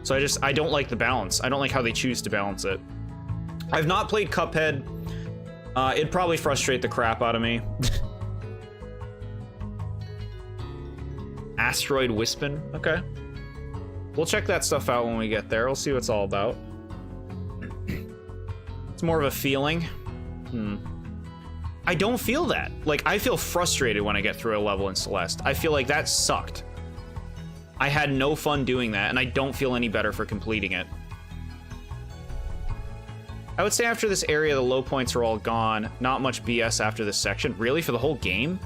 So I don't like the balance. I don't like how they choose to balance it. I've not played Cuphead. It'd probably frustrate the crap out of me. Asteroid Wispin? Okay. We'll check that stuff out when we get there. We'll see what it's all about. It's more of a feeling. I don't feel that. Like, I feel frustrated when I get through a level in Celeste. I feel like that sucked. I had no fun doing that, and I don't feel any better for completing it. I would say after this area, the low points are all gone. Not much BS after this section. Really? For the whole game?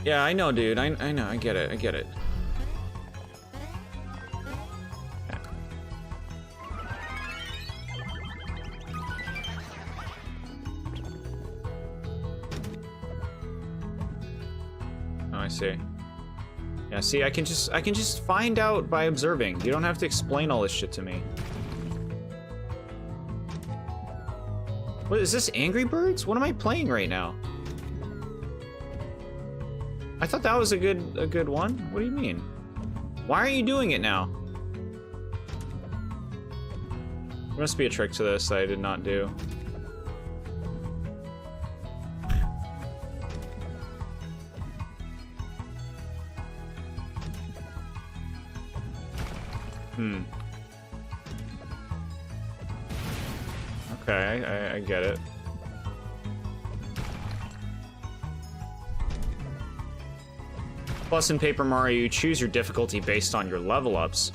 Yeah, I know, dude. I know. I get it. I get it. Oh, I see. Yeah, see, I can just find out by observing. You don't have to explain all this shit to me. What is this? Angry Birds? What am I playing right now? I thought that was a good one. What do you mean? Why are you doing it now? There must be a trick to this that I did not do. Okay, I get it. Plus, in Paper Mario, you choose your difficulty based on your level ups.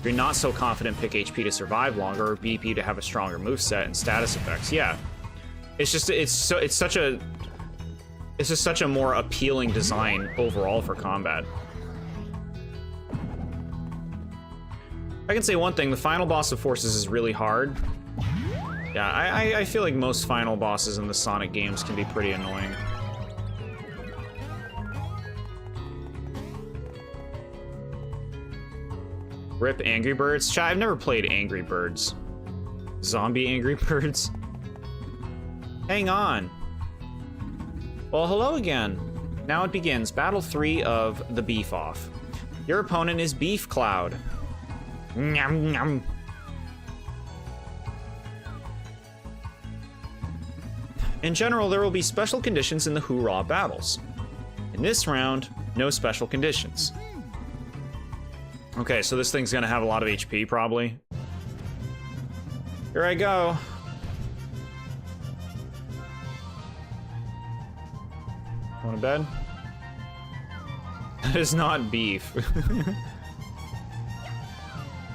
If you're not so confident, pick HP to survive longer, or BP to have a stronger moveset and status effects. Yeah, it's just such a more appealing design overall for combat. I can say one thing: the final boss of Forces is really hard. Yeah, I feel like most final bosses in the Sonic games can be pretty annoying. Rip Angry Birds? I've never played Angry Birds. Zombie Angry Birds? Hang on. Well, hello again. Now it begins. Battle 3 of the Beef Off. Your opponent is Beef Cloud. Nyam nyam. In general, there will be special conditions in the Hoorah battles. In this round, no special conditions. Okay, so this thing's gonna have a lot of HP, probably. Here I go. Going to bed? That is not beef.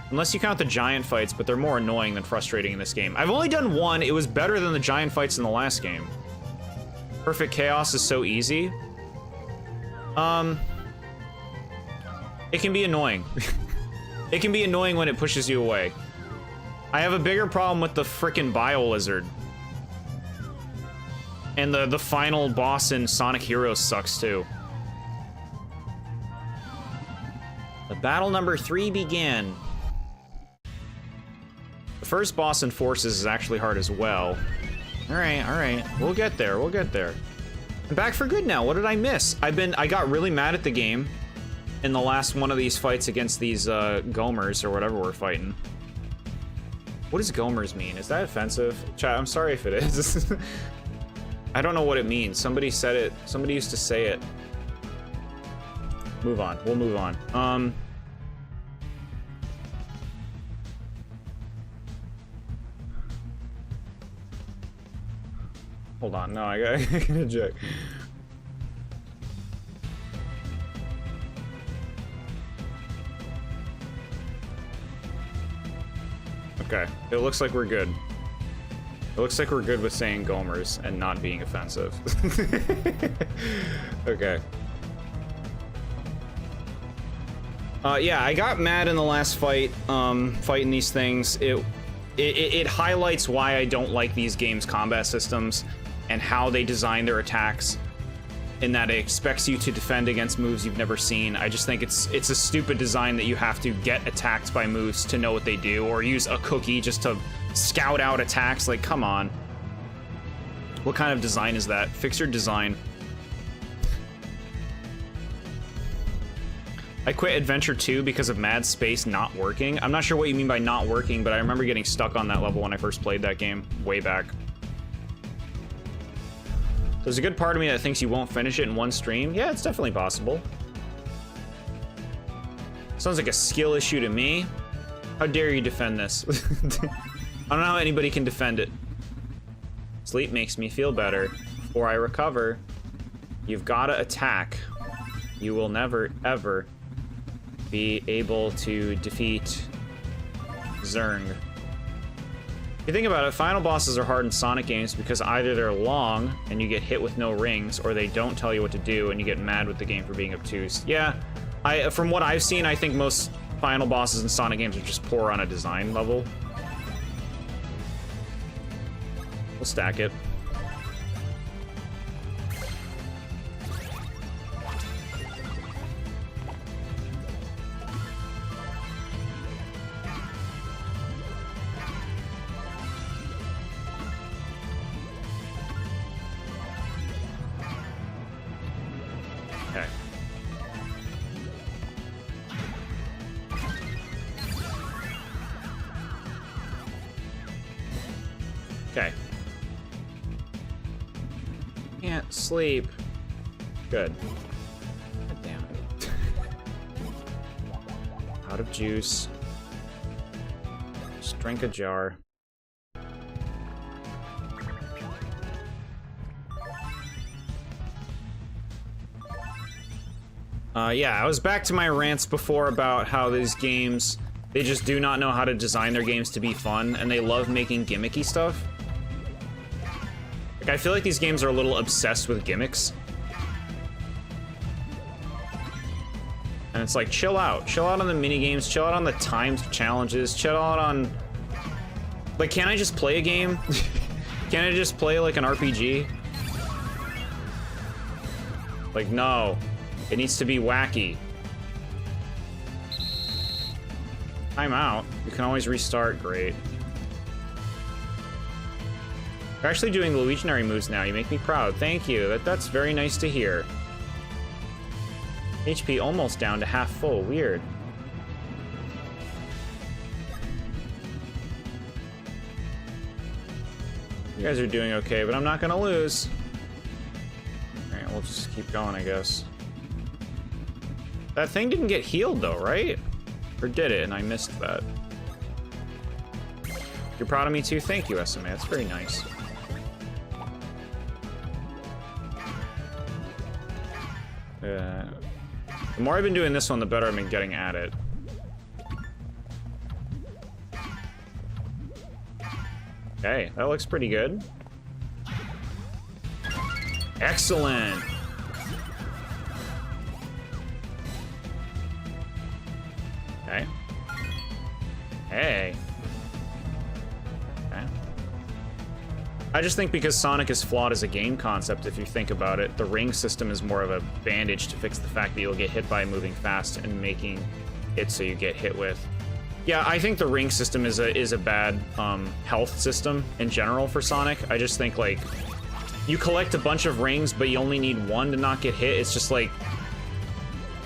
Unless you count the giant fights, but they're more annoying than frustrating in this game. I've only done one. It was better than the giant fights in the last game. Perfect Chaos is so easy. It can be annoying. It can be annoying when it pushes you away. I have a bigger problem with the frickin' Bio-Lizard. And the final boss in Sonic Heroes sucks too. The battle number 3 began. The first boss in Forces is actually hard as well. Alright. We'll get there, I'm back for good now. What did I miss? I got really mad at the game in the last one of these fights against these Gomers or whatever we're fighting. What does Gomers mean? Is that offensive? Chat, I'm sorry if it is. I don't know what it means. Somebody said it. Somebody used to say it. Move on. We'll move on. Hold on. No, I gotta check. Okay, it looks like we're good. It looks like we're good with saying Gomers and not being offensive. Okay. Yeah, I got mad in the last fight, fighting these things. It highlights why I don't like these games' combat systems and how they design their attacks, in that it expects you to defend against moves you've never seen. I just think it's a stupid design that you have to get attacked by moves to know what they do, or use a cookie just to scout out attacks. Like, come on. What kind of design is that? Fix your design. I quit Adventure 2 because of Mad Space not working. I'm not sure what you mean by not working, but I remember getting stuck on that level when I first played that game way back. There's a good part of me that thinks you won't finish it in one stream. Yeah, it's definitely possible. Sounds like a skill issue to me. How dare you defend this? I don't know how anybody can defend it. Sleep makes me feel better. Before I recover, you've gotta attack. You will never, ever be able to defeat Zerg. If you think about it, final bosses are hard in Sonic games because either they're long and you get hit with no rings, or they don't tell you what to do and you get mad with the game for being obtuse. Yeah, from what I've seen, I think most final bosses in Sonic games are just poor on a design level. We'll stack it. Okay. Okay. Can't sleep. Good. God damn it. Out of juice. Just drink a jar. Yeah, I was back to my rants before about how these games, they just do not know how to design their games to be fun, and they love making gimmicky stuff. Like, I feel like these games are a little obsessed with gimmicks. And it's like, chill out. Chill out on the minigames, chill out on the timed challenges, chill out on... Like, can't I just play a game? Can't I just play, like, an RPG? Like, no. It needs to be wacky. Time out. You can always restart. Great. You're actually doing the Luiginary moves now. You make me proud. Thank you. That's very nice to hear. HP almost down to half full. Weird. You guys are doing okay, but I'm not gonna lose. Alright, we'll just keep going, I guess. That thing didn't get healed, though, right? Or did it, and I missed that? You're proud of me, too? Thank you, SMA. That's very nice. The more I've been doing this one, the better I've been getting at it. Okay, that looks pretty good. Excellent! Okay. Hey. Okay. I just think because Sonic is flawed as a game concept, if you think about it, the ring system is more of a bandage to fix the fact that you'll get hit by moving fast and making it so you get hit with. Yeah, I think the ring system is a bad health system in general for Sonic. I just think, like, you collect a bunch of rings, but you only need one to not get hit. It's just like,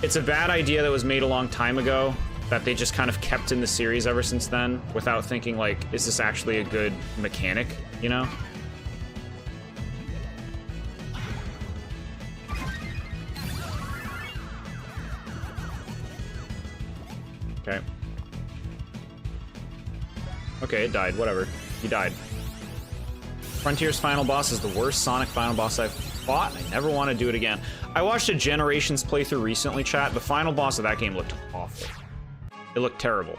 it's a bad idea that was made a long time ago that they just kind of kept in the series ever since then without thinking, like, is this actually a good mechanic, you know? Okay. Okay, it died. Whatever. He died. Frontier's final boss is the worst Sonic final boss I've fought. I never want to do it again. I watched a Generations playthrough recently, chat. The final boss of that game looked awful. It looked terrible.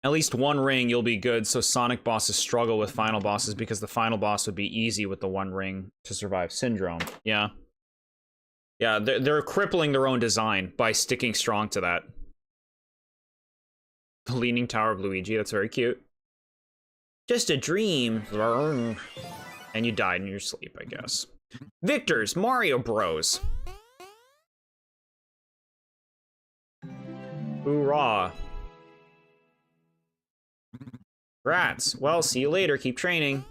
At least one ring, you'll be good, so Sonic bosses struggle with final bosses because the final boss would be easy with the one ring to survive syndrome. Yeah. Yeah, they're crippling their own design by sticking strong to that. The Leaning Tower of Luigi, that's very cute. Just a dream. And you died in your sleep, I guess. Victor's Mario Bros. Hoorah. Rats. Well, see you later. Keep training.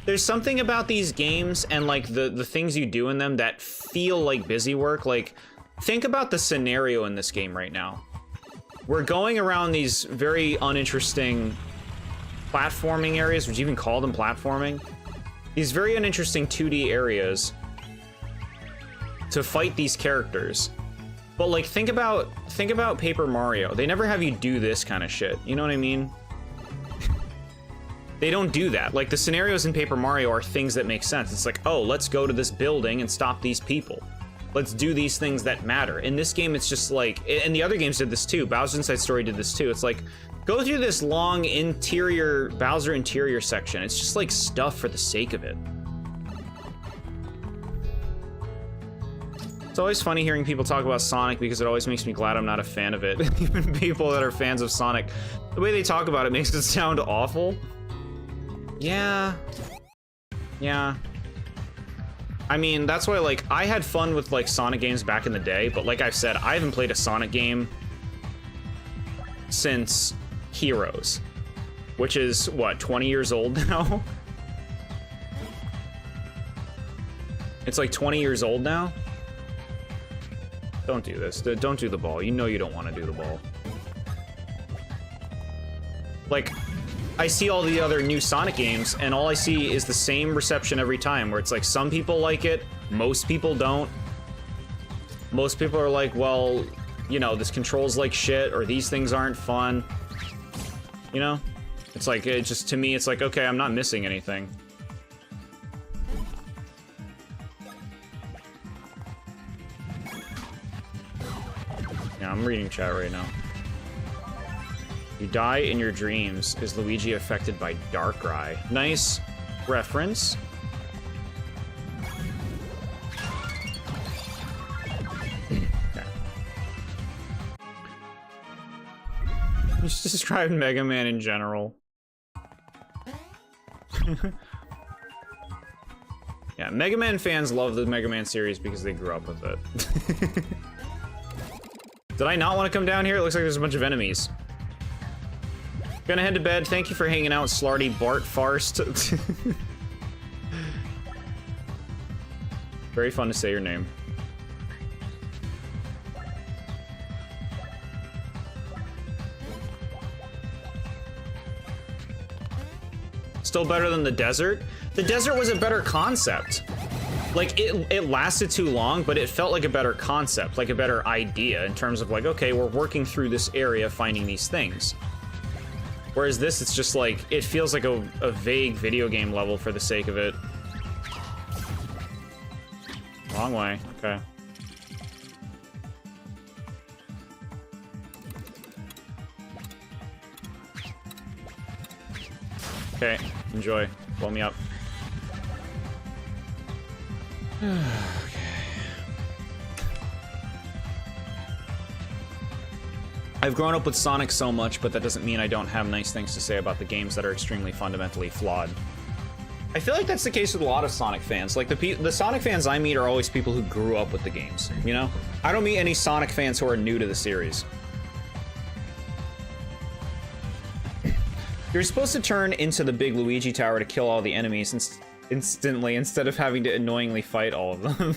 There's something about these games and like the things you do in them that feel like busy work. Like, think about the scenario in this game right now. We're going around these very uninteresting platforming areas. Would you even call them platforming? These very uninteresting 2D areas to fight these characters. But like, think about Paper Mario. They never have you do this kind of shit. You know what I mean? They don't do that. Like, the scenarios in Paper Mario are things that make sense. It's like, oh, let's go to this building and stop these people. Let's do these things that matter. In this game, it's just like, and the other games did this too. Bowser's Inside Story did this too. It's like, go through this long interior, Bowser interior section. It's just like stuff for the sake of it. It's always funny hearing people talk about Sonic because it always makes me glad I'm not a fan of it. Even people that are fans of Sonic, the way they talk about it makes it sound awful. Yeah. I mean, that's why, like, I had fun with, like, Sonic games back in the day, but like I've said, I haven't played a Sonic game since Heroes, which is, what, 20 years old now? It's like 20 years old now? Don't do this. Don't do the ball. You know you don't want to do the ball. Like, I see all the other new Sonic games, and all I see is the same reception every time, where it's like, some people like it, most people don't. Most people are like, well, you know, this controls like shit, or these things aren't fun. You know? It's like, it just, to me, it's like, okay, I'm not missing anything. Yeah, I'm reading chat right now. You die in your dreams. Is Luigi affected by Darkrai? Nice reference. Okay. You just described Mega Man in general. Yeah, Mega Man fans love the Mega Man series because they grew up with it. Did I not want to come down here? It looks like there's a bunch of enemies. Gonna head to bed. Thank you for hanging out, Slarty Bart Farst. Very fun to say your name. Still better than the desert? The desert was a better concept. Like, it lasted too long, but it felt like a better concept, like a better idea in terms of like, okay, we're working through this area, finding these things. Whereas this, it's just like, it feels like a vague video game level for the sake of it. Wrong way, okay. Okay, enjoy. Blow me up. Okay. I've grown up with Sonic so much, but that doesn't mean I don't have nice things to say about the games that are extremely fundamentally flawed. I feel like that's the case with a lot of Sonic fans. Like, the Sonic fans I meet are always people who grew up with the games, you know? I don't meet any Sonic fans who are new to the series. You're supposed to turn into the big Luigi Tower to kill all the enemies instantly instead of having to annoyingly fight all of them.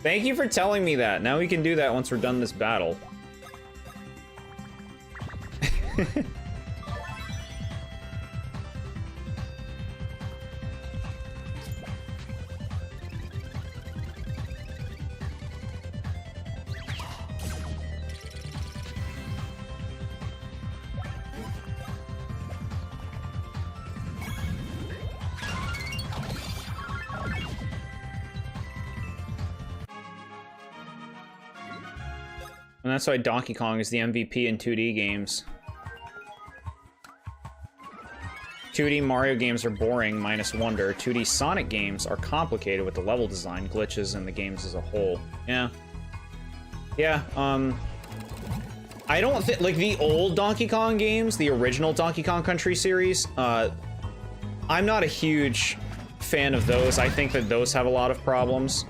Thank you for telling me that. Now we can do that once we're done this battle. And that's why Donkey Kong is the MVP in 2D games. 2D Mario games are boring, minus wonder. 2D Sonic games are complicated with the level design, glitches, and the games as a whole. Yeah. Yeah, I don't think, like, the old Donkey Kong games, the original Donkey Kong Country series, I'm not a huge fan of those. I think that those have a lot of problems.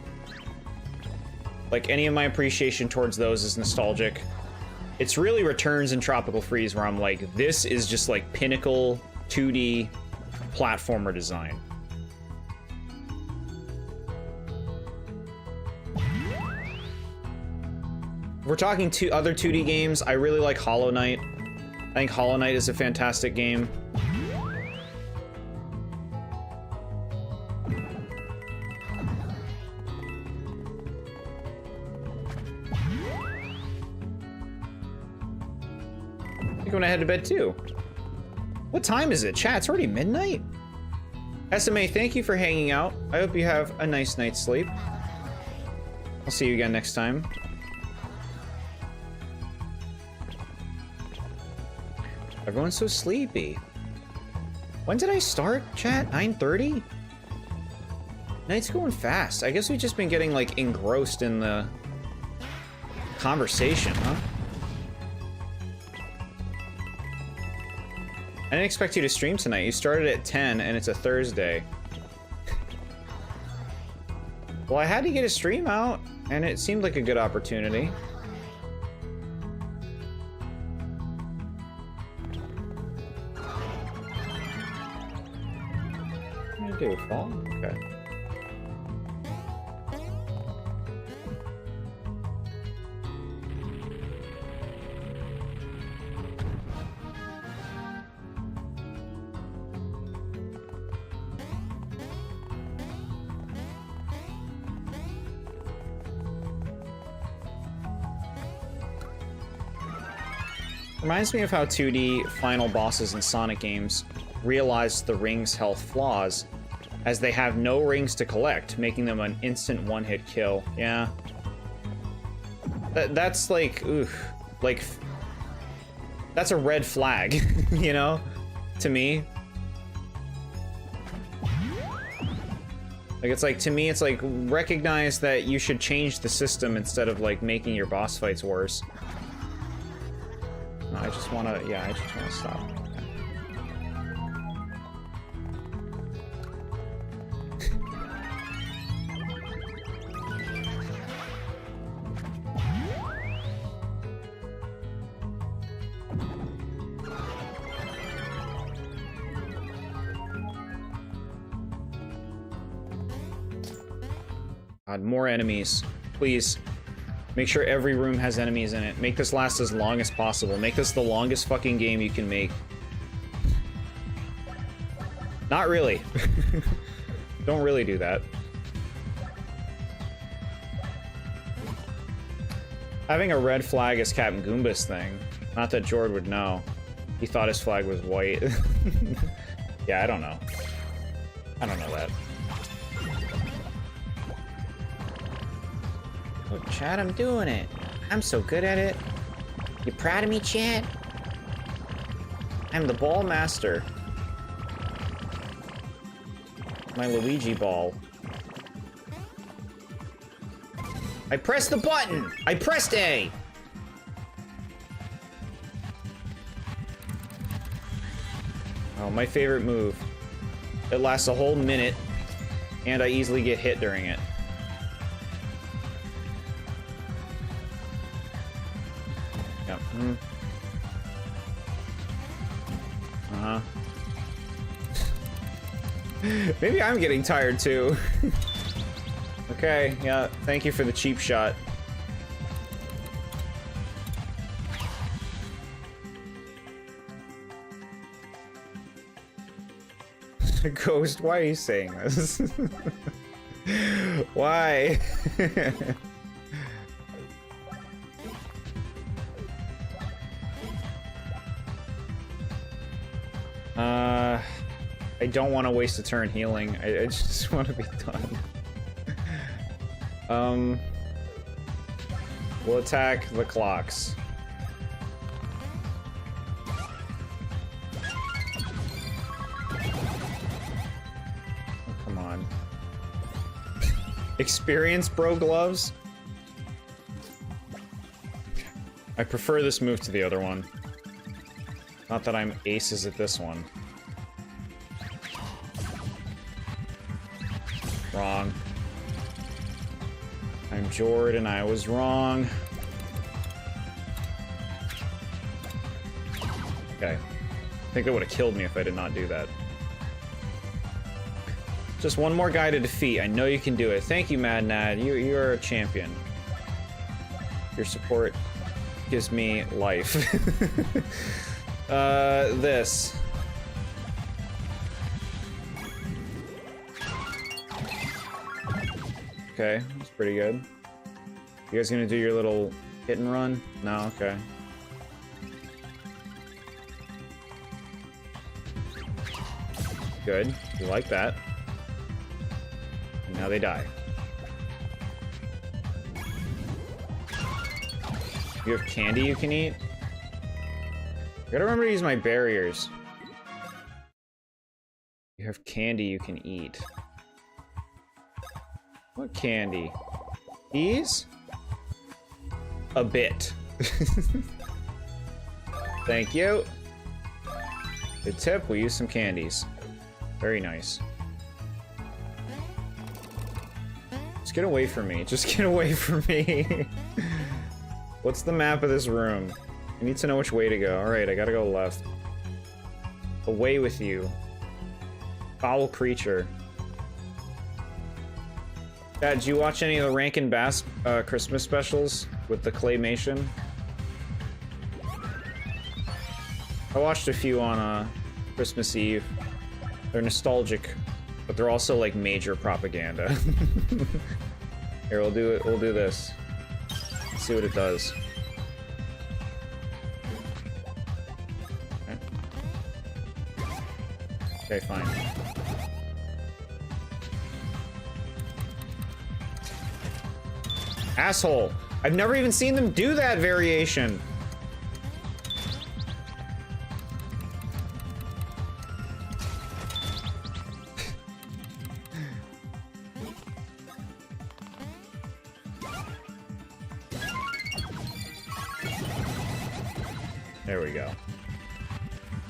Like, any of my appreciation towards those is nostalgic. It's really Returns and Tropical Freeze where I'm like, this is just like pinnacle 2D platformer design. If we're talking to other 2D games, I really like Hollow Knight. I think Hollow Knight is a fantastic game. I think I'm gonna head to bed too. What time is it? Chat, it's already midnight? SMA, thank you for hanging out. I hope you have a nice night's sleep. I'll see you again next time. Everyone's so sleepy. When did I start, chat? 9:30? Night's going fast. I guess we've just been getting, like, engrossed in the conversation, huh? I didn't expect you to stream tonight. You started at 10 and it's a Thursday. Well, I had to get a stream out and it seemed like a good opportunity. What do you do? Fall? Okay. Reminds me of how 2D final bosses in Sonic games realized the rings' health flaws, as they have no rings to collect, making them an instant one-hit kill. Yeah. That's like, oof. Like, that's a red flag, you know? To me. Like, it's like, to me, it's like, recognize that you should change the system instead of, like, making your boss fights worse. No, I just wanna, yeah, I just wanna stop. God, more enemies, please. Make sure every room has enemies in it. Make this last as long as possible. Make this the longest fucking game you can make. Not really. Don't really do that. Having a red flag is Captain Goomba's thing. Not that Jord would know. He thought his flag was white. Yeah, I don't know. I don't know that. Look, Chad, I'm doing it. I'm so good at it. You proud of me, Chad? I'm the ball master. My Luigi ball. I pressed the button! I pressed A! Oh, my favorite move. It lasts a whole minute, and I easily get hit during it. Yep. Uh-huh. Maybe I'm getting tired too. Okay, yeah, thank you for the cheap shot. Ghost, why are you saying this? Why? I don't want to waste a turn healing. I just want to be done. We'll attack the clocks. Oh, come on. Experience bro gloves? I prefer this move to the other one. Not that I'm aces at this one. Wrong. I'm Jord and I was wrong. Okay. I think that would have killed me if I did not do that. Just one more guy to defeat. I know you can do it. Thank you, Mad Nad. You're a champion. Your support gives me life. This. Okay, that's pretty good. You guys gonna do your little hit and run? No, okay. Good. You like that. And now they die. You have candy you can eat? I gotta remember to use my barriers. You have candy you can eat. What candy? These? A bit. Thank you. Good tip, we use some candies. Very nice. Just get away from me. Just get away from me. What's the map of this room? I need to know which way to go. Alright, I gotta go left. Away with you. Foul creature. Dad, did you watch any of the Rankin Bass Christmas specials with the claymation? I watched a few on Christmas Eve. They're nostalgic, but they're also like major propaganda. Here, we'll do it. We'll do this. Let's see what it does. Okay, fine. Asshole! I've never even seen them do that variation. There we go.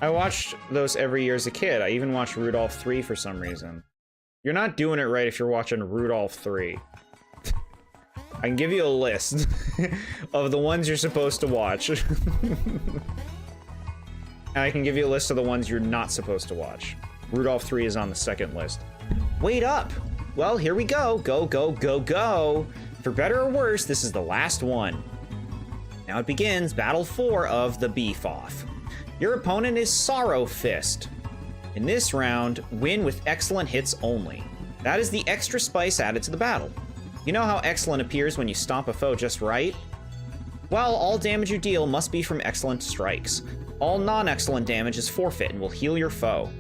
I watched those every year as a kid. I even watched Rudolph 3 for some reason. You're not doing it right if you're watching Rudolph 3. I can give you a list of the ones you're supposed to watch. And I can give you a list of the ones you're not supposed to watch. Rudolph 3 is on the second list. Wait up! Well, here we go. Go, go, go, go! For better or worse, this is the last one. Now it begins Battle 4 of the Beef-Off. Your opponent is Sorrow Fist. In this round, win with excellent hits only. That is the extra spice added to the battle. You know how excellent appears when you stomp a foe just right? Well, all damage you deal must be from excellent strikes. All non-excellent damage is forfeit and will heal your foe.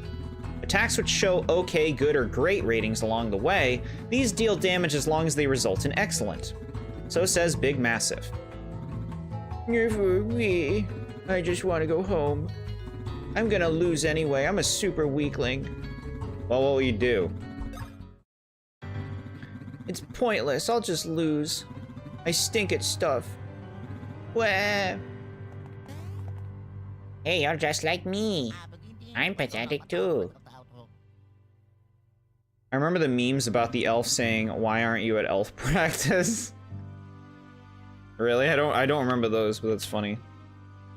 Attacks which show okay, good, or great ratings along the way, these deal damage as long as they result in excellent. So says Big Massive. I just want to go home. I'm gonna lose anyway. I'm a super weakling. Well, what will you do? It's pointless. I'll just lose. I stink at stuff. Wah. Hey, you're just like me. I'm pathetic too. I remember the memes about the elf saying, "Why aren't you at elf practice?" Really? I don't remember those, but that's funny.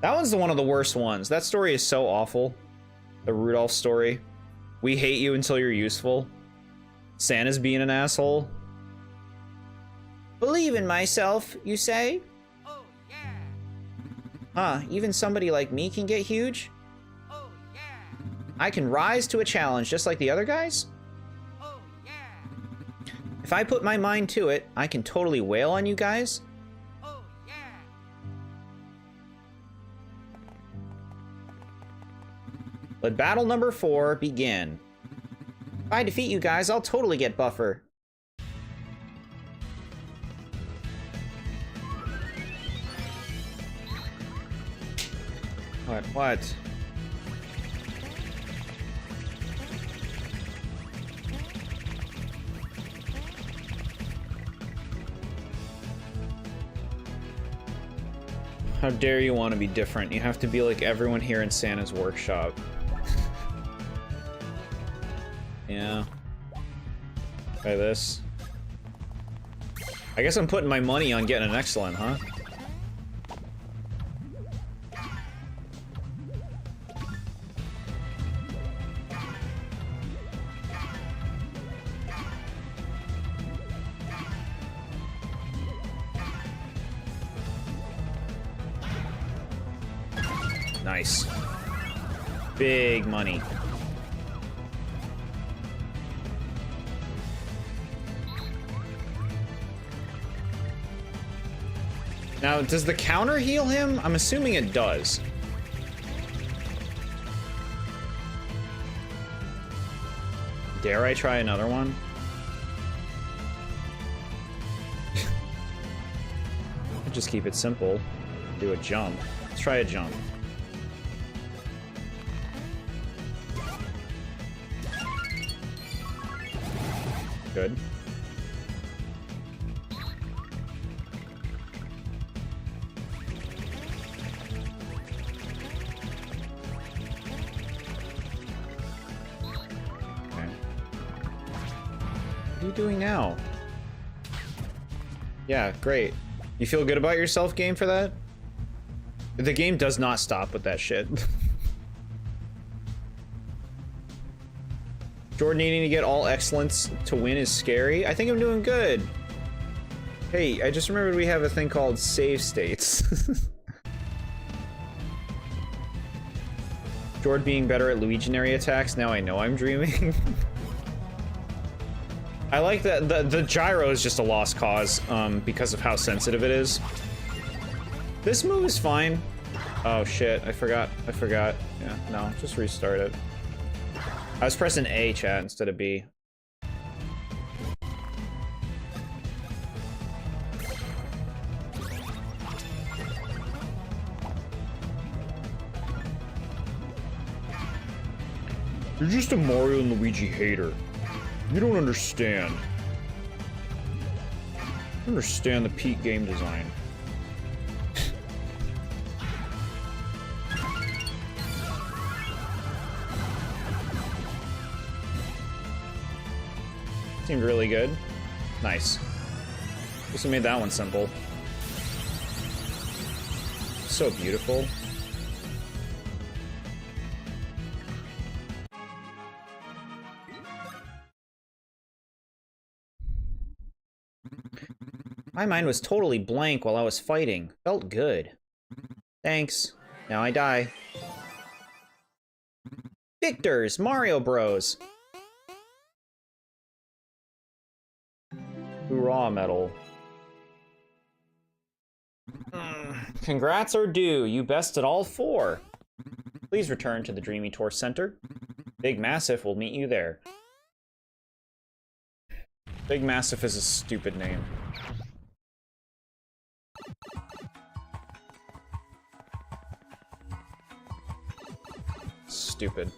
That one's one of the worst ones. That story is so awful. The Rudolph story. We hate you until you're useful. Santa's being an asshole. Believe in myself, you say? Oh, yeah. Huh, even somebody like me can get huge? Oh, yeah. I can rise to a challenge just like the other guys? Oh, yeah. If I put my mind to it, I can totally wail on you guys? Oh, yeah. Let battle number 4 begin. If I defeat you guys, I'll totally get buffer. What? How dare you want to be different? You have to be like everyone here in Santa's workshop. Yeah. Try this. I guess I'm putting my money on getting an excellent, huh? Nice. Big money. Now, does the counter heal him? I'm assuming it does. Dare I try another one? Just keep it simple. Do a jump. Let's try a jump. Good. What are you doing now? Yeah, great. You feel good about yourself, game, for that? The game does not stop with that shit. Jordan needing to get all excellence to win is scary. I think I'm doing good. Hey, I just remembered we have a thing called save states. Jordan being better at Luiginary attacks. Now I know I'm dreaming. I like that the gyro is just a lost cause because of how sensitive it is. This move is fine. Oh shit, I forgot. Yeah, no, just restart it. I was pressing A, chat, instead of B. You're just a Mario and Luigi hater. You don't understand. Understand the peak game design. Seemed really good. Nice. Just made that one simple. So beautiful. My mind was totally blank while I was fighting. Felt good. Thanks. Now I die. Victors! Mario Bros! Hoorah medal. Congrats are due. You bested all 4. Please return to the Dreamy Tour Center. Big Massive will meet you there. Big Massive is a stupid name. Stupid.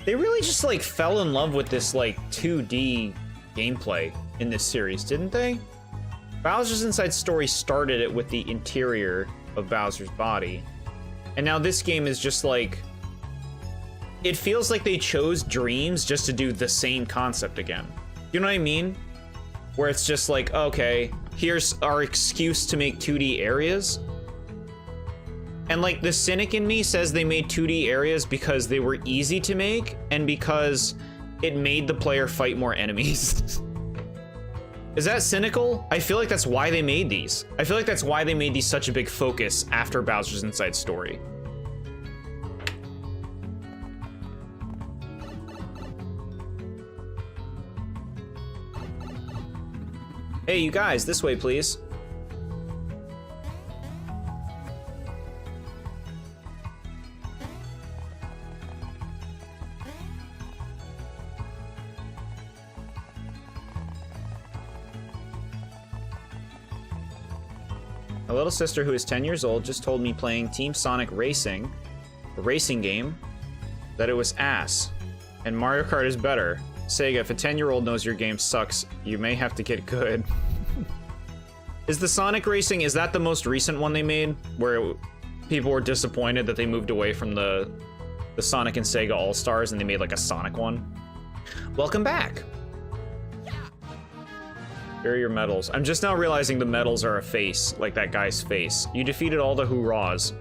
They really just like fell in love with this like 2D gameplay in this series, didn't they? Bowser's Inside Story started it with the interior of Bowser's body. And now this game is just like, it feels like they chose Dreams just to do the same concept again. You know what I mean? Where it's just like, okay, here's our excuse to make 2D areas. And like the cynic in me says they made 2D areas because they were easy to make and because it made the player fight more enemies. Is that cynical? I feel like that's why they made these. I feel like that's why they made these such a big focus after Bowser's Inside Story. Hey, you guys, this way, please. My little sister, who is 10 years old, just told me playing Team Sonic Racing, the racing game, that it was ass. And Mario Kart is better. Sega, if a 10-year-old knows your game sucks, you may have to get good. Is the Sonic Racing, is that the most recent one they made? Where people were disappointed that they moved away from the Sonic and Sega All-Stars and they made like a Sonic one? Welcome back! Here are your medals. I'm just now realizing the medals are a face, like that guy's face. You defeated all the hoorahs.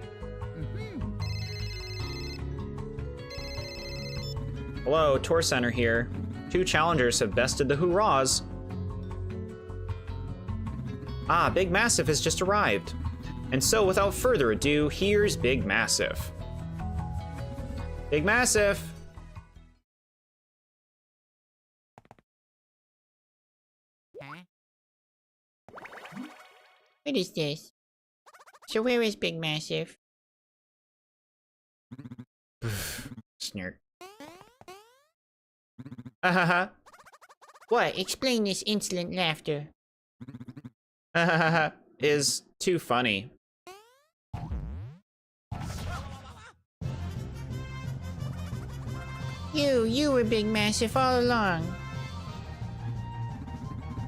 Hello, Tour Center here. 2 challengers have bested the hoorahs. Ah, Big Massive has just arrived. And so, without further ado, here's Big Massive. Big Massive! Huh? What is this? So where is Big Massive? Snark. Ahaha. What? Explain this insolent laughter. Ahaha. Is too funny. You were Big Massive all along.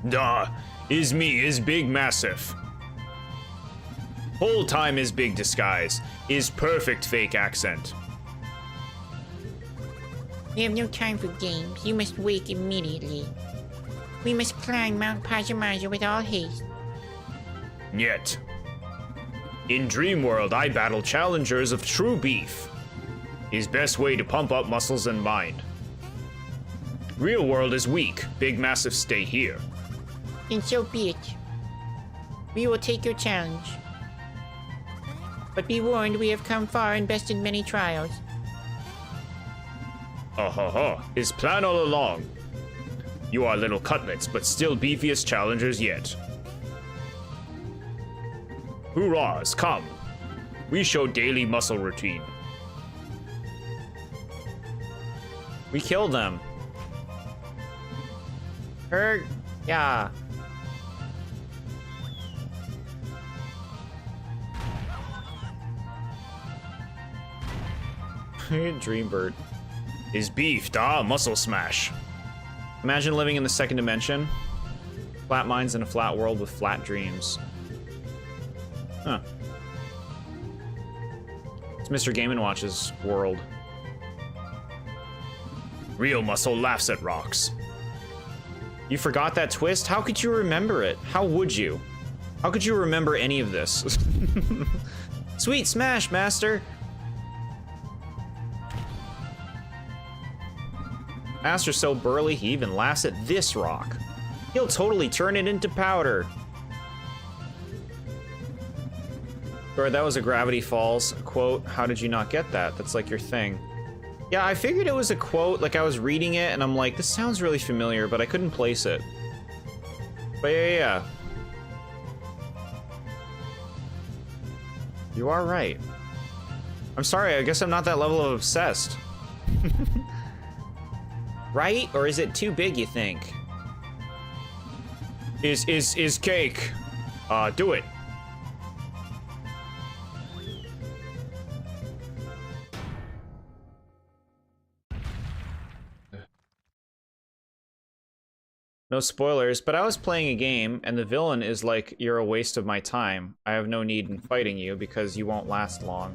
Duh, is me, is Big Massive. Whole time is big disguise, is perfect fake accent. We have no time for games. You must wake immediately. We must climb Mount Pajamaja with all haste. Yet. In Dream World, I battle challengers of true beef. Is best way to pump up muscles and mind. Real world is weak. Big Massive stay here. Then so be it. We will take your challenge. But be warned, we have come far and bested many trials. His plan all along. You are little cutlets, but still beefiest challengers yet. Hoorahs, come. We show daily muscle routine. We killed them. Yeah. Dreambird. Is beef, da, muscle smash. Imagine living in the second dimension. Flat minds in a flat world with flat dreams. Huh. It's Mr. Game & Watch's world. Real muscle laughs at rocks. You forgot that twist? How could you remember it? How would you? How could you remember any of this? Sweet smash, master! Master's so burly, he even laughs at this rock. He'll totally turn it into powder. Or that was a Gravity Falls quote. How did you not get that? That's like your thing. Yeah, I figured it was a quote, like I was reading it and I'm like, this sounds really familiar, but I couldn't place it. But yeah. You are right. I'm sorry, I guess I'm not that level of obsessed. Right? Or is it too big, you think? Is cake. Do it. No spoilers, but I was playing a game, and the villain is like, you're a waste of my time. I have no need in fighting you, because you won't last long.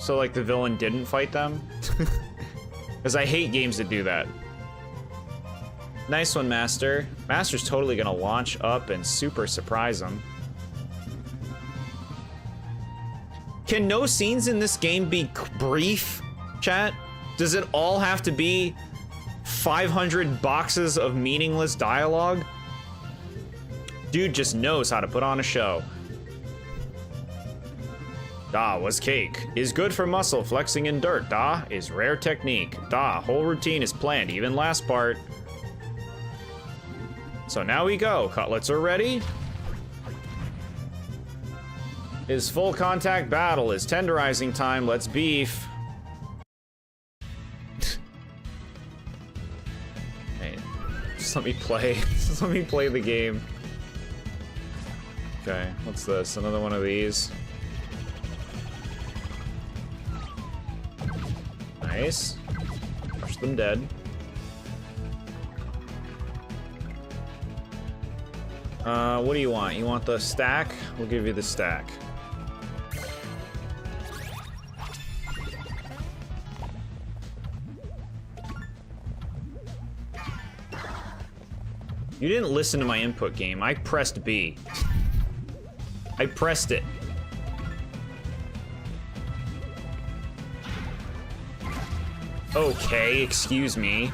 So, like, the villain didn't fight them? Because I hate games that do that. Nice one, Master. Master's totally gonna launch up and super surprise him. Can no scenes in this game be brief, chat? Does it all have to be 500 boxes of meaningless dialogue? Dude just knows how to put on a show. Da was cake. Is good for muscle flexing in dirt. Da is rare technique. Da, whole routine is planned, even last part. So now we go. Cutlets are ready. Is full contact battle. Is tenderizing time. Let's beef. Just let me play. Just let me play the game. Okay, what's this? Another one of these. Nice. Crush them dead. What do you want? You want the stack? We'll give you the stack. You didn't listen to my input game. I pressed B. I pressed it. Okay, excuse me.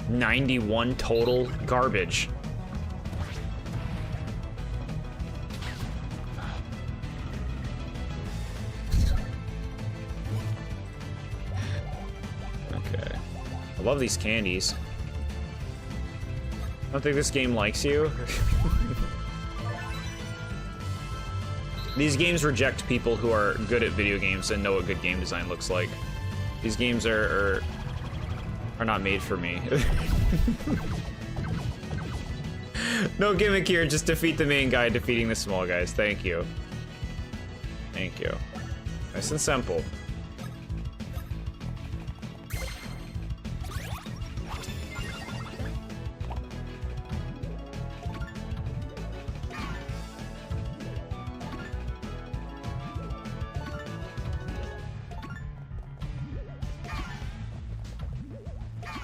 91 total. Garbage. Okay. I love these candies. I don't think this game likes you. These games reject people who are good at video games and know what good game design looks like. These games are not made for me. No gimmick here, just defeat the main guy, defeating the small guys. Thank you. Thank you. Nice and simple.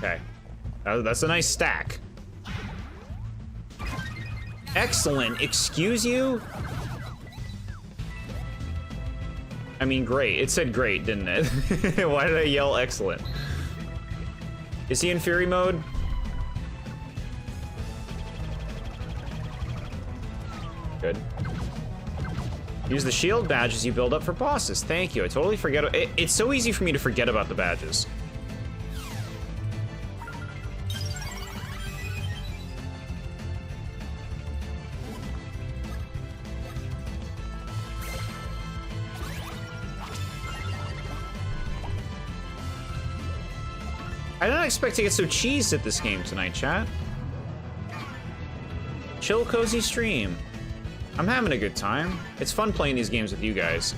Okay. That's a nice stack. Excellent. Excuse you? I mean, great. It said great, didn't it? Why did I yell excellent? Is he in Fury mode? Good. Use the shield badges you build up for bosses. Thank you. I totally forget. It's so easy for me to forget about the badges. I didn't expect to get so cheesed at this game tonight, chat. Chill, cozy stream. I'm having a good time. It's fun playing these games with you guys.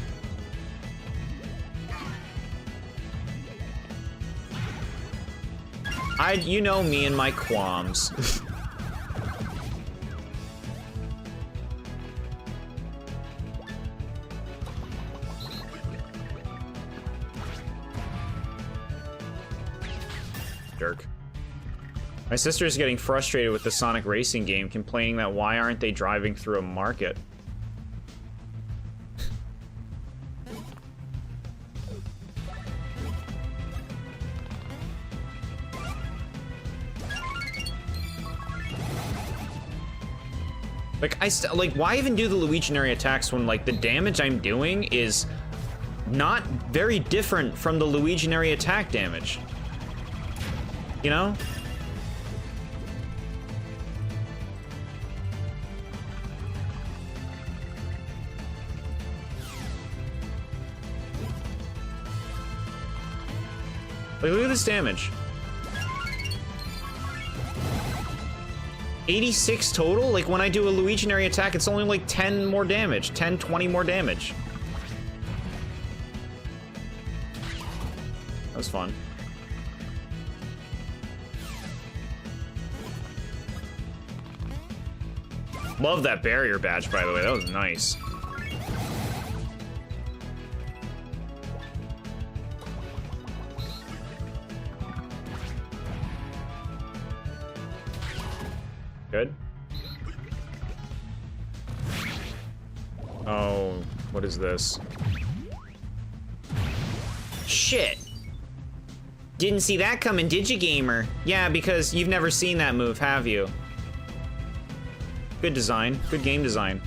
You know me and my qualms. Jerk. My sister is getting frustrated with the Sonic racing game, complaining that why aren't they driving through a market? Like, why even do the Luiginary attacks when, like, the damage I'm doing is not very different from the Luiginary attack damage? You know? Like, look at this damage. 86 total? Like, when I do a Luiginary attack, it's only like 10 more damage. 10, 20 more damage. That was fun. Love that barrier badge, by the way. That was nice. Good. Oh, what is this? Shit! Didn't see that coming, did you, gamer? Yeah, because you've never seen that move, have you? Good design. Good game design.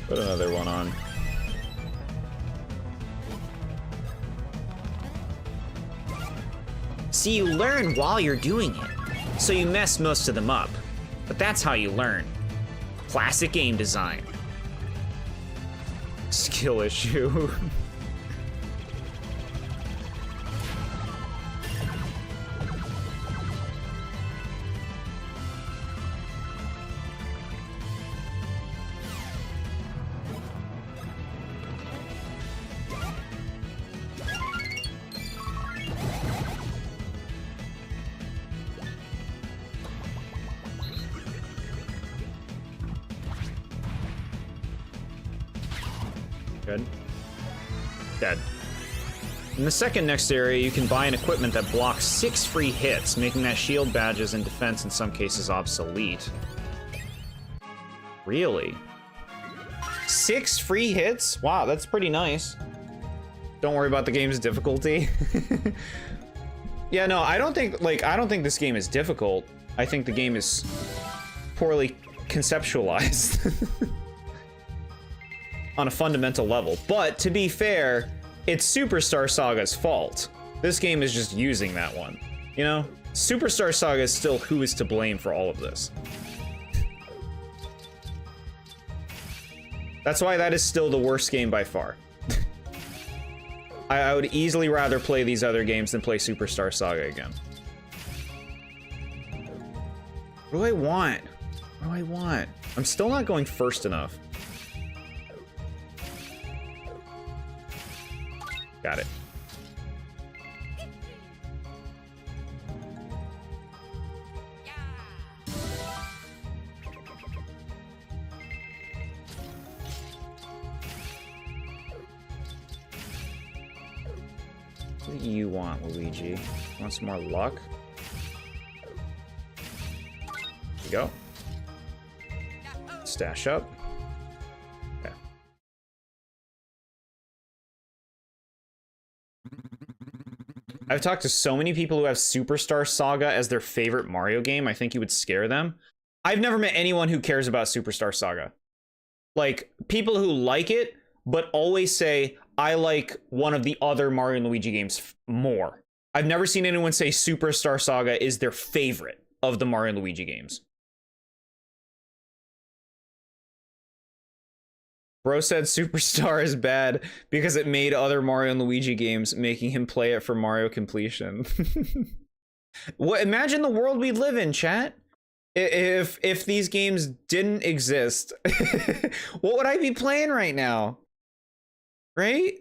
Put another one on. See, you learn while you're doing it, so you mess most of them up. But that's how you learn. Classic game design. Skill issue. Good. Dead. In the second next area, you can buy an equipment that blocks 6 free hits, making that shield badges and defense in some cases obsolete. Really? 6 free hits? Wow, that's pretty nice. Don't worry about the game's difficulty. Yeah, no, I don't think this game is difficult. I think the game is poorly conceptualized on a fundamental level. But to be fair, it's Superstar Saga's fault. This game is just using that one. You know? Superstar Saga is still who is to blame for all of this. That's why that is still the worst game by far. I would easily rather play these other games than play Superstar Saga again. What do I want? What do I want? I'm still not going first enough. Got it. What do you want, Luigi? Want some more luck? Here we go. Stash up. Okay. I've talked to so many people who have Superstar Saga as their favorite Mario game. I think you would scare them. I've never met anyone who cares about Superstar Saga. Like, people who like it, but always say, I like one of the other Mario and Luigi games more. I've never seen anyone say Superstar Saga is their favorite of the Mario and Luigi games. Bro said Superstar is bad because it made other Mario and Luigi games, making him play it for Mario completion. What? Imagine the world we'd live in, chat. If these games didn't exist, what would I be playing right now? Right?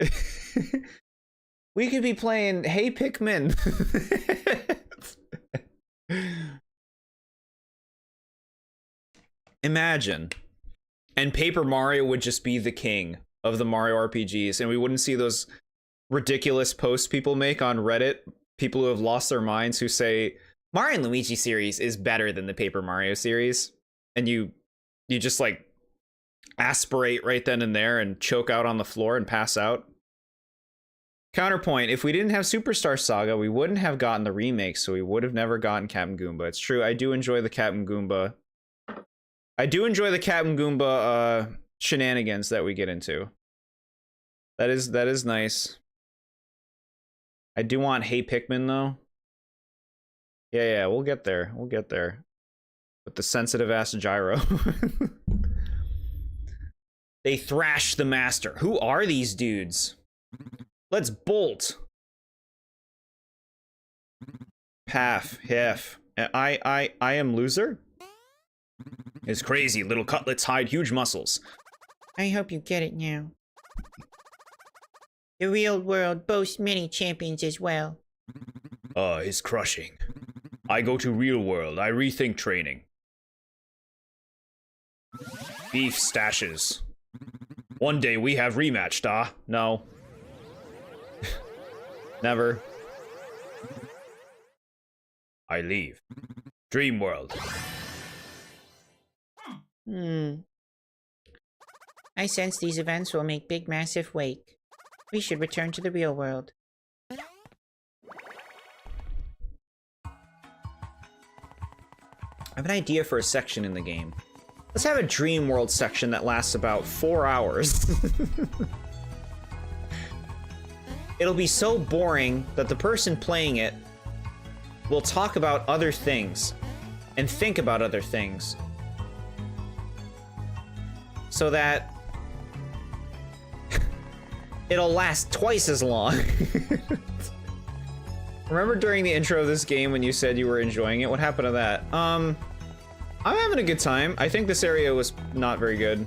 We could be playing Hey Pikmin. Imagine. And Paper Mario would just be the king of the Mario RPGs, and we wouldn't see those ridiculous posts people make on Reddit, people who have lost their minds who say, Mario and Luigi series is better than the Paper Mario series. And you just like aspirate right then and there and choke out on the floor and pass out. Counterpoint, if we didn't have Superstar Saga, we wouldn't have gotten the remake, so we would have never gotten Captain Goomba. It's true, I do enjoy the Captain Goomba. I do enjoy the Captain Goomba shenanigans that we get into. That is nice. I do want Hey Pikmin though. Yeah, we'll get there. We'll get there. With the sensitive ass gyro. They thrash the master. Who are these dudes? Let's bolt. Path, hef. I am loser? It's crazy. Little cutlets hide huge muscles. I hope you get it now. The real world boasts many champions as well. It's crushing. I go to real world. I rethink training. Beef stashes. One day we have rematched, No. Never. I leave. Dream world. I sense these events will make big massive wake. We should return to the real world. I have an idea for a section in the game. Let's have a Dream World section that lasts about 4 hours. It'll be so boring that the person playing it will talk about other things and think about other things. So that it'll last twice as long. Remember during the intro of this game when you said you were enjoying it? What happened to that? I'm having a good time. I think this area was not very good.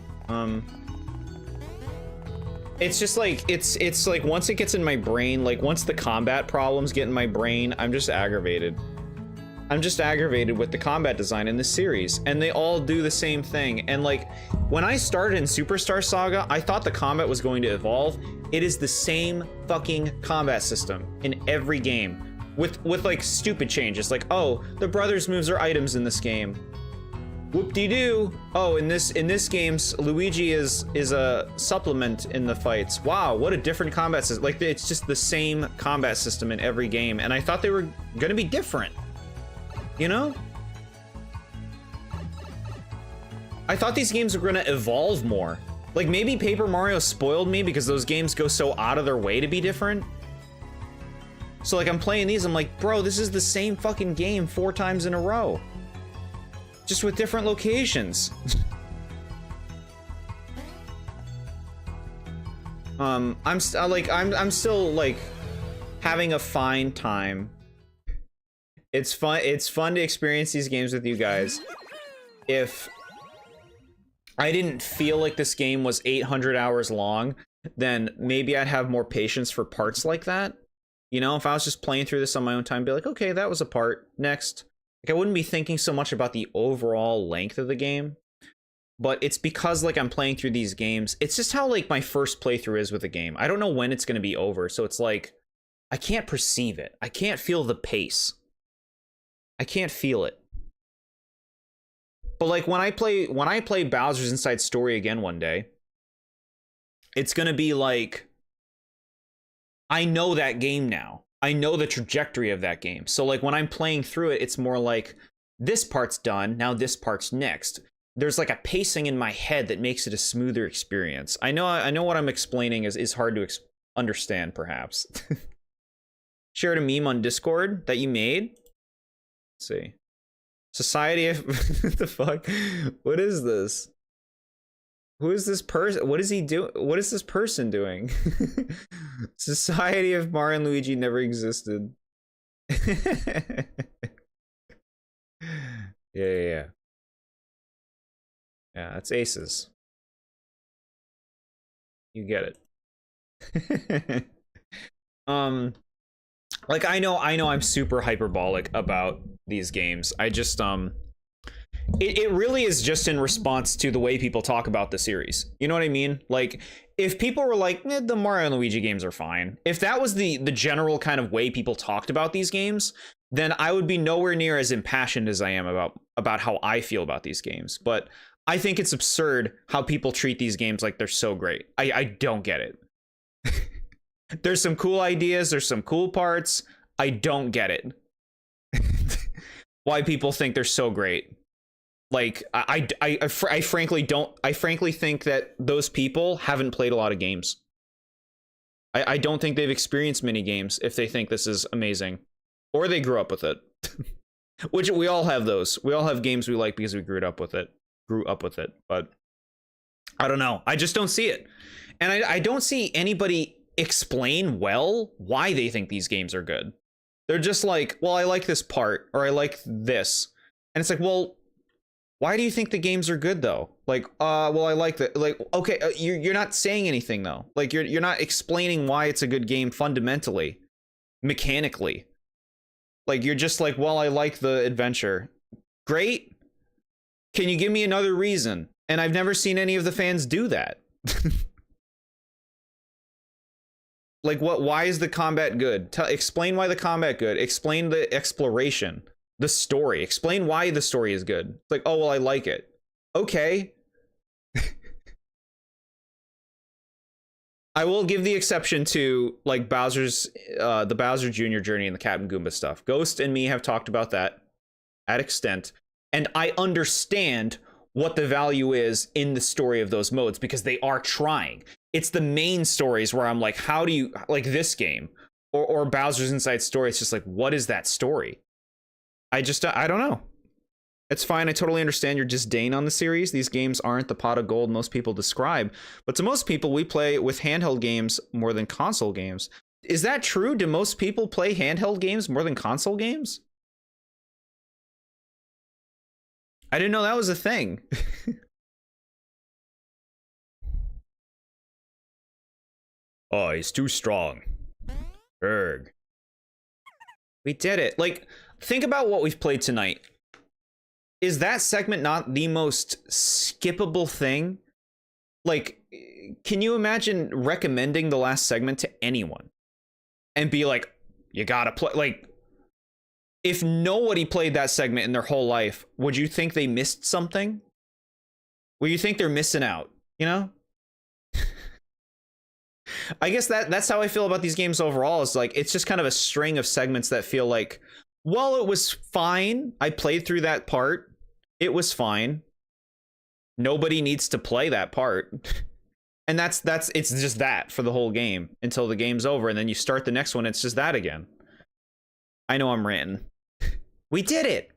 It's just like, it's like once it gets in my brain, like once the combat problems get in my brain, I'm just aggravated. I'm just aggravated with the combat design in this series, and they all do the same thing. And like, when I started in Superstar Saga, I thought the combat was going to evolve. It is the same fucking combat system in every game, with like stupid changes, like, oh, the brothers moves are items in this game. Whoop-de-doo. Oh, in this game's Luigi is a supplement in the fights. Wow, what a different combat system. Like, it's just the same combat system in every game, and I thought they were gonna be different. You know? I thought these games were gonna evolve more. Like, maybe Paper Mario spoiled me because those games go so out of their way to be different. So, like, I'm playing these, I'm like, bro, this is the same fucking game 4 times in a row. Just with different locations. I'm still like having a fine time. It's fun to experience these games with you guys. If I didn't feel like this game was 800 hours long, then maybe I'd have more patience for parts like that. You know, if I was just playing through this on my own time, be like, okay, that was a part, next. Like, I wouldn't be thinking so much about the overall length of the game, but it's because, like, I'm playing through these games. It's just how, like, my first playthrough is with a game. I don't know when it's going to be over, so it's like, I can't perceive it. I can't feel the pace. I can't feel it. But, like, when I play Bowser's Inside Story again one day, it's going to be like, I know that game now. I know the trajectory of that game. So, like, when I'm playing through it, it's more like, this part's done, now this part's next. There's like a pacing in my head that makes it a smoother experience. I know what I'm explaining is hard to understand, perhaps. Shared a meme on Discord that you made. Let's see. Society of... what the fuck? What is this? Who is this person? What is he doing? What is this person doing? Society of Mario and Luigi never existed. Yeah. Yeah, that's aces. You get it. Like, I know I'm super hyperbolic about these games. I just it really is just in response to the way people talk about the series. You know what I mean? Like, if people were like, the Mario and Luigi games are fine. If that was the general kind of way people talked about these games, then I would be nowhere near as impassioned as I am about how I feel about these games. But I think it's absurd how people treat these games like they're so great. I don't get it. There's some cool ideas, there's some cool parts. I don't get it. Why people think they're so great. Like, I frankly don't. I frankly think that those people haven't played a lot of games. I don't think they've experienced many games if they think this is amazing, or they grew up with it. Which we all have those. We all have games we like because we grew up with it. But I don't know. I just don't see it, and I don't see anybody explain well why they think these games are good. They're just like, well, I like this part, or I like this, and it's like, well, why do you think the games are good though? Like, well, I like that. Like, okay, you're not saying anything though. Like, you're not explaining why it's a good game fundamentally, mechanically. Like, you're just like, well, I like the adventure. Great. Can you give me another reason? And I've never seen any of the fans do that. Like, what? Why is the combat good? Explain why the combat good. Explain the exploration. The story. Explain why the story is good. It's like, oh, well, I like it. Okay. I will give the exception to, like, the Bowser Jr. journey and the Captain Goomba stuff. Ghost and me have talked about that at extent, and I understand what the value is in the story of those modes because they are trying. It's the main stories where I'm like, how do you, like this game or Bowser's Inside Story? It's just like, what is that story? I don't know. It's fine. I totally understand your disdain on the series. These games aren't the pot of gold most people describe. But to most people, we play with handheld games more than console games. Is that true? Do most people play handheld games more than console games? I didn't know that was a thing. Oh, he's too strong. Erg. We did it. Like, think about what we've played tonight. Is that segment not the most skippable thing? Like, can you imagine recommending the last segment to anyone and be like, you gotta play, like, if nobody played that segment in their whole life, would you think they missed something? Would you think they're missing out, you know? I guess that's how I feel about these games overall. Is like, it's just kind of a string of segments that feel like, well, it was fine. I played through that part. It was fine. Nobody needs to play that part. And it's just that for the whole game until the game's over, and then you start the next one, it's just that again. I know I'm ranting. We did it!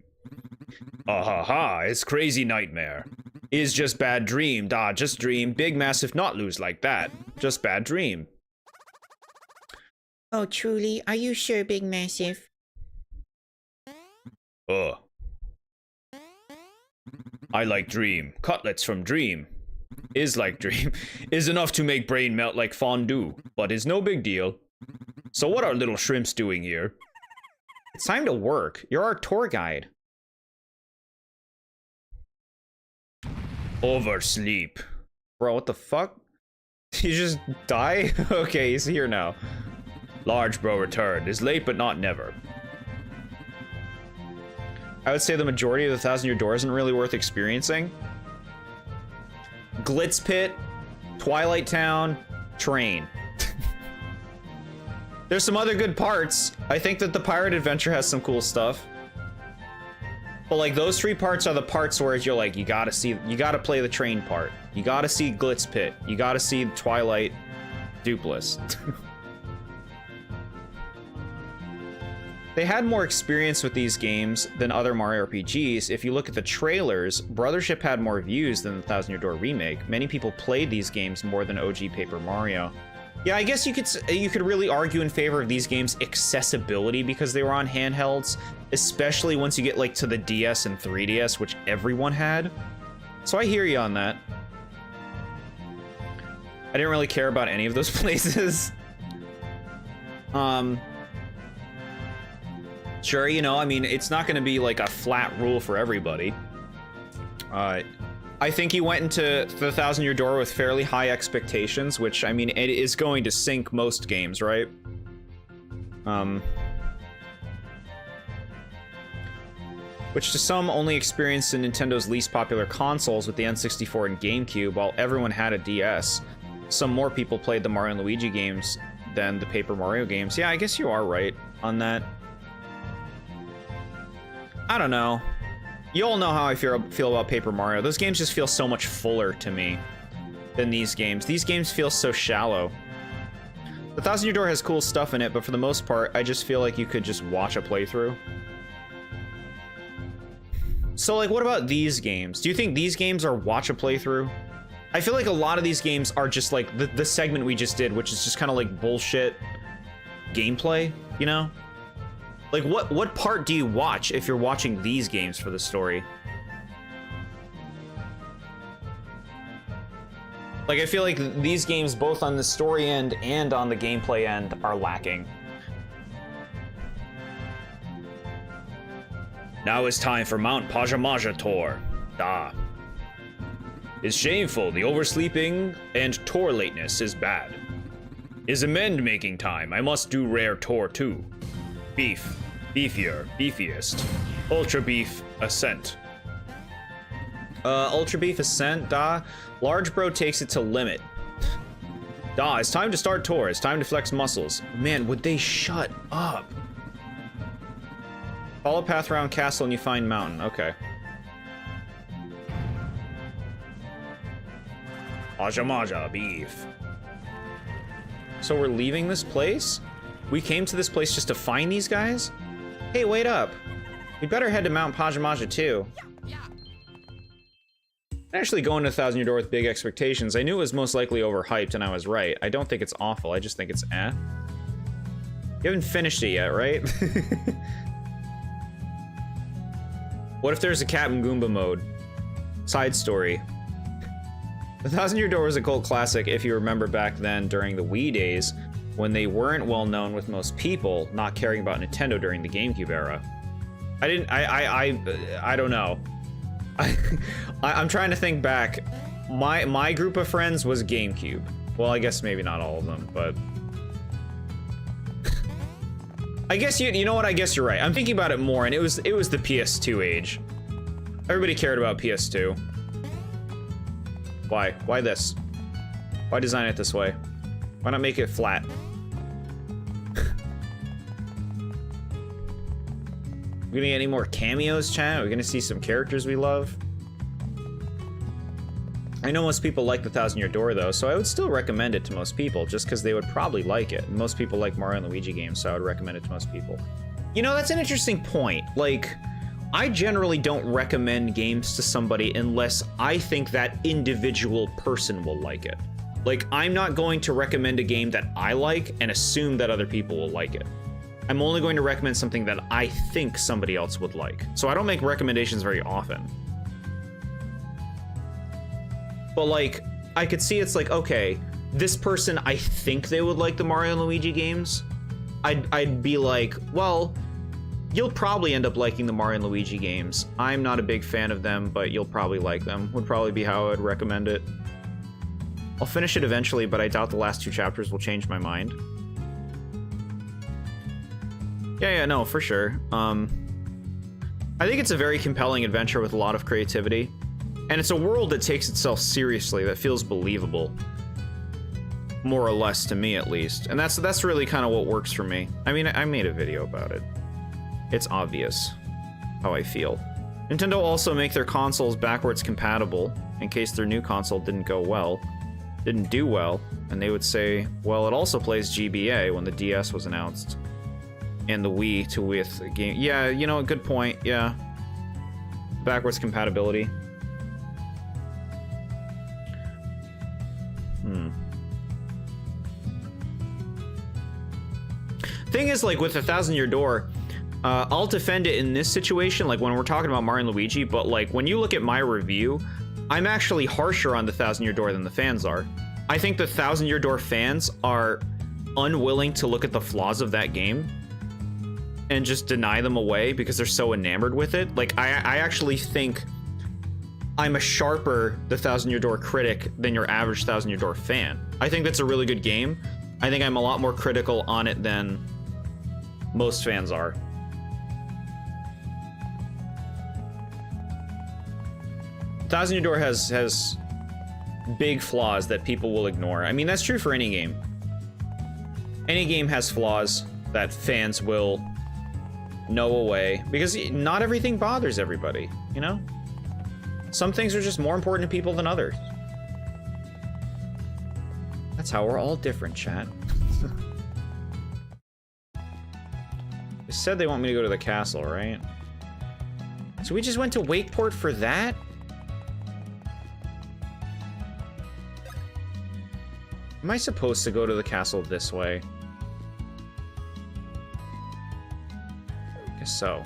Ah ha ha, it's crazy nightmare. Is just bad dream, just dream. Big massive not lose like that. Just bad dream. Oh, truly? Are you sure, Big Massive? I like dream. Cutlets from dream. Is like dream. Is enough to make brain melt like fondue, but is no big deal. So what are little shrimps doing here? It's time to work. You're our tour guide. Oversleep. Bro, what the fuck? You just die? Okay, he's here now. Large bro returned. Is late but not never. I would say the majority of the 1,000-Year Door isn't really worth experiencing. Glitz Pit, Twilight Town, Train. There's some other good parts. I think that the Pirate Adventure has some cool stuff. But like, those 3 parts are the parts where you're like, you gotta play the train part. You gotta see Glitz Pit. You gotta see Twilight Dupless. They had more experience with these games than other Mario RPGs. If you look at the trailers, Brothership had more views than the 1,000-Year Door remake. Many people played these games more than OG Paper Mario. Yeah, I guess you could really argue in favor of these games' accessibility because they were on handhelds, especially once you get like to the DS and 3DS, which everyone had. So I hear you on that. I didn't really care about any of those places. Sure, you know, I mean, it's not going to be like a flat rule for everybody. I think he went into the 1,000-Year Door with fairly high expectations, which, I mean, it is going to sink most games, right? Which to some only experienced in Nintendo's least popular consoles with the N64 and GameCube, while everyone had a DS. Some more people played the Mario and Luigi games than the Paper Mario games. Yeah, I guess you are right on that. I don't know. You all know how I feel about Paper Mario. Those games just feel so much fuller to me than these games. These games feel so shallow. The 1,000-Year Door has cool stuff in it, but for the most part, I just feel like you could just watch a playthrough. So, like, what about these games? Do you think these games are watch a playthrough? I feel like a lot of these games are just like the segment we just did, which is just kind of like bullshit gameplay, you know? Like, what part do you watch if you're watching these games for the story? Like, I feel like these games, both on the story end and on the gameplay end, are lacking. Now it's time for Mount Pajamaja tour. It's shameful, the oversleeping and tour lateness is bad. Is amend making time, I must do rare tour too. Beef, beefier, beefiest. Ultra beef, ascent. Ultra beef ascent, Large bro takes it to limit. It's time to start tour, it's time to flex muscles. Man, would they shut up? Follow path around castle and you find mountain, okay. Maja Maja, beef. So we're leaving this place? We came to this place just to find these guys? Hey, wait up. We'd better head to Mount Pajamaja too. Actually going to 1,000-Year Door with big expectations. I knew it was most likely overhyped and I was right. I don't think it's awful, I just think it's eh. You haven't finished it yet, right? What if there's a Captain Goomba mode? Side story. The 1,000-Year Door was a cult classic if you remember back then during the Wii days, when they weren't well known with most people not caring about Nintendo during the GameCube era. I don't know. I'm trying to think back. My group of friends was GameCube. Well, I guess maybe not all of them, but I guess you know what? I guess you're right. I'm thinking about it more, and it was the PS2 age. Everybody cared about PS2. Why? Why this? Why design it this way? Why not make it flat? We gonna get any more cameos, chat? Are we gonna see some characters we love? I know most people like the 1000-Year Door, though, so I would still recommend it to most people, just because they would probably like it. Most people like Mario and Luigi games, so I would recommend it to most people. You know, that's an interesting point. Like, I generally don't recommend games to somebody unless I think that individual person will like it. Like, I'm not going to recommend a game that I like and assume that other people will like it. I'm only going to recommend something that I think somebody else would like. So I don't make recommendations very often. But like, I could see it's like, okay, this person, I think they would like the Mario and Luigi games. I'd be like, well, you'll probably end up liking the Mario and Luigi games. I'm not a big fan of them, but you'll probably like them. Would probably be how I would recommend it. I'll finish it eventually, but I doubt the last 2 chapters will change my mind. Yeah, no, for sure. I think it's a very compelling adventure with a lot of creativity. And it's a world that takes itself seriously, that feels believable. More or less, to me at least. And that's really kind of what works for me. I mean, I made a video about it. It's obvious how I feel. Nintendo also make their consoles backwards compatible, in case their new console didn't do well, and they would say, well, it also plays GBA when the DS was announced. And the Wii to with game. Yeah, you know, good point. Yeah. Backwards compatibility. Thing is, like, with the 1000-Year Door, I'll defend it in this situation, like when we're talking about Mario and Luigi, but like when you look at my review, I'm actually harsher on the 1000-Year Door than the fans are. I think the 1000-Year Door fans are unwilling to look at the flaws of that game and just deny them away because they're so enamored with it. Like, I actually think I'm a sharper the 1000-Year Door critic than your average 1000-Year Door fan. I think that's a really good game. I think I'm a lot more critical on it than most fans are. Thousand-Year Door has big flaws that people will ignore. I mean, that's true for any game. Any game has flaws that fans will know away, because not everything bothers everybody, you know? Some things are just more important to people than others. That's how we're all different, chat. They said they want me to go to the castle, right? So we just went to Wakeport for that? Am I supposed to go to the castle this way? I guess so.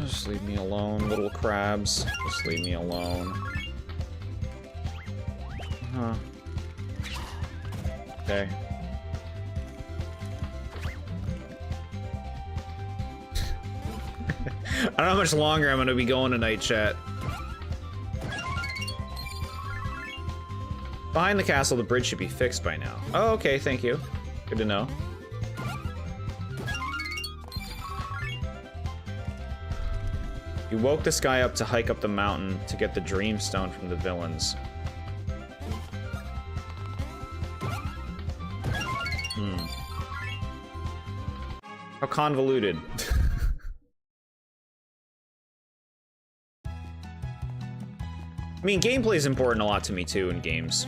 Just leave me alone, little crabs. Just leave me alone. Huh. Okay. I don't know how much longer I'm gonna be going tonight, chat. Behind the castle, the bridge should be fixed by now. Oh, okay, thank you. Good to know. You woke this guy up to hike up the mountain to get the dream stone from the villains. How convoluted. I mean, gameplay is important a lot to me too in games.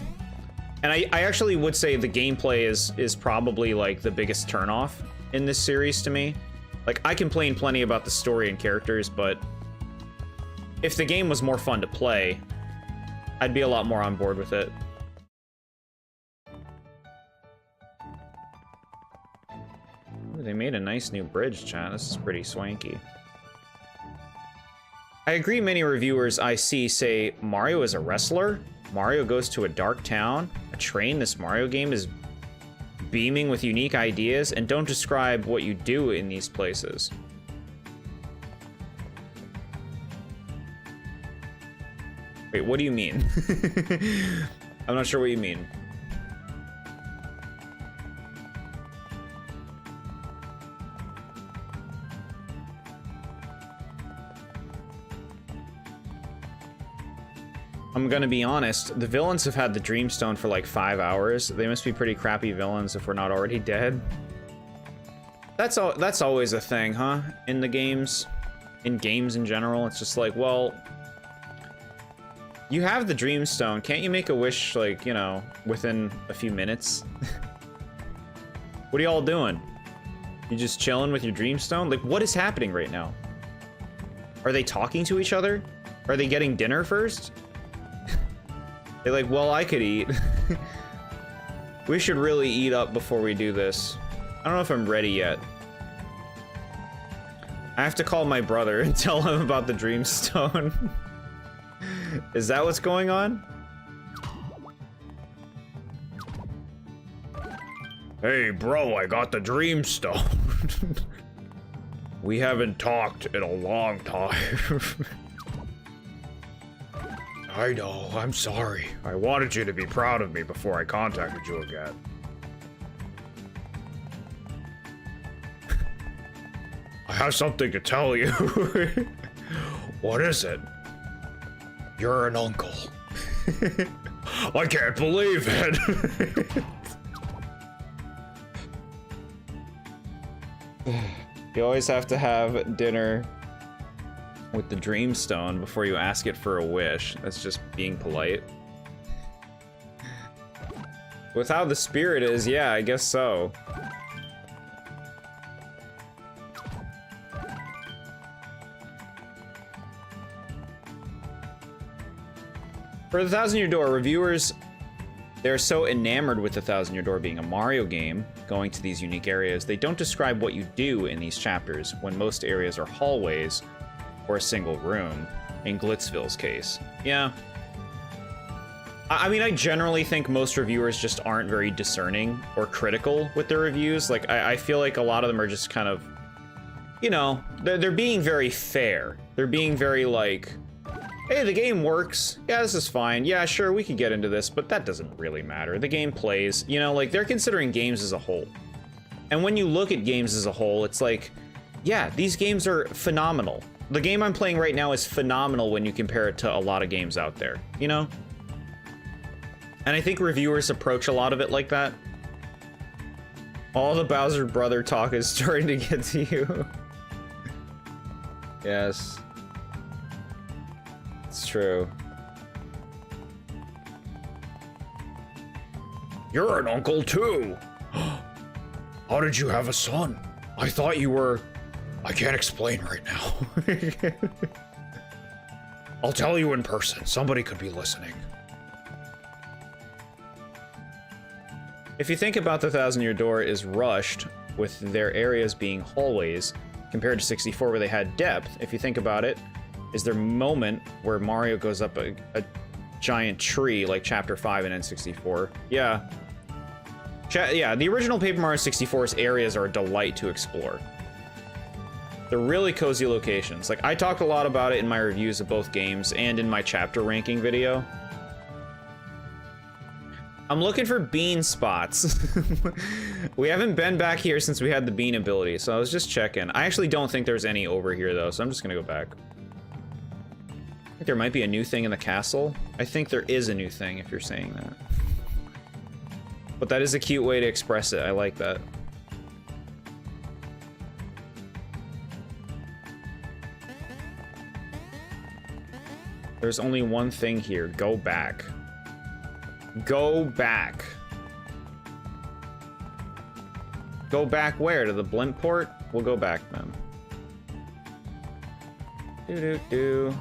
And I actually would say the gameplay is probably like the biggest turnoff in this series to me. Like, I complain plenty about the story and characters, but if the game was more fun to play, I'd be a lot more on board with it. Ooh, they made a nice new bridge, chat. This is pretty swanky. I agree, many reviewers I see say Mario is a wrestler, Mario goes to a dark town, a train. This Mario game is beaming with unique ideas, and don't describe what you do in these places. Wait, what do you mean? I'm not sure what you mean. I'm gonna be honest, the villains have had the Dreamstone for like 5 hours. They must be pretty crappy villains if we're not already dead. That's always a thing, huh? In the games. In games in general, it's just like, well, you have the Dreamstone. Can't you make a wish, like, you know, within a few minutes? What are y'all doing? You just chilling with your Dreamstone? Like, what is happening right now? Are they talking to each other? Are they getting dinner first? They're like, well, I could eat. We should really eat up before we do this. I don't know if I'm ready yet. I have to call my brother and tell him about the Dreamstone. Is that what's going on? Hey, bro, I got the Dreamstone. We haven't talked in a long time. I know, I'm sorry. I wanted you to be proud of me before I contacted you again. I have something to tell you. What is it? You're an uncle. I can't believe it. You always have to have dinner with the Dreamstone before you ask it for a wish. That's just being polite. With how the spirit is, yeah, I guess so. For the 1,000-Year Door, reviewers, they're so enamored with the 1,000-Year Door being a Mario game, going to these unique areas, they don't describe what you do in these chapters, when most areas are hallways or a single room, in Glitzville's case. Yeah. I mean, I generally think most reviewers just aren't very discerning or critical with their reviews. Like, I feel like a lot of them are just kind of, you know, they're being very fair. They're being very like, hey, the game works. Yeah, this is fine. Yeah, sure, we could get into this, but that doesn't really matter. The game plays, you know, like, they're considering games as a whole. And when you look at games as a whole, it's like, yeah, these games are phenomenal. The game I'm playing right now is phenomenal when you compare it to a lot of games out there, you know? And I think reviewers approach a lot of it like that. All the Bowser brother talk is starting to get to you. Yes. It's true. You're an uncle too. How did you have a son? I thought you were... I can't explain right now. I'll tell you in person. Somebody could be listening. If you think about the 1,000-Year Door is rushed with their areas being hallways compared to 64 where they had depth, if you think about it, is there a moment where Mario goes up a giant tree like Chapter 5 in N64? Yeah. Yeah, the original Paper Mario 64's areas are a delight to explore. They're really cozy locations. Like, I talked a lot about it in my reviews of both games and in my chapter ranking video. I'm looking for bean spots. We haven't been back here since we had the bean ability, so I was just checking. I actually don't think there's any over here, though, so I'm just gonna go back. I think there might be a new thing in the castle. I think there is a new thing, if you're saying that. But that is a cute way to express it. I like that. There's only one thing here. Go back. Go back. Go back where? To the blimp port? We'll go back then. Do-do-do.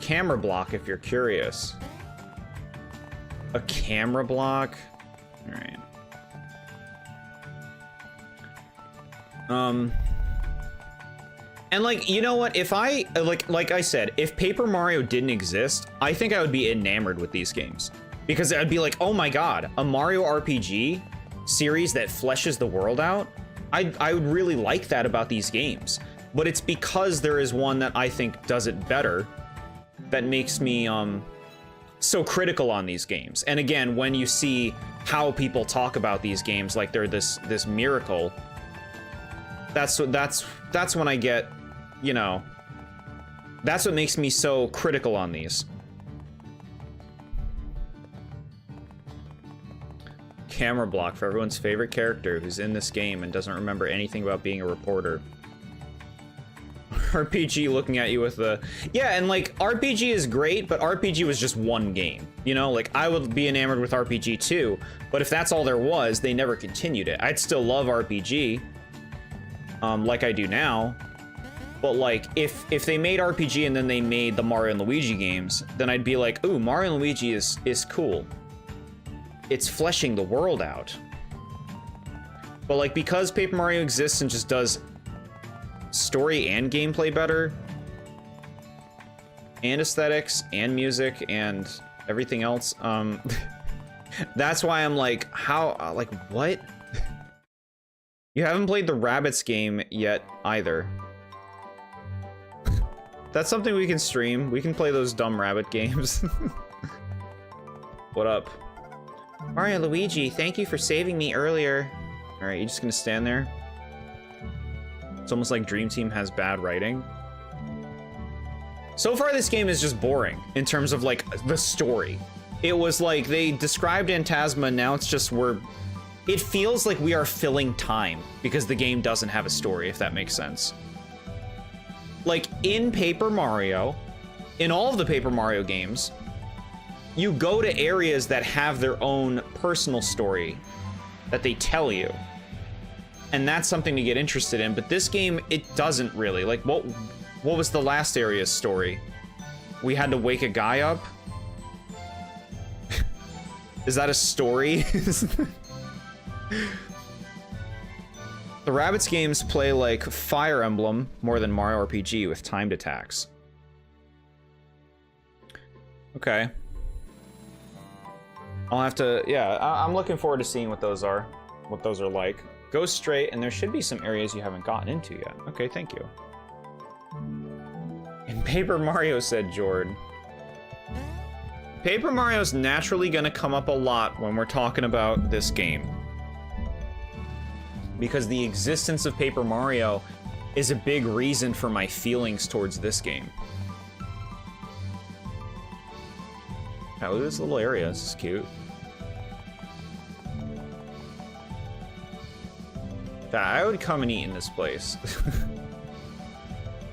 Camera block if you're curious. A camera block? Alright. And like, you know what? If I, like I said, if Paper Mario didn't exist, I think I would be enamored with these games. Because I'd be like, oh my god, a Mario RPG series that fleshes the world out? I would really like that about these games. But it's because there is one that I think does it better that makes me so critical on these games. And again, when you see how people talk about these games like they're this miracle, that's when I get, you know, that's what makes me so critical on these. Camera block for everyone's favorite character who's in this game and doesn't remember anything about being a reporter. RPG looking at you with the... Yeah, and like, RPG is great, but RPG was just one game. You know, like, I would be enamored with RPG too, but if that's all there was, they never continued it. I'd still love RPG, like I do now. But like, if they made RPG and then they made the Mario and Luigi games, then I'd be like, ooh, Mario and Luigi is cool. It's fleshing the world out. But like, because Paper Mario exists and just does story and gameplay better, and aesthetics and music and everything else, that's why I'm like, how, like, what? You haven't played the Rabbids game yet either. That's something we can stream. We can play those dumb rabbit games. What up? Mario Luigi, thank you for saving me earlier. All right, you just gonna stand there? It's almost like Dream Team has bad writing. So far, this game is just boring in terms of like the story. It was like they described Phantasma, now it's just it feels like we are filling time because the game doesn't have a story, if that makes sense. Like in Paper Mario, in all of the Paper Mario games, you go to areas that have their own personal story that they tell you. And that's something to get interested in, but this game, it doesn't really. Like, what was the last area's story? We had to wake a guy up? Is that a story? The Rabbids games play like Fire Emblem more than Mario RPG with timed attacks. Okay. I'll have to, yeah, I'm looking forward to seeing what those are like. Go straight, and there should be some areas you haven't gotten into yet. Okay, thank you. And Paper Mario, said Jord. Paper Mario's naturally gonna come up a lot when we're talking about this game. Because the existence of Paper Mario is a big reason for my feelings towards this game. Oh, look at this little area, this is cute. Yeah, I would come and eat in this place.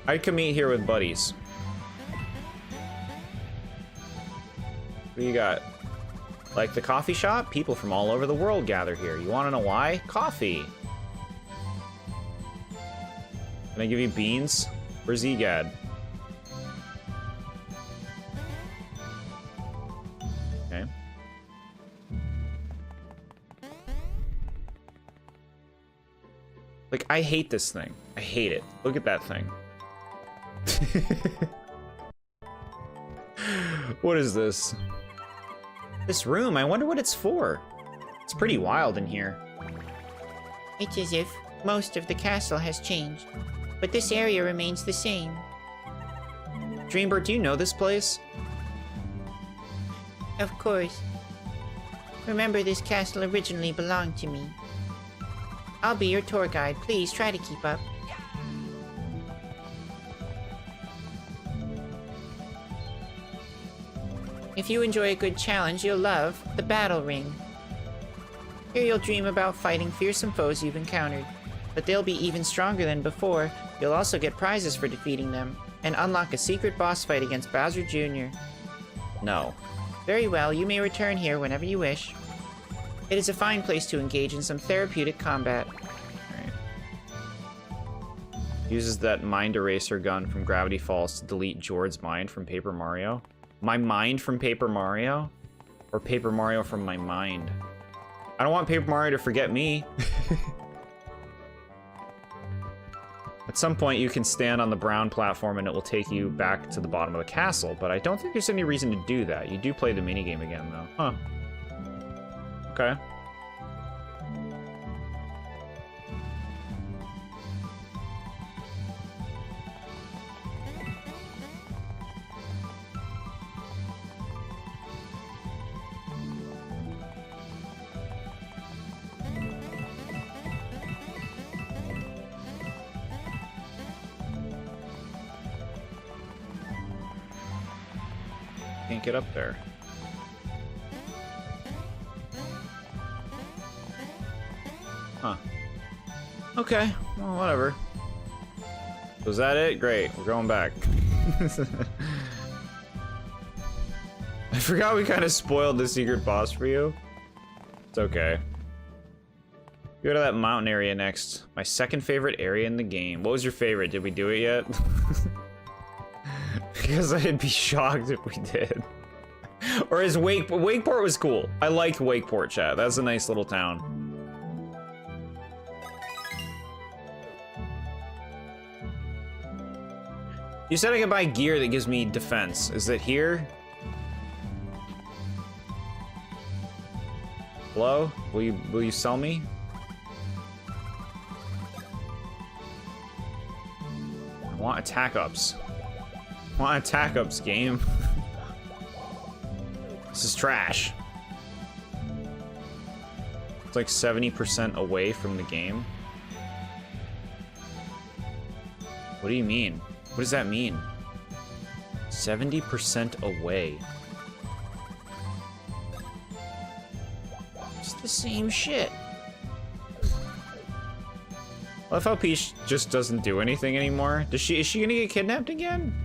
I'd come eat here with buddies. What do you got? Like the coffee shop? People from all over the world gather here. You want to know why? Coffee. Can I give you beans? Where's Egad? Okay. Like, I hate this thing. I hate it. Look at that thing. What is this? This room, I wonder what it's for. It's pretty wild in here. It's as if most of the castle has changed, but this area remains the same. Dreambird, do you know this place? Of course. Remember, this castle originally belonged to me. I'll be your tour guide. Please try to keep up. If you enjoy a good challenge, you'll love the Battle Ring. Here you'll dream about fighting fearsome foes you've encountered, but they'll be even stronger than before. You'll also get prizes for defeating them, and unlock a secret boss fight against Bowser Jr. No. Very well, you may return here whenever you wish. It is a fine place to engage in some therapeutic combat. Alright. Uses that mind eraser gun from Gravity Falls to delete Jord's mind from Paper Mario. My mind from Paper Mario? Or Paper Mario from my mind? I don't want Paper Mario to forget me. At some point, you can stand on the brown platform and it will take you back to the bottom of the castle, but I don't think there's any reason to do that. You do play the minigame again, though. Huh. Okay. Can't get up there. Huh. Okay, well, whatever. Was that it? Great, we're going back. I forgot we kind of spoiled the secret boss for you. It's okay. Go to that mountain area next. My second favorite area in the game. What was your favorite? Did we do it yet? Because I'd be shocked if we did. Or is Wakeport was cool. I liked Wakeport, chat. That's a nice little town. You said I could buy gear that gives me defense. Is it here? Hello? Will you sell me? I want attack ups. I want attack ups, game. This is trash. It's like 70% away from the game. What do you mean? What does that mean? 70% away. It's the same shit. I love how Peach just doesn't do anything anymore. Is she gonna get kidnapped again?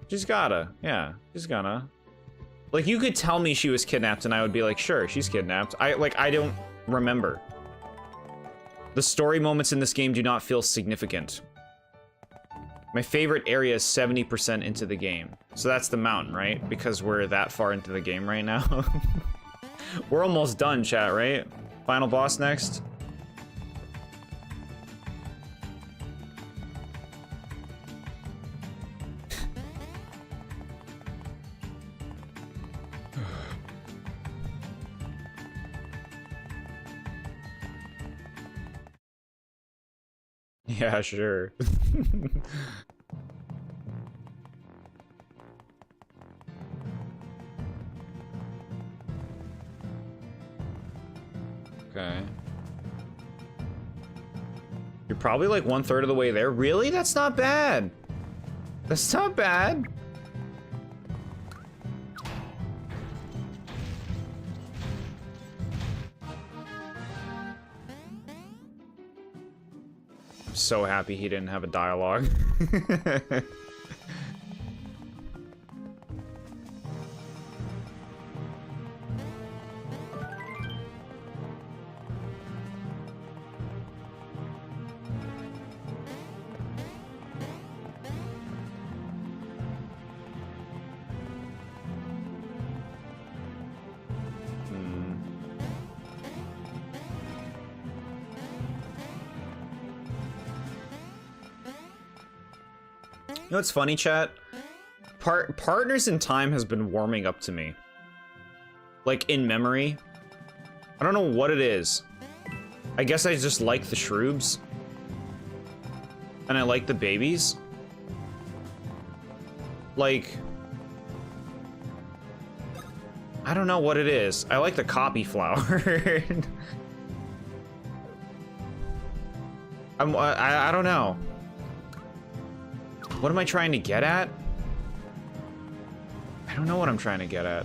She's gotta. Yeah, she's gonna. Like, you could tell me she was kidnapped and I would be like, sure, she's kidnapped. I don't remember. The story moments in this game do not feel significant. My favorite area is 70% into the game. So that's the mountain, right? Because we're that far into the game right now. We're almost done, chat, right? Final boss next. Yeah, sure. Okay. You're probably like 1/3 of the way there. Really? That's not bad. That's not bad. I'm so happy he didn't have a dialogue. You know what's funny, chat? Partners in Time has been warming up to me. Like, in memory. I don't know what it is. I guess I just like the shrooms. And I like the babies. Like... I don't know what it is. I like the copy flower. I don't know. What am I trying to get at? I don't know what I'm trying to get at.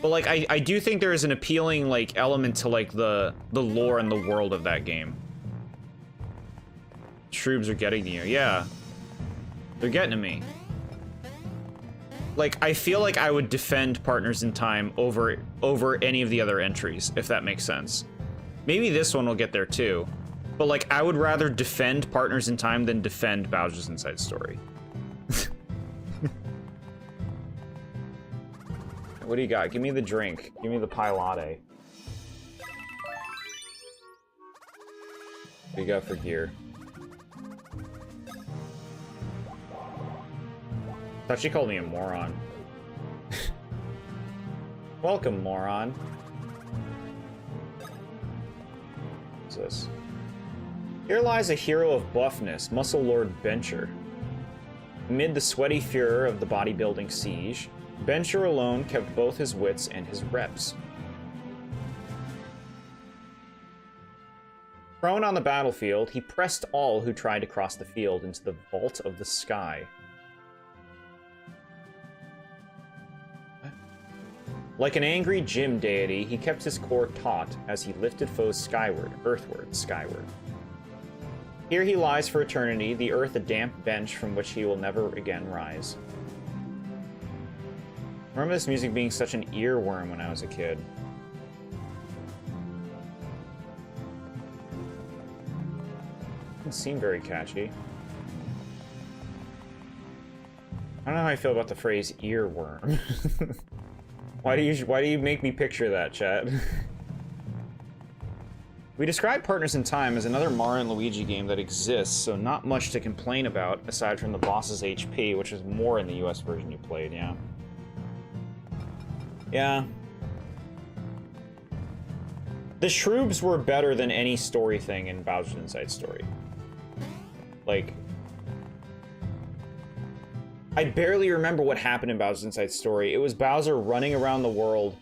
But like, I do think there is an appealing like element to like the lore and the world of that game. Shrooms are getting to you. Yeah. They're getting to me. Like, I feel like I would defend Partners in Time over any of the other entries, if that makes sense. Maybe this one will get there too. But like, I would rather defend Partners in Time than defend Bowser's Inside Story. What do you got? Give me the drink. Give me the pie latte. What do you got for gear? Thought she called me a moron. Welcome, moron. What's this? Here lies a hero of buffness, Muscle Lord Bencher. Amid the sweaty furor of the bodybuilding siege, Bencher alone kept both his wits and his reps. Prone on the battlefield, he pressed all who tried to cross the field into the vault of the sky. Like an angry gym deity, he kept his core taut as he lifted foes skyward, earthward, skyward. Here he lies for eternity, the earth a damp bench from which he will never again rise. I remember this music being such an earworm when I was a kid. Doesn't seem very catchy. I don't know how I feel about the phrase earworm. Why do you make me picture that, chat? We describe Partners in Time as another Mario and Luigi game that exists, so not much to complain about aside from the boss's HP, which is more in the US version you played, yeah. Yeah. The Shroobs were better than any story thing in Bowser's Inside Story. Like, I barely remember what happened in Bowser's Inside Story. It was Bowser running around the world,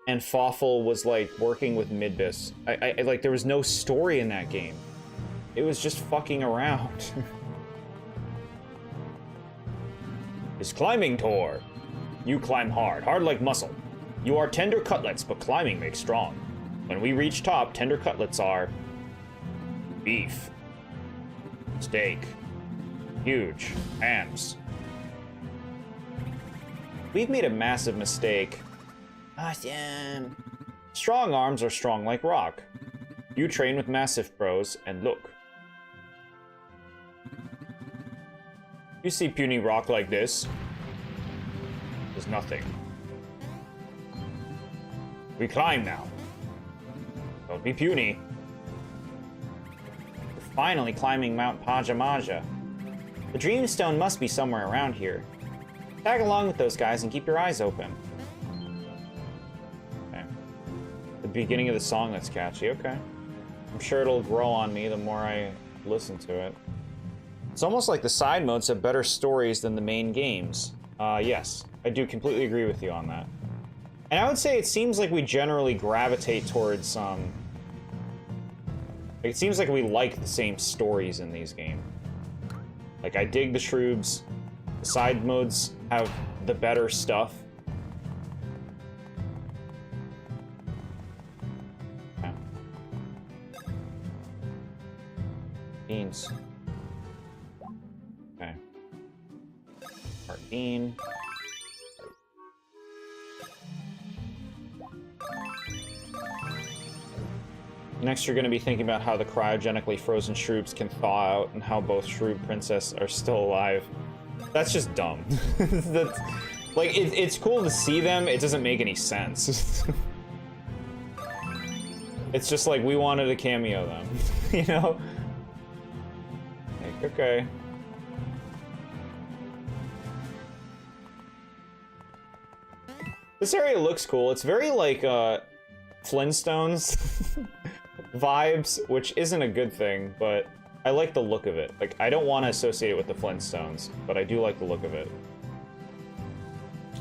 and Fawful was, like, working with Midbus. I like, there was no story in that game. It was just fucking around. His climbing tour. You climb hard, hard like muscle. You are tender cutlets, but climbing makes strong. When we reach top, tender cutlets are... beef. Steak. Huge. Hams. We've made a massive mistake. Awesome. Strong arms are strong like rock. You train with massive bros, and look. You see puny rock like this? There's nothing. We climb now. Don't be puny. We're finally climbing Mount Pajamaja. The Dreamstone must be somewhere around here. Tag along with those guys and keep your eyes open. Okay. The beginning of the song that's catchy, okay. I'm sure it'll grow on me the more I listen to it. It's almost like the side modes have better stories than the main games. Yes, I do completely agree with you on that. And I would say it seems like we generally gravitate towards, it seems like we like the same stories in these games. Like, I dig the Shroobs. The side modes have the better stuff. Okay. Beans. Okay. Part bean. Next, you're going to be thinking about how the cryogenically frozen Shroobs can thaw out and how both Shroob Princess are still alive. That's just dumb. That's, like, it's cool to see them, it doesn't make any sense. It's just like, we wanted to cameo them, you know? Like, okay. This area looks cool. It's very, like, Flintstones vibes, which isn't a good thing, but I like the look of it. Like, I don't want to associate it with the Flintstones, but I do like the look of it.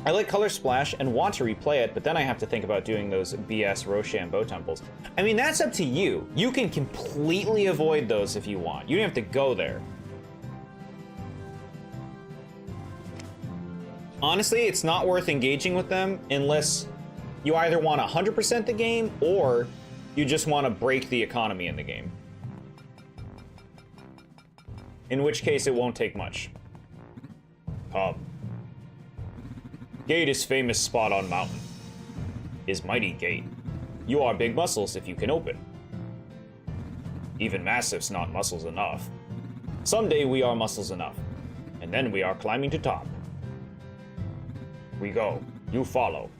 I like Color Splash and want to replay it, but then I have to think about doing those BS Rochambeau temples. I mean, that's up to you. You can completely avoid those if you want. You don't have to go there. Honestly, it's not worth engaging with them unless you either want to 100% the game or you just want to break the economy in the game. In which case, it won't take much. Gate is famous spot on mountain. Is mighty gate. You are big muscles if you can open. Even massive's not muscles enough. Someday we are muscles enough. And then we are climbing to top. We go. You follow.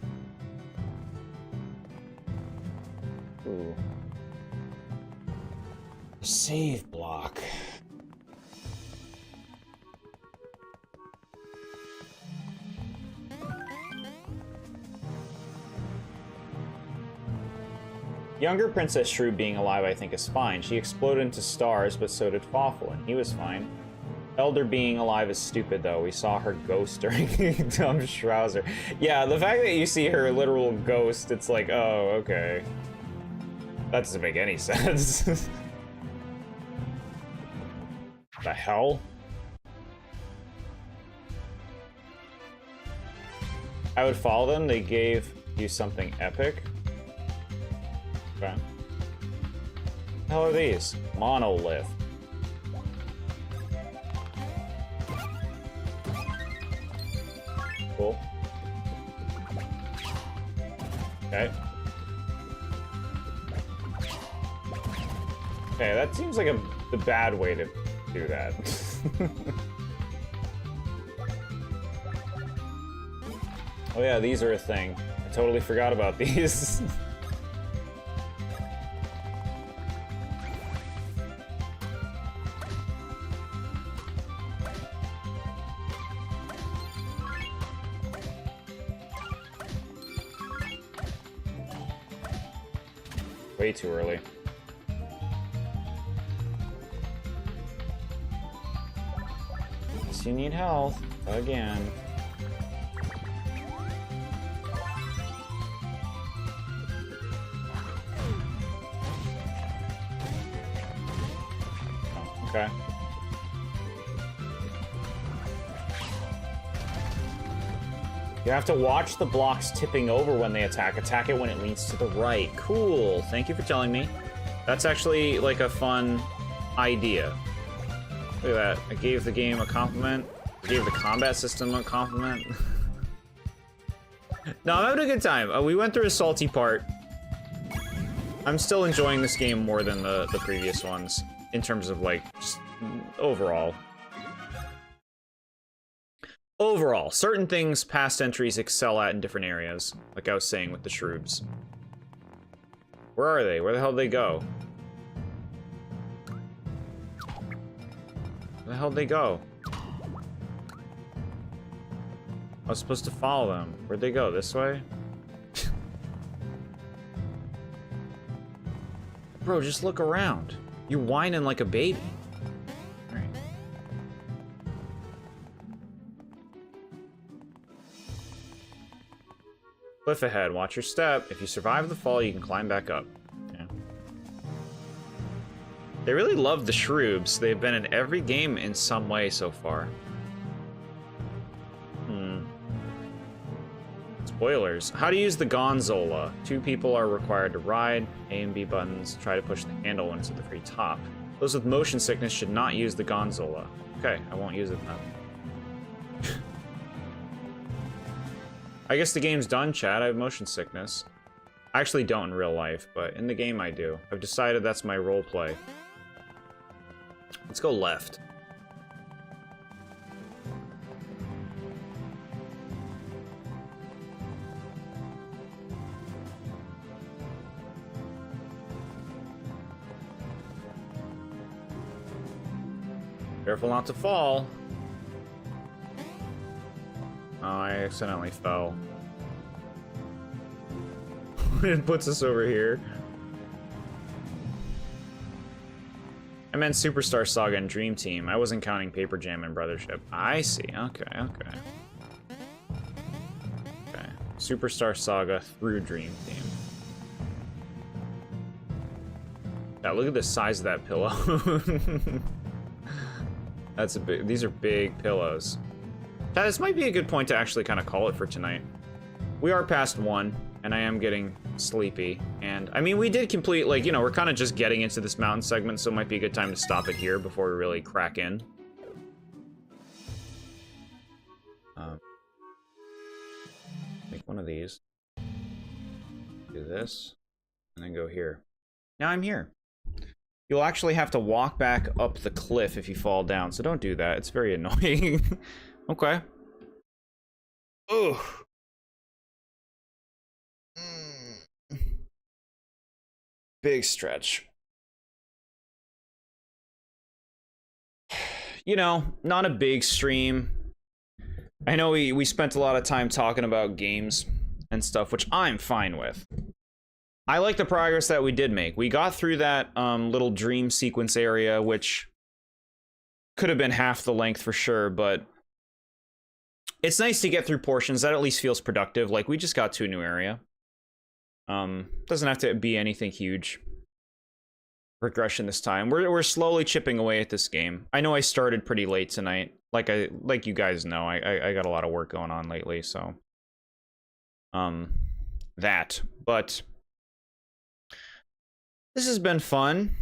Ooh. Save block. Younger Princess Shrew being alive, I think, is fine. She exploded into stars, but so did Fawful, and he was fine. Elder being alive is stupid, though. We saw her ghost during Dumb Shrouser. Yeah, the fact that you see her literal ghost, it's like, oh, okay. That doesn't make any sense. The hell? I would follow them. They gave you something epic. Okay. What the hell are these? Monolith. Cool. Okay. Okay, that seems like the bad way to do that. Oh yeah, these are a thing. I totally forgot about these. Way too early. Guess you need health again. Oh, okay. You have to watch the blocks tipping over when they attack. Attack it when it leans to the right. Cool. Thank you for telling me. That's actually like a fun idea. Look at that. I gave the game a compliment. I gave the combat system a compliment. No, I'm having a good time. We went through a salty part. I'm still enjoying this game more than the previous ones in terms of like just overall. Overall, certain things past entries excel at in different areas, like I was saying with the shrooms. Where are they? Where the hell did they go? Where the hell did they go? I was supposed to follow them. Where'd they go? This way? Bro, just look around. You're whining like a baby. Alright. Cliff ahead, watch your step. If you survive the fall, you can climb back up. Yeah. They really love the shroobs. They've been in every game in some way so far. Spoilers. How to use the Gonzola. 2 people are required to ride. A and B buttons. Try to push the handle when it's at the very top. Those with motion sickness should not use the Gonzola. Okay, I won't use it then. I guess the game's done, chat. I have motion sickness. I actually don't in real life, but in the game I do. I've decided that's my role play. Let's go left. Careful not to fall. Oh, I accidentally fell. It puts us over here. I meant Superstar Saga and Dream Team. I wasn't counting Paper Jam and Brothership. I see. Okay, okay. Okay. Superstar Saga through Dream Team. Yeah, look at the size of that pillow. That's a big. These are big pillows. This might be a good point to actually kind of call it for tonight. We are past 1, and I am getting sleepy. And I mean, we did complete, like, you know, we're kind of just getting into this mountain segment, so it might be a good time to stop it here before we really crack in. Make one of these. Do this, and then go here. Now I'm here. You'll actually have to walk back up the cliff if you fall down, so don't do that. It's very annoying. Okay. Ugh. Big stretch. You know, not a big stream. I know we spent a lot of time talking about games and stuff, which I'm fine with. I like the progress that we did make. We got through that little dream sequence area, which could have been half the length for sure, but it's nice to get through portions. That at least feels productive. Like, we just got to a new area. Doesn't have to be anything huge. Regression this time. We're slowly chipping away at this game. I know I started pretty late tonight. Like you guys know, I got a lot of work going on lately, so that. But this has been fun.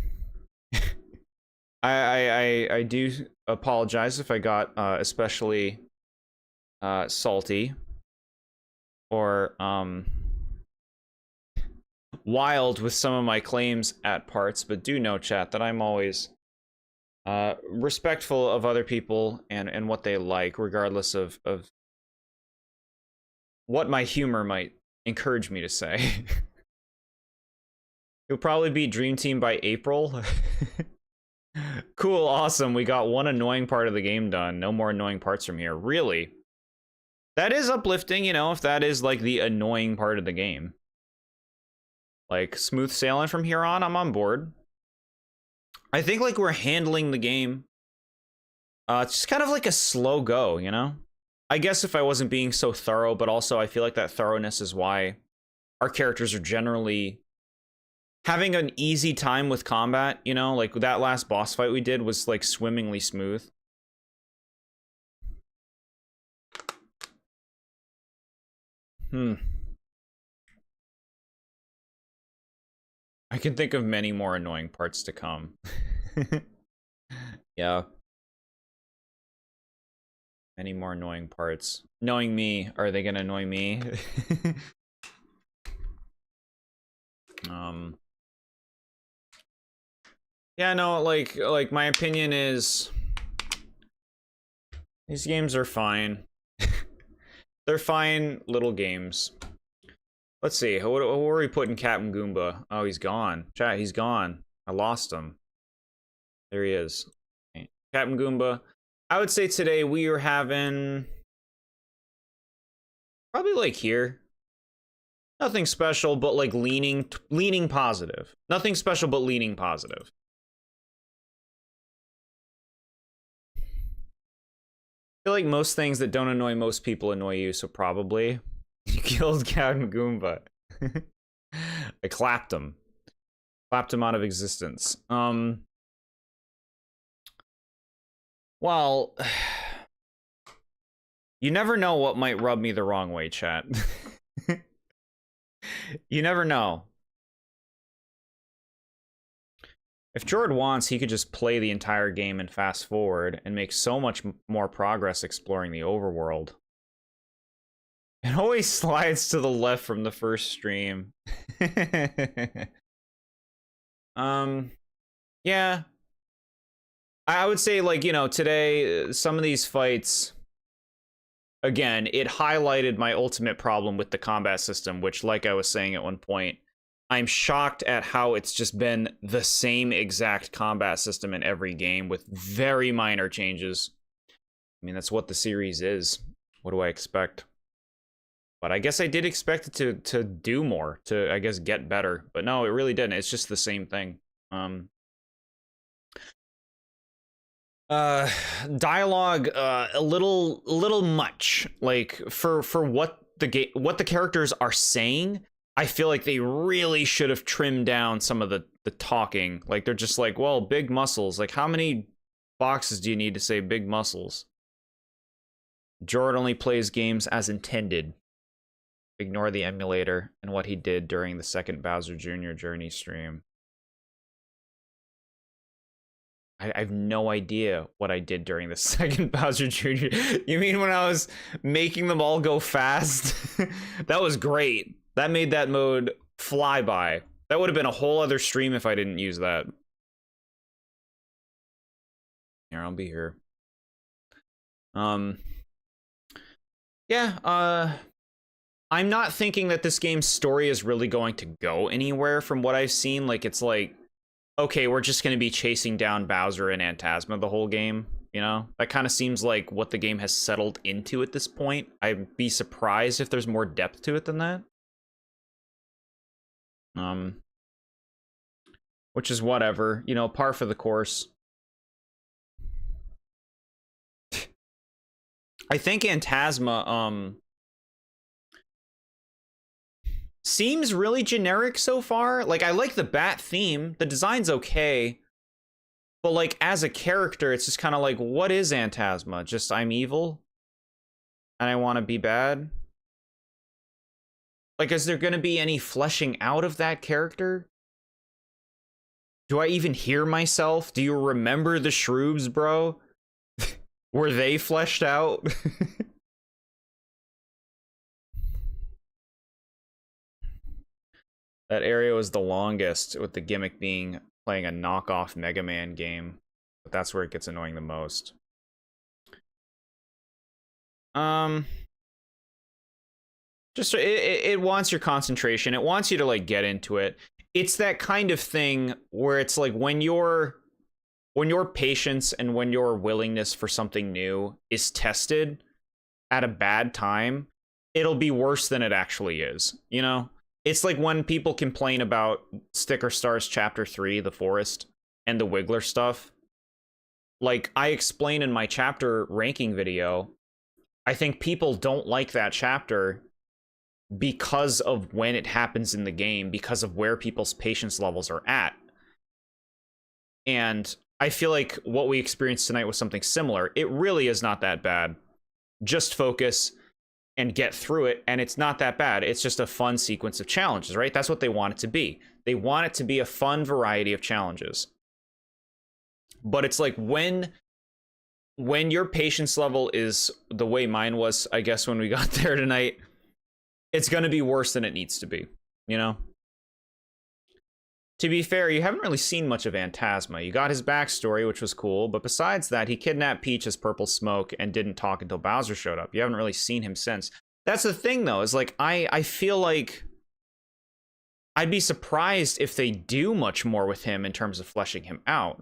I do apologize if I got especially salty or wild with some of my claims at parts, but do know, chat, that I'm always respectful of other people and what they like, regardless of what my humor might encourage me to say. You'll probably be Dream Team by April. Cool, awesome. We got one annoying part of the game done. No more annoying parts from here. Really? That is uplifting, you know, if that is like the annoying part of the game. Like, smooth sailing from here on, I'm on board. I think like we're handling the game. It's just kind of like a slow go, you know? I guess if I wasn't being so thorough, but also I feel like that thoroughness is why our characters are generally having an easy time with combat, you know? Like that last boss fight we did was like swimmingly smooth. I can think of many more annoying parts to come. Yeah. Many more annoying parts. Knowing me, are they gonna annoy me? Yeah, no, like my opinion is these games are fine. They're fine little games. Let's see, what were we putting Captain Goomba? Oh, he's gone. Chat, he's gone. I lost him. There he is. Okay. Captain Goomba. I would say today we are having probably like here. Nothing special, but like leaning positive. Nothing special, but leaning positive. I feel like most things that don't annoy most people annoy you, so probably you killed Captain Goomba. I clapped him. Clapped him out of existence. Well, you never know what might rub me the wrong way, chat. You never know. If Jord wants, he could just play the entire game and fast forward and make so much more progress exploring the overworld. It always slides to the left from the first stream. Yeah. I would say, like, you know, today, some of these fights, again, it highlighted my ultimate problem with the combat system, which, like I was saying at one point, I'm shocked at how it's just been the same exact combat system in every game with very minor changes. I mean, that's what the series is. What do I expect? But I guess I did expect it to do more, to, I guess, get better. But no, it really didn't. It's just the same thing. Dialogue a little much, like for what the characters are saying. I feel like they really should have trimmed down some of the talking. Like they're just like, well, big muscles, like how many boxes do you need to say big muscles? Jord only plays games as intended. Ignore the emulator and what he did during the second Bowser Jr. Journey stream. I have no idea what I did during the second Bowser Jr. You mean when I was making them all go fast? That was great. That made that mode fly by. That would have been a whole other stream if I didn't use that. Here, I'll be here. Yeah, I'm not thinking that this game's story is really going to go anywhere from what I've seen. Like, it's like, okay, we're just going to be chasing down Bowser and Phantasma the whole game, you know? That kind of seems like what the game has settled into at this point. I'd be surprised if there's more depth to it than that. Which is whatever, you know, par for the course. I think Phantasma, seems really generic so far. Like, I like the bat theme. The design's okay. But, like, as a character, it's just kind of like, what is Phantasma? Just, I'm evil? And I want to be bad? Like, is there going to be any fleshing out of that character? Do I even hear myself? Do you remember the Shroobs, bro? Were they fleshed out? That area was the longest, with the gimmick being playing a knockoff Mega Man game. But that's where it gets annoying the most. Just it wants your concentration. It wants you to like get into it. It's that kind of thing where it's like when your patience and when your willingness for something new is tested at a bad time, it'll be worse than it actually is, you know? It's like when people complain about Sticker Stars Chapter 3, The Forest, and the Wiggler stuff. Like, I explain in my chapter ranking video, I think people don't like that chapter because of when it happens in the game, because of where people's patience levels are at. And I feel like what we experienced tonight was something similar. It really is not that bad. Just focus and get through it, and it's not that bad. It's just a fun sequence of challenges, right? That's what they want it to be. They want it to be a fun variety of challenges. But it's like when your patience level is the way mine was, I guess, when we got there tonight, it's going to be worse than it needs to be, you know? To be fair, you haven't really seen much of Phantasma. You got his backstory, which was cool, but besides that, he kidnapped Peach as Purple Smoke and didn't talk until Bowser showed up. You haven't really seen him since. That's the thing, though, is like, I feel like I'd be surprised if they do much more with him in terms of fleshing him out.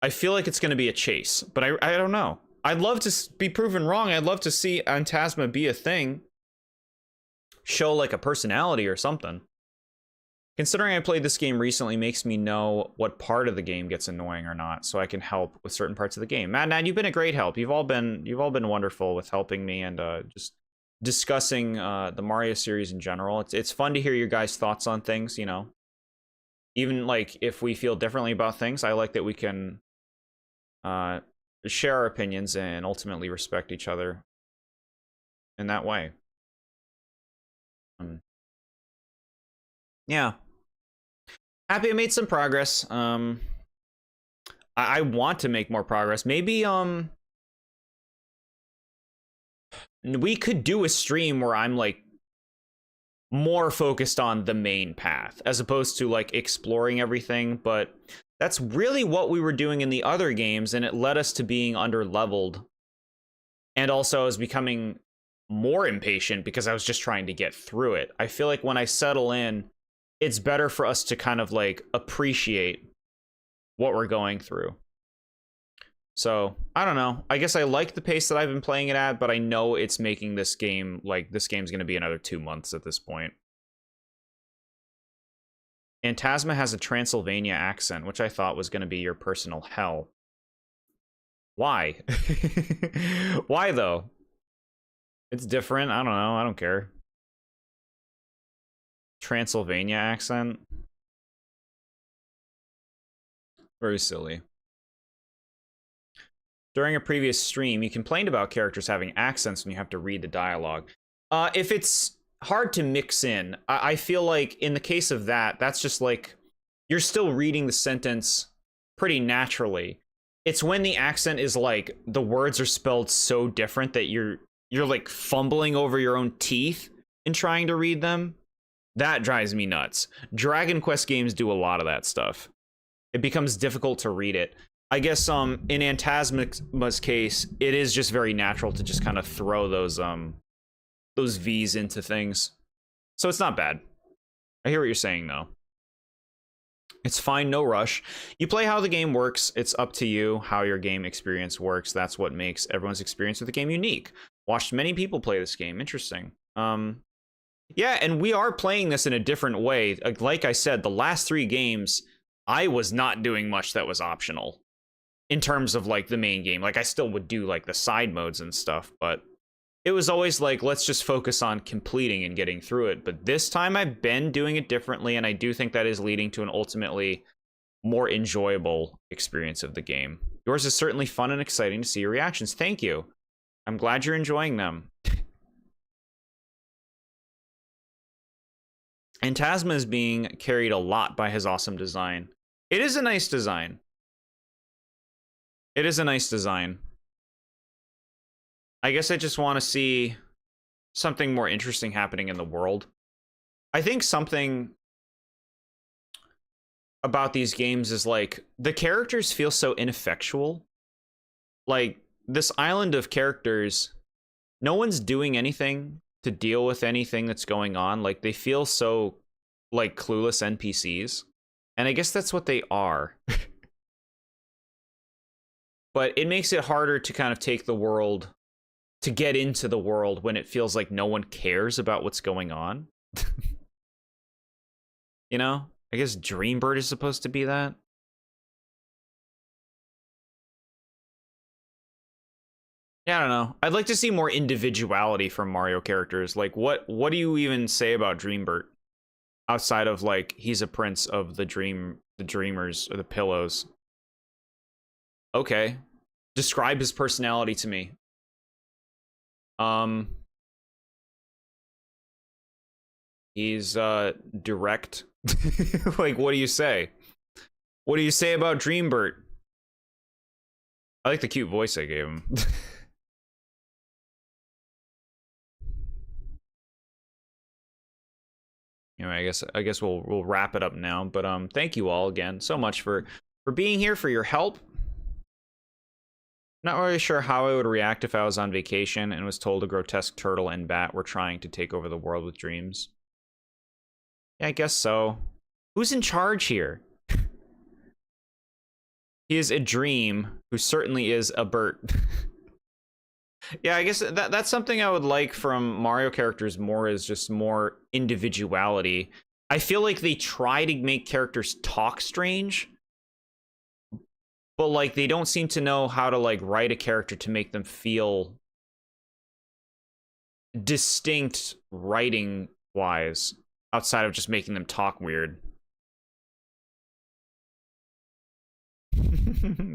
I feel like it's going to be a chase, but I don't know. I'd love to be proven wrong. I'd love to see Phantasma be a thing. Show like a personality or something. Considering I played this game recently makes me know what part of the game gets annoying or not, so I can help with certain parts of the game. Mad, you've been a great help. You've all been wonderful with helping me and just discussing the Mario series in general. It's fun to hear your guys' thoughts on things, you know. Even like if we feel differently about things, I like that we can share our opinions and ultimately respect each other in that way. Yeah. Happy I made some progress. I want to make more progress. Maybe we could do a stream where I'm like more focused on the main path as opposed to like exploring everything, but that's really what we were doing in the other games, and it led us to being under-leveled. And also I was becoming more impatient because I was just trying to get through it. I feel like when I settle in, it's better for us to kind of like appreciate what we're going through. So, I don't know. I guess I like the pace that I've been playing it at, but I know it's making this game, like, this game's going to be another 2 months at this point. Phantasma has a Transylvania accent, which I thought was going to be your personal hell. Why? Why, though? It's different. I don't know. I don't care. Transylvania accent. Very silly. During a previous stream, you complained about characters having accents when you have to read the dialogue. If it's hard to mix in, I feel like in the case of that, that's just like you're still reading the sentence pretty naturally. It's when the accent is like the words are spelled so different that you're like fumbling over your own teeth in trying to read them. That drives me nuts. Dragon Quest games do a lot of that stuff. It becomes difficult to read it. I guess in Phantasma's case, it is just very natural to just kind of throw those V's into things. So it's not bad. I hear what you're saying, though. It's fine, no rush. You play how the game works. It's up to you how your game experience works. That's what makes everyone's experience with the game unique. Watched many people play this game. Interesting. Yeah, and we are playing this in a different way. Like I said, the last 3 games, I was not doing much that was optional in terms of like the main game. Like I still would do like the side modes and stuff, but it was always like, let's just focus on completing and getting through it. But this time I've been doing it differently, and I do think that is leading to an ultimately more enjoyable experience of the game. Yours is certainly fun and exciting to see your reactions. Thank you. I'm glad you're enjoying them. And Tasma is being carried a lot by his awesome design. It is a nice design. It is a nice design. I guess I just want to see something more interesting happening in the world. I think something about these games is like the characters feel so ineffectual. Like this island of characters, no one's doing anything to deal with anything that's going on. Like they feel so like clueless NPCs. And I guess that's what they are. But it makes it harder to kind of take the world, to get into the world when it feels like no one cares about what's going on. You know? I guess DreamBird is supposed to be that. Yeah, I don't know. I'd like to see more individuality from Mario characters. Like, what do you even say about DreamBird? Outside of, like, he's a prince of the dreamers, or the pillows. Okay. Describe his personality to me. He's, direct. Like, what do you say? What do you say about DreamBird? I like the cute voice I gave him. Anyway, I guess we'll wrap it up now. But thank you all again so much for being here, for your help. Not really sure how I would react if I was on vacation and was told a grotesque turtle and bat were trying to take over the world with dreams. Yeah, I guess so. Who's in charge here? He is a dream, who certainly is a Bert. Yeah, I guess that's something I would like from Mario characters more, is just more individuality. I feel like they try to make characters talk strange, but like they don't seem to know how to like write a character to make them feel distinct writing wise, outside of just making them talk weird.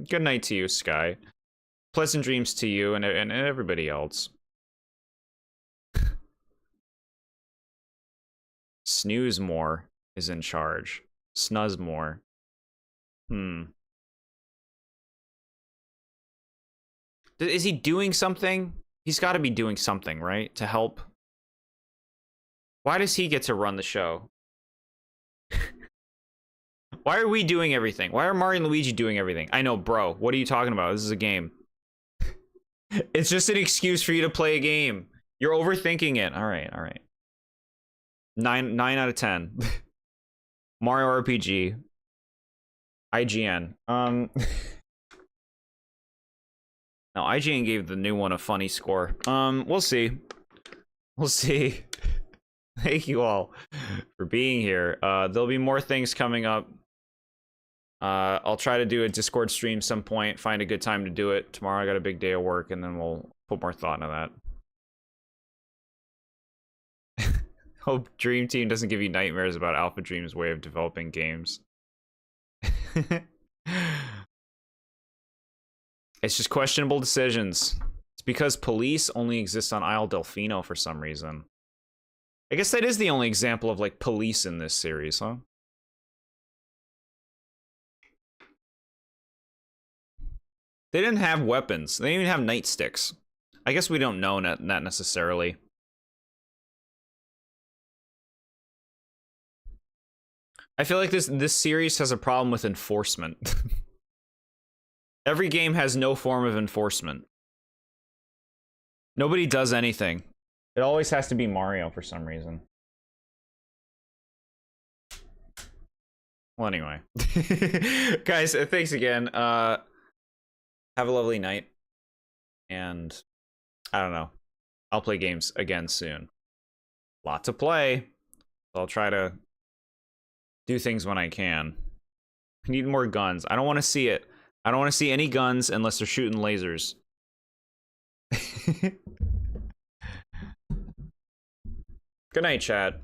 Good night to you, Sky. Pleasant dreams to you and everybody else. Snoozemore is in charge. Snuzzmore. Is he doing something? He's got to be doing something, right? To help. Why does he get to run the show? Why are we doing everything? Why are Mario and Luigi doing everything? I know, bro. What are you talking about? This is a game. It's just an excuse for you to play a game. You're overthinking it. All right, all right. 9 out of 10. Mario RPG. IGN. No, IGN gave the new one a funny score. We'll see. We'll see. Thank you all for being here. There'll be more things coming up. I'll try to do a Discord stream some point, find a good time to do it. Tomorrow I got a big day of work, and then we'll put more thought into that. Hope Dream Team doesn't give you nightmares about Alpha Dream's way of developing games. It's just questionable decisions. It's because police only exist on Isle Delfino for some reason. I guess that is the only example of, like, police in this series, huh? They didn't have weapons. They didn't even have nightsticks. I guess we don't know not necessarily. I feel like this series has a problem with enforcement. Every game has no form of enforcement. Nobody does anything. It always has to be Mario for some reason. Well, anyway. Guys, thanks again. Have a lovely night. And I don't know. I'll play games again soon. Lot to play. I'll try to do things when I can. I need more guns. I don't want to see it. I don't want to see any guns unless they're shooting lasers. Good night, chat.